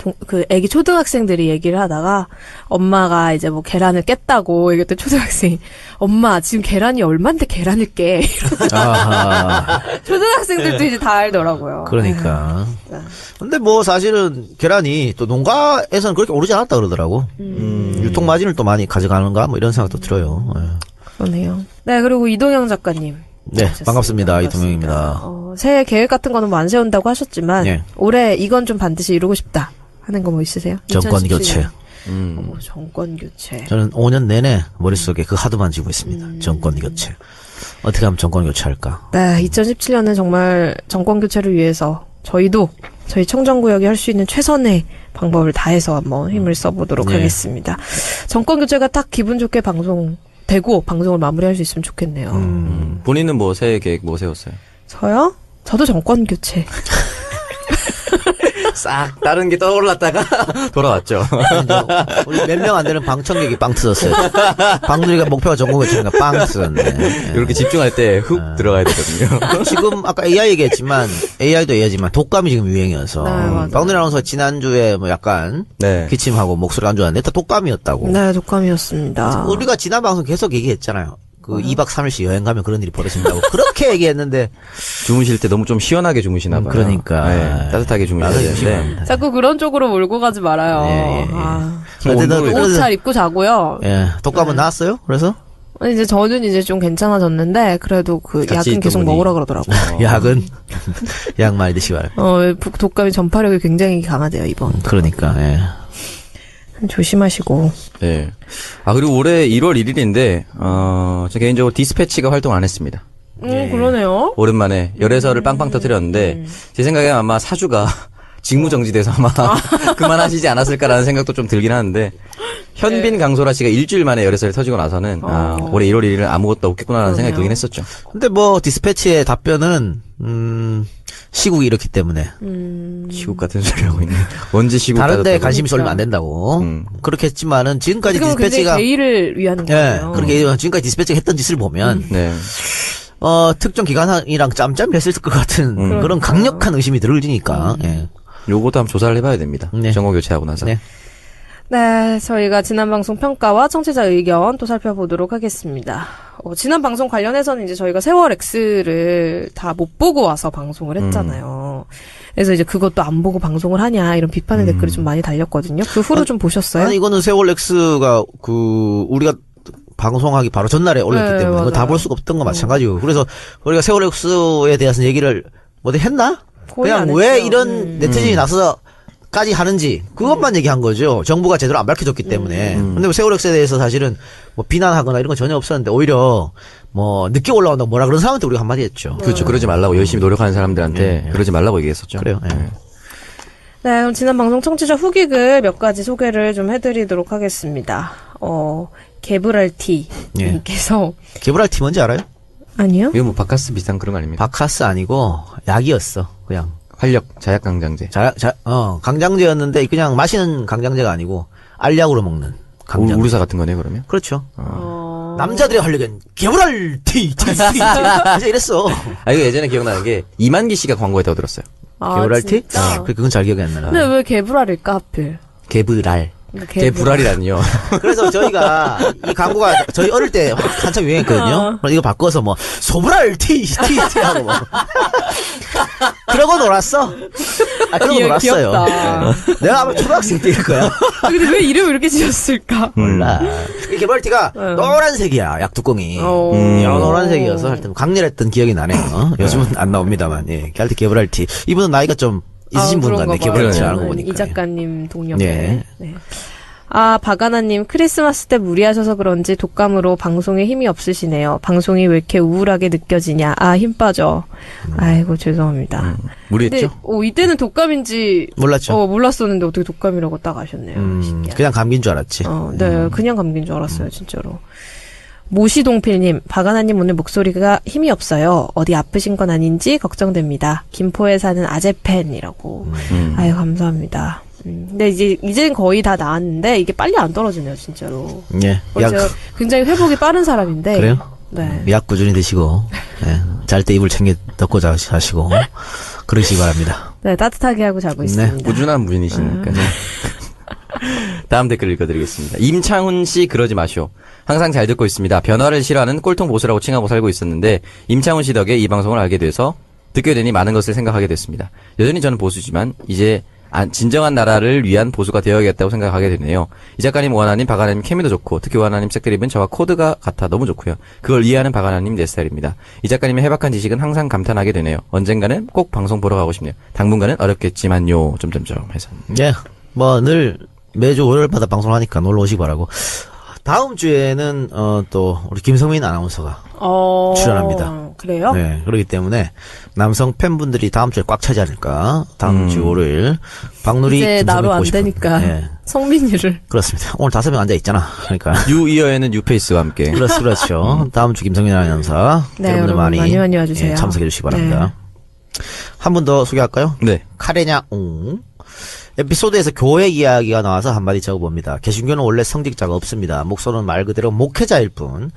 애기 초등학생들이 얘기를 하다가 엄마가 이제 뭐 계란을 깼다고 얘기했더니 초등학생이 엄마 지금 계란이 얼만데 계란을 깨. 아하. 초등학생들도 이제 다 알더라고요. 그러니까. 네. 근데 뭐 사실은 계란이 또 농가에서는 그렇게 오르지 않았다 그러더라고. 유통 마진을 또 많이 가져가는가 뭐 이런 생각도 들어요. 예. 그러네요. 네, 그리고 이동영 작가님. 네, 나오셨습니다. 반갑습니다. 반갑습니다. 이동영입니다. 새해 계획 같은 거는 뭐 안 세운다고 하셨지만 예. 올해 이건 좀 반드시 이루고 싶다 하는 거 뭐 있으세요? 정권 2017년. 교체. 정권 교체. 저는 5년 내내 머릿속에 그 하드만 지고 있습니다. 정권 교체. 어떻게 하면 정권 교체할까? 네, 2017년은 정말 정권 교체를 위해서 저희 청정구역이 할 수 있는 최선의 방법을 다해서 한번 힘을 써보도록 네. 하겠습니다. 정권 교체가 딱 기분 좋게 방송을 마무리할 수 있으면 좋겠네요. 본인은 뭐 새해 계획 뭐 세웠어요? 저요? 저도 정권 교체. 싹 다른 게 떠올랐다가 돌아왔죠. 우리 몇 명 안 되는 방청객이 빵 터졌어요. 박누리가 목표가 전공을 치니까 빵 터졌네. 이렇게 집중할 때 훅 들어가야 되거든요. 지금 아까 AI 얘기했지만 AI도 AI지만 독감이 지금 유행이어서 네, 맞아요. 박누리 아나운서 지난주에 뭐 약간 네. 기침하고 목소리가 안 좋았는데 다 독감이었다고. 네, 독감이었습니다. 우리가 지난 방송 계속 얘기했잖아요. 그 2박 3일씩 여행 가면 그런 일이 벌어진다고. 그렇게 얘기했는데. 주무실 때 너무 좀 시원하게 주무시나 봐요. 그러니까. 네, 따뜻하게 주무셔야 나도 되는데. 심합니다. 자꾸 그런 쪽으로 몰고 가지 말아요. 예, 예, 예. 아, 어쨌든 옷 잘 입고 자고요. 예, 독감은 나았어요? 그래서? 이제 저는 이제 좀 괜찮아졌는데 그래도 그 같이 약은 있던 계속 분이. 먹으라 그러더라고요. 약은 약 많이 드시기 바랍니다. 독감이 전파력이 굉장히 강하대요, 이번. 그러니까. 예. 조심하시고. 네. 아, 그리고 올해 1월 1일인데, 저 개인적으로 디스패치가 활동 안 했습니다. 그러네요. 오랜만에 열애설을 빵빵 터뜨렸는데, 제 생각에 아마 사주가 직무정지돼서 아마 그만하시지 않았을까라는 생각도 좀 들긴 하는데, 현빈 강소라 씨가 일주일 만에 열애설이 터지고 나서는, 올해 1월 1일은 아무것도 없겠구나라는 생각이 들긴 했었죠. 근데 뭐, 디스패치의 답변은, 시국이 이렇기 때문에. 시국 같은 소리 하고 있네. 언제 시국 다른데 따졌다고. 관심이 쏠리면 안 된다고. 그렇게 했지만은, 지금까지 지금은 굉장히 디스패치가. 개의를 위한 예, 거예요. 그렇게 지금까지 디스패치가 했던 짓을 보면, 네. 특정 기관이랑 짬짬했을 것 같은 그런 강력한 의심이 들어지니까. 예. 요것도 한번 조사를 해봐야 됩니다. 네. 정보 교체하고 나서. 네. 네, 저희가 지난 방송 평가와 청취자 의견 또 살펴보도록 하겠습니다. 지난 방송 관련해서는 이제 저희가 세월 X를 다 못 보고 와서 방송을 했잖아요. 그래서 이제 그것도 안 보고 방송을 하냐 이런 비판의 댓글이 좀 많이 달렸거든요. 그 후로 좀 보셨어요? 아니, 이거는 세월 X가 우리가 방송하기 바로 전날에 올렸기 네, 때문에 그거 다 맞아요. 볼 수가 없던 거 마찬가지고. 그래서 우리가 세월 X에 대해서 얘기를 어디 했나? 거의 그냥 안 왜 했죠. 이런 네티즌이 나서까지 하는지 그것만 얘기한 거죠. 정부가 제대로 안 밝혀줬기 때문에. 근데 뭐 세월 X에 대해서 사실은 뭐 비난하거나 이런 건 전혀 없었는데 오히려 뭐 늦게 올라온다고 뭐라 그런 사람한테 우리가 한마디 했죠. 그렇죠. 그러지 말라고 열심히 노력하는 사람들한테 그러지 말라고 얘기했었죠. 그래요. 예. 네, 그럼 지난 방송 청취자 후기글 몇 가지 소개를 좀 해드리도록 하겠습니다. 게브랄티 예. 님께서 개발할 팀 뭔지 알아요? 아니요? 이거 뭐 바카스 비슷한 그런 거 아닙니까? 바카스 아니고 약이었어. 그냥. 활력, 자약강장제. 강장제였는데 그냥 마시는 강장제가 아니고 알약으로 먹는 강장. 우르사 같은 거네, 그러면? 그렇죠. 남자들의 활력은 개브랄티 진짜 이랬어. 아, 이거 예전에 기억나는 게, 이만기 씨가 광고했다고 들었어요. 개브랄티? 진짜? 그건 잘 기억이 안 나요. 근데 왜 게브랄일까 하필? 개브랄. 개브랄이라니요. 그래서 저희가 이 광고가 저희 어릴 때 한참 유행했거든요. 그래서 이거 바꿔서 뭐 소브랄티 하고 뭐 그러고 놀았어. 그러고 놀았어요. 귀엽다. 네. 내가 아마 초등학생 때일 거야. 근데 왜 이름을 이렇게 지었을까? 몰라. 이 개발티가 노란색이야, 약 뚜껑이. 노란색이어서 하여튼 강렬했던 기억이 나네요. 요즘은 안 나옵니다만, 예. 개발티, 개발티. 이분은 나이가 좀 있으신 분 같네, 개발티 하는 거 보니까. 이 작가님 동료네. 예. 네. 바가나님, 크리스마스 때 무리하셔서 그런지 독감으로 방송에 힘이 없으시네요. 방송이 왜 이렇게 우울하게 느껴지냐. 힘 빠져. 아이고, 죄송합니다. 무리했죠? 근데, 이때는 독감인지. 몰랐죠. 몰랐었는데 어떻게 독감이라고 딱 아셨네요. 신기하다. 그냥 감기인 줄 알았지. 네, 그냥 감기인 줄 알았어요, 진짜로. 모시동필님, 바가나님 오늘 목소리가 힘이 없어요. 어디 아프신 건 아닌지 걱정됩니다. 김포에 사는 아재팬이라고. 아유, 감사합니다. 근데 이제는 거의 다 나았는데, 이게 빨리 안 떨어지네요, 진짜로. 예. 제가 굉장히 회복이 빠른 사람인데. 그래요? 네. 약 꾸준히 드시고, 예. 잘 때 이불 챙겨 덮고 자시고, 그러시기 바랍니다. 네, 따뜻하게 하고 자고 있습니다. 꾸준한 분이시니까. 다음 댓글 읽어드리겠습니다. 임창훈 씨 그러지 마시오. 항상 잘 듣고 있습니다. 변화를 싫어하는 꼴통 보수라고 칭하고 살고 있었는데 임창훈 씨 덕에 이 방송을 알게 돼서 듣게 되니 많은 것을 생각하게 됐습니다. 여전히 저는 보수지만 이제 진정한 나라를 위한 보수가 되어야겠다고 생각하게 되네요. 이 작가님, 오하나님, 박하나님 케미도 좋고 특히 오하나님 색드립은 저와 코드가 같아 너무 좋고요. 그걸 이해하는 박하나님 내 스타일입니다. 이 작가님의 해박한 지식은 항상 감탄하게 되네요. 언젠가는 꼭 방송 보러 가고 싶네요. 당분간은 어렵겠지만요. 해서. 예. 뭐 늘 매주 월요일마다 방송을 하니까 놀러 오시기 바라고. 다음 주에는 또 우리 김성민 아나운서가 출연합니다. 그래요? 네, 그렇기 때문에 남성 팬분들이 다음 주에 꽉 차지 않을까. 다음 주 월요일 박누리 이제 김성민 나로 안 보고 싶은. 되니까 네, 성민이를. 그렇습니다. 오늘 5명 앉아 있잖아. 그러니까 뉴이어에는 뉴페이스와 함께. 그렇죠. 다음 주 김성민 아나운서 네, 여러분들 여러분 많이 와주세요. 예, 참석해 주시기 바랍니다. 한 분 더 소개할까요? 네. 카레냐옹. 에피소드에서 교회 이야기가 나와서 한마디 적어봅니다. 개신교는 원래 성직자가 없습니다. 목소는 말 그대로 목회자일 뿐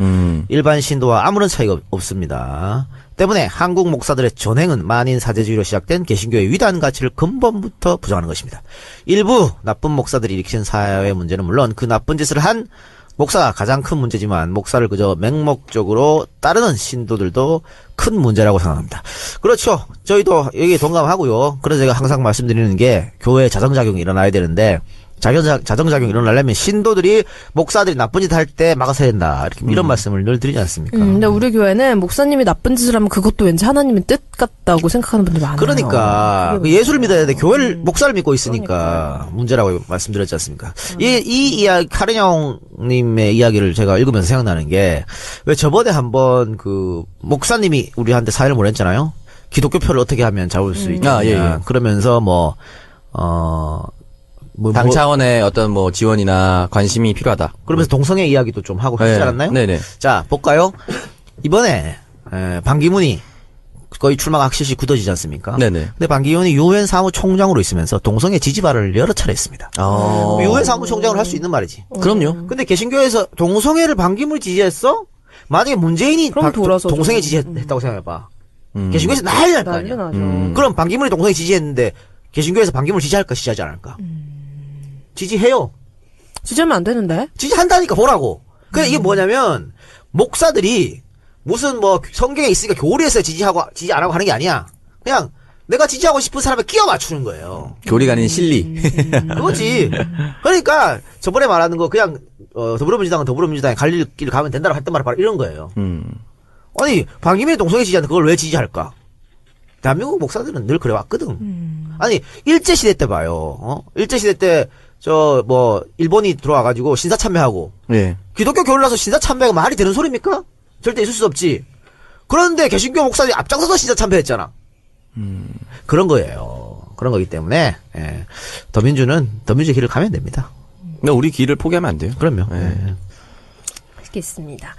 일반 신도와 아무런 차이가 없습니다. 때문에 한국 목사들의 전행은 만인 사제주의로 시작된 개신교의 위대한 가치를 근본부터 부정하는 것입니다. 일부 나쁜 목사들이 일으킨 사회 문제는 물론 그 나쁜 짓을 한 목사가 가장 큰 문제지만 목사를 그저 맹목적으로 따르는 신도들도 큰 문제라고 생각합니다. 그렇죠. 저희도 여기에 동감하고요. 그래서 제가 항상 말씀드리는 게 교회에 자정작용이 일어나야 되는데 자정작용이 일어나려면 신도들이 목사들이 나쁜 짓 할 때 막아서야 된다. 이렇게 이런 말씀을 늘 드리지 않습니까? 근데 우리 교회는 목사님이 나쁜 짓을 하면 그것도 왠지 하나님의 뜻 같다고 생각하는 분들이 많아요. 그러니까 예수를 믿어야 돼. 교회를 목사를 믿고 있으니까 문제라고 말씀드렸지 않습니까? 이 이야기 카레냐옹님의 이야기를 제가 읽으면서 생각나는 게 왜 저번에 한번 그 목사님이 우리한테 사연을 보냈잖아요. 기독교표를 어떻게 하면 잡을 수 있냐. 아, 예. 그러면서 당 차원의 어떤 뭐 지원이나 관심이 필요하다. 그러면서 동성애 이야기도 좀 하고 하지 않았나요? 네네. 자, 볼까요? 이번에 반기문이 거의 출마가 확실시 굳어지지 않습니까? 네네. 근데 반기문이 유엔 사무총장으로 있으면서 동성애 지지 발언을 여러 차례 했습니다. 유엔 사무총장을 할 수 있는 말이지. 그럼요. 근데 개신교에서 동성애를 반기문이 지지했어? 만약에 문재인이 그럼 돌아서 동성애 좀. 지지했다고 생각해봐. 개신교에서 난리 날 거 아니야. 나죠. 그럼 반기문이 동성애 지지했는데 개신교에서 반기문을 지지할까 지지하지 않을까? 지지해요. 지지하면 안 되는데? 지지한다니까 보라고. 그래 이게 뭐냐면 목사들이 무슨 뭐 성경에 있으니까 교리에서 지지하고 지지 안 하고 하는 게 아니야. 그냥 내가 지지하고 싶은 사람에 끼워 맞추는 거예요. 교리가 아닌 실리. 그거지. 그러니까 저번에 말하는 거 그냥 더불어민주당은 더불어민주당에 갈 길 가면 된다고 했던 말이 바로 이런 거예요. 아니 반기문이 동성애 지지하는데 그걸 왜 지지할까? 대한민국 목사들은 늘 그래왔거든. 아니 일제시대 때 봐요. 일제시대 때 일본이 들어와가지고 신사참배하고. 예. 기독교 교회라서 신사참배가 말이 되는 소리입니까? 절대 있을 수 없지. 그런데 개신교 목사들이 앞장서서 신사참배했잖아. 그런 거예요. 그런 거기 때문에, 더민주의 길을 가면 됩니다. 근데 우리 길을 포기하면 안 돼요. 그럼요. 알겠습니다.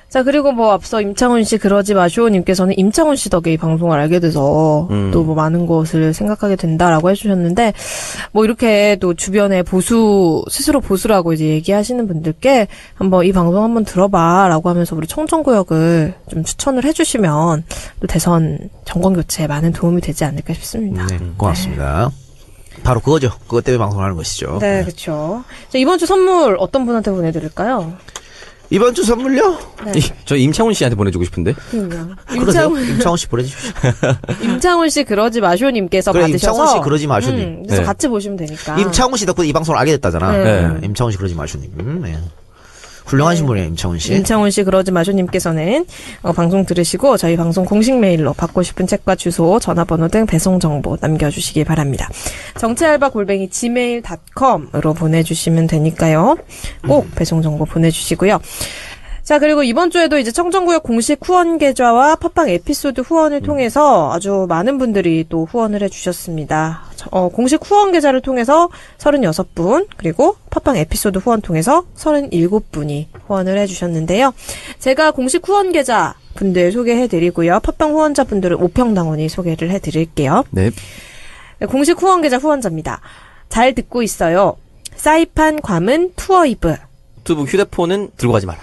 자, 그리고 뭐 앞서 임창훈 씨 그러지 마쇼님께서는 임창훈 씨 덕에 이 방송을 알게 돼서 또 뭐 많은 것을 생각하게 된다라고 해주셨는데 뭐 이렇게 또 주변에 스스로 보수라고 이제 얘기하시는 분들께 한번 이 방송 한번 들어봐라고 하면서 우리 청정구역을 좀 추천을 해주시면 또 대선 정권 교체에 많은 도움이 되지 않을까 싶습니다. 네, 고맙습니다. 바로 그거죠. 그것 때문에 방송을 하는 것이죠. 네, 그렇죠. 자, 이번 주 선물 어떤 분한테 보내드릴까요? 이번 주 선물요? 네. 저 임창훈 씨한테 보내주고 싶은데. 임창훈 씨 보내주십시오. 임창훈 씨 그러지 마쇼님께서 그래, 받으셔서. 임창훈 씨 그러지 마쇼님. 그래서 네. 같이 보시면 되니까. 임창훈 씨 덕분에 이 방송을 알게 됐다잖아. 네. 임창훈 씨 그러지 마쇼님. 네. 훌륭하신 분이에요, 임창훈 씨. 임창훈 씨 그러지 마쇼님께서는 방송 들으시고 저희 방송 공식 메일로 받고 싶은 책과 주소, 전화번호 등 배송 정보 남겨주시기 바랍니다. 정치알바골뱅이 gmail.com으로 보내주시면 되니까요. 꼭 배송 정보 보내주시고요. 자, 그리고 이번 주에도 이제 청정구역 공식 후원 계좌와 팟빵 에피소드 후원을 통해서 아주 많은 분들이 또 후원을 해주셨습니다. 공식 후원 계좌를 통해서 36분, 그리고 팟빵 에피소드 후원 통해서 37분이 후원을 해주셨는데요. 제가 공식 후원 계좌 분들 소개해드리고요. 팟빵 후원자 분들은 오평당원이 소개를 해드릴게요. 네. 공식 후원 계좌 후원자입니다. 잘 듣고 있어요. 사이판 괌은 투어이브. 유튜브 휴대폰은 들고 가지 마라.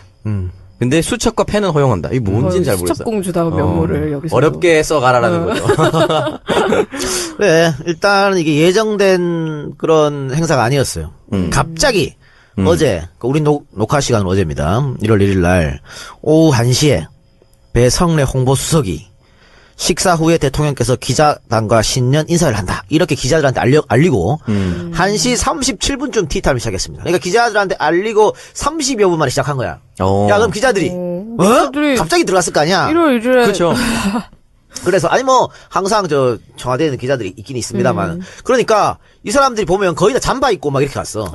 근데 수첩과 펜은 허용한다. 이게 뭔지는 잘 모르겠어. 수첩공주다운 면모를 여기서. 어렵게 써가라라는 거죠. 네, 일단 이게 예정된 그런 행사가 아니었어요. 갑자기 어제, 우리 녹화 시간은 어제입니다. 1월 1일 날 오후 1시에 배성래 홍보수석이 식사 후에 대통령께서 기자단과 신년 인사를 한다. 이렇게 기자들한테 알리고 1시 37분쯤 티타임을 시작했습니다. 그러니까 기자들한테 알리고 30여 분 만에 시작한 거야. 야, 그럼 기자들이 갑자기 들어갔을 거 아니야? 1월 1일에 그렇죠. 그래서 항상 청와대에는 기자들이 있긴 있습니다만 그러니까 이 사람들이 보면 거의 다 잠바 입고 막 이렇게 갔어.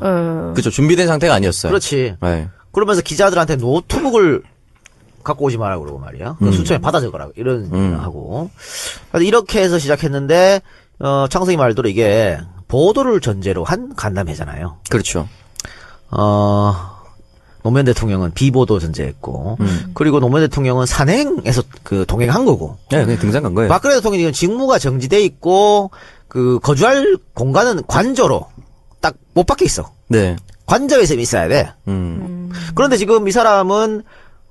그렇죠. 준비된 상태가 아니었어요. 그렇지. 네. 그러면서 기자들한테 노트북을 갖고 오지 마라 그러고 말이야. 수첩에 받아 적으라고 이런 하고. 이렇게 해서 시작했는데 창성이 말대로 이게 보도를 전제로 한 간담회잖아요. 그렇죠. 노무현 대통령은 비보도 전제했고, 그리고 노무현 대통령은 산행에서 그 동행한 거고, 네, 그냥 등산 간 거예요. 박근혜 대통령은 직무가 정지돼 있고, 그 거주할 공간은 관저로 딱 못 밖에 있어. 네. 관저에서 있어야 돼. 그런데 지금 이 사람은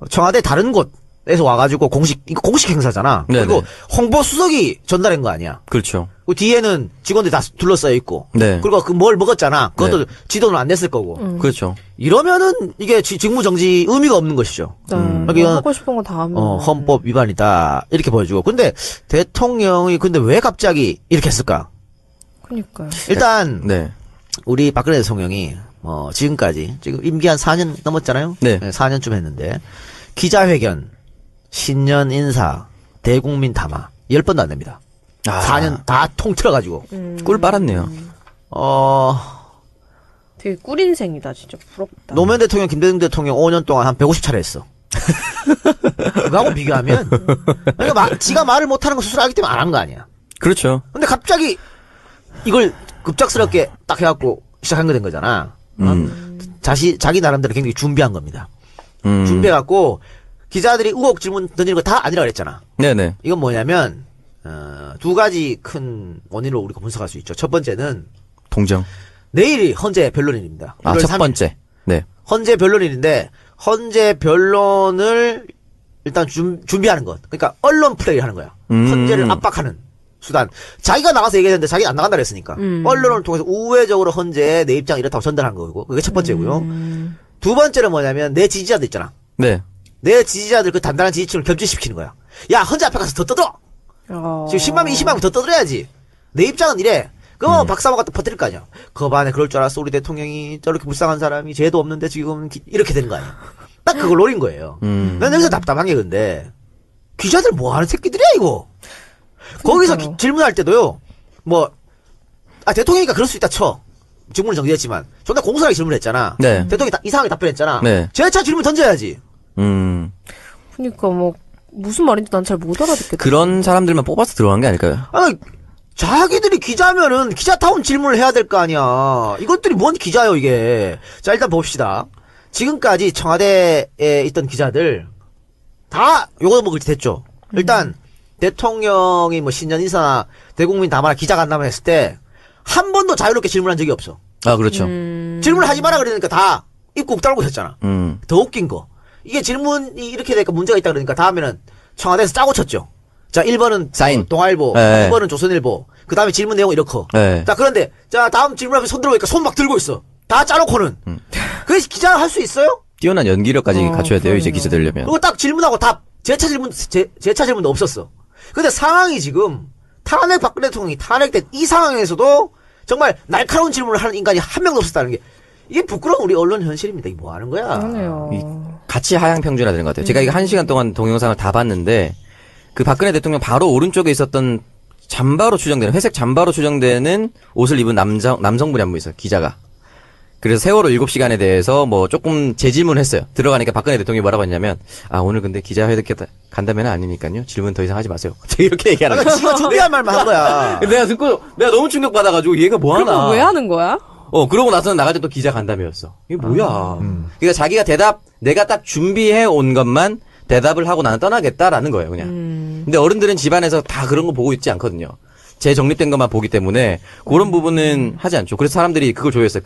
청와대 다른 곳에서 와가지고 이거 공식 행사잖아. 네네. 그리고 홍보 수석이 전달한 거 아니야. 그렇죠. 그 뒤에는 직원들이 다 둘러싸여 있고. 네. 그리고 그 뭘 먹었잖아. 그것도 네. 지도는 안 냈을 거고. 그렇죠. 이러면은 이게 직무 정지 의미가 없는 것이죠. 뭐 하고 싶은 거 다 하면. 헌법 위반이다. 이렇게 보여주고. 근데 대통령이 근데 왜 갑자기 이렇게 했을까? 그니까요. 일단 네. 우리 박근혜 대통령이 지금까지 지금 임기 한 4년 넘었잖아요. 네. 4년쯤 했는데 기자회견, 신년 인사, 대국민 담화 10번도 안 됩니다. 아. 4년 다 통틀어가지고. 꿀 빨았네요. 되게 꿀인생이다, 진짜 부럽다. 노무현 대통령, 김대중 대통령 5년 동안 한 150차례 했어. 그거하고 비교하면 그러니까 지가 말을 못하는 거 스스로 알기 때문에 안 한 거 아니야. 그렇죠. 근데 갑자기 이걸 급작스럽게 딱 해갖고 시작한 거 된 거잖아. 자기 나름대로 굉장히 준비한 겁니다. 준비해갖고 기자들이 의혹 질문 던지는 거 다 아니라 그랬잖아. 네네. 이건 뭐냐면 두 가지 큰 원인으로 우리가 분석할 수 있죠. 첫 번째는 동정. 내일이 헌재 변론일입니다. 아, 1월 첫 3일. 번째. 네. 헌재 변론일인데 헌재 변론을 일단 준비하는 것. 그러니까 언론 플레이 하는 거야. 헌재를 압박하는 수단. 자기가 나가서 얘기했는데 자기는 안 나간다 그랬으니까. 언론을 통해서 우회적으로 헌재에 내 입장 이렇다고 전달한 거고. 그게 첫 번째고요. 두 번째는 뭐냐면 내 지지자들 있잖아. 네. 내 지지자들 그 단단한 지지층을 겸진시키는 거야. 야, 헌재 앞에 가서 더 떠들어! 지금 10만 명, 20만 명 더 떠들어야지. 내 입장은 이래. 그럼 박사모 갖다 퍼뜨릴 거 아니야. 그 반에 그럴 줄 알았어. 우리 대통령이 저렇게 불쌍한 사람이 죄도 없는데 지금 이렇게 된 거 아니야. 딱 그걸 노린 거예요. 난 여기서 답답한 게 근데 기자들 뭐 하는 새끼들이야 이거. 거기서 질문할 때도요. 대통령이니까 그럴 수 있다 쳐. 직무는 정지했지만 존나 공손하게 질문했잖아. 네. 대통령이 이상하게 답변했잖아. 네. 제차 질문 던져야지. 그니까 무슨 말인지 난 잘 못 알아듣겠다. 그런 사람들만 뽑아서 들어간 게 아닐까요? 아니, 자기들이 기자면은 기자타운 질문을 해야 될 거 아니야. 이것들이 뭔 기자요, 이게. 자, 일단 봅시다. 지금까지 청와대에 있던 기자들 다 요거 먹을 때 됐죠. 일단 대통령이 신년 인사나 대국민 담화나 기자간담회 했을 때 한 번도 자유롭게 질문한 적이 없어. 아, 그렇죠. 질문을 하지 마라 그러니까 다 입국 달고 있었잖아. 더 웃긴 거. 이게 질문이 이렇게 되니까 문제가 있다 그러니까 다음에는 청와대에서 짜고 쳤죠. 자, 1번은 사인. 동아일보, 네. 2번은 조선일보, 그 다음에 질문 내용은 이렇고. 네. 자, 그런데, 자, 다음 질문 앞에 손 들어보니까 손 막 들고 있어. 다 짜놓고는. 그래서 기자가 할 수 있어요? 뛰어난 연기력까지 갖춰야 돼요, 이제 기자 되려면. 그리고 딱 질문하고 답, 제차 질문도 없었어. 근데 상황이 지금, 박근혜 대통령이 탄핵된 이 상황에서도 정말 날카로운 질문을 하는 인간이 한 명도 없었다는 게, 이게 부끄러운 우리 언론 현실입니다. 이게 뭐 하는 거야? 그러네요. 같이 하향 평준화 되는 것 같아요. 제가 이거 1시간 동안 동영상을 다 봤는데, 그 박근혜 대통령 바로 오른쪽에 있었던 잠바로 추정되는, 회색 잠바로 추정되는 옷을 입은 남성분이 한 분 있어요, 기자가. 그래서 세월호 7시간에 대해서 조금 재질문을 했어요. 들어가니까 박근혜 대통령이 뭐라고 했냐면, 오늘 근데 기자회견 간다면 아니니까요. 질문 더 이상 하지 마세요. 이렇게 얘기하는 거야. 지가 준비한 말만 한 거야. 내가 듣고, 내가 너무 충격받아가지고 얘가 뭐 하나. 그럼 왜 하는 거야? 그러고 나서는 나갈 때 또 기자 간담회였어. 이게 뭐야. 그러니까 자기가 내가 딱 준비해 온 것만 대답을 하고 나는 떠나겠다라는 거예요, 그냥. 근데 어른들은 집안에서 다 그런 거 보고 있지 않거든요. 재정립된 것만 보기 때문에 그런 부분은 하지 않죠. 그래서 사람들이 그걸 조회했어요.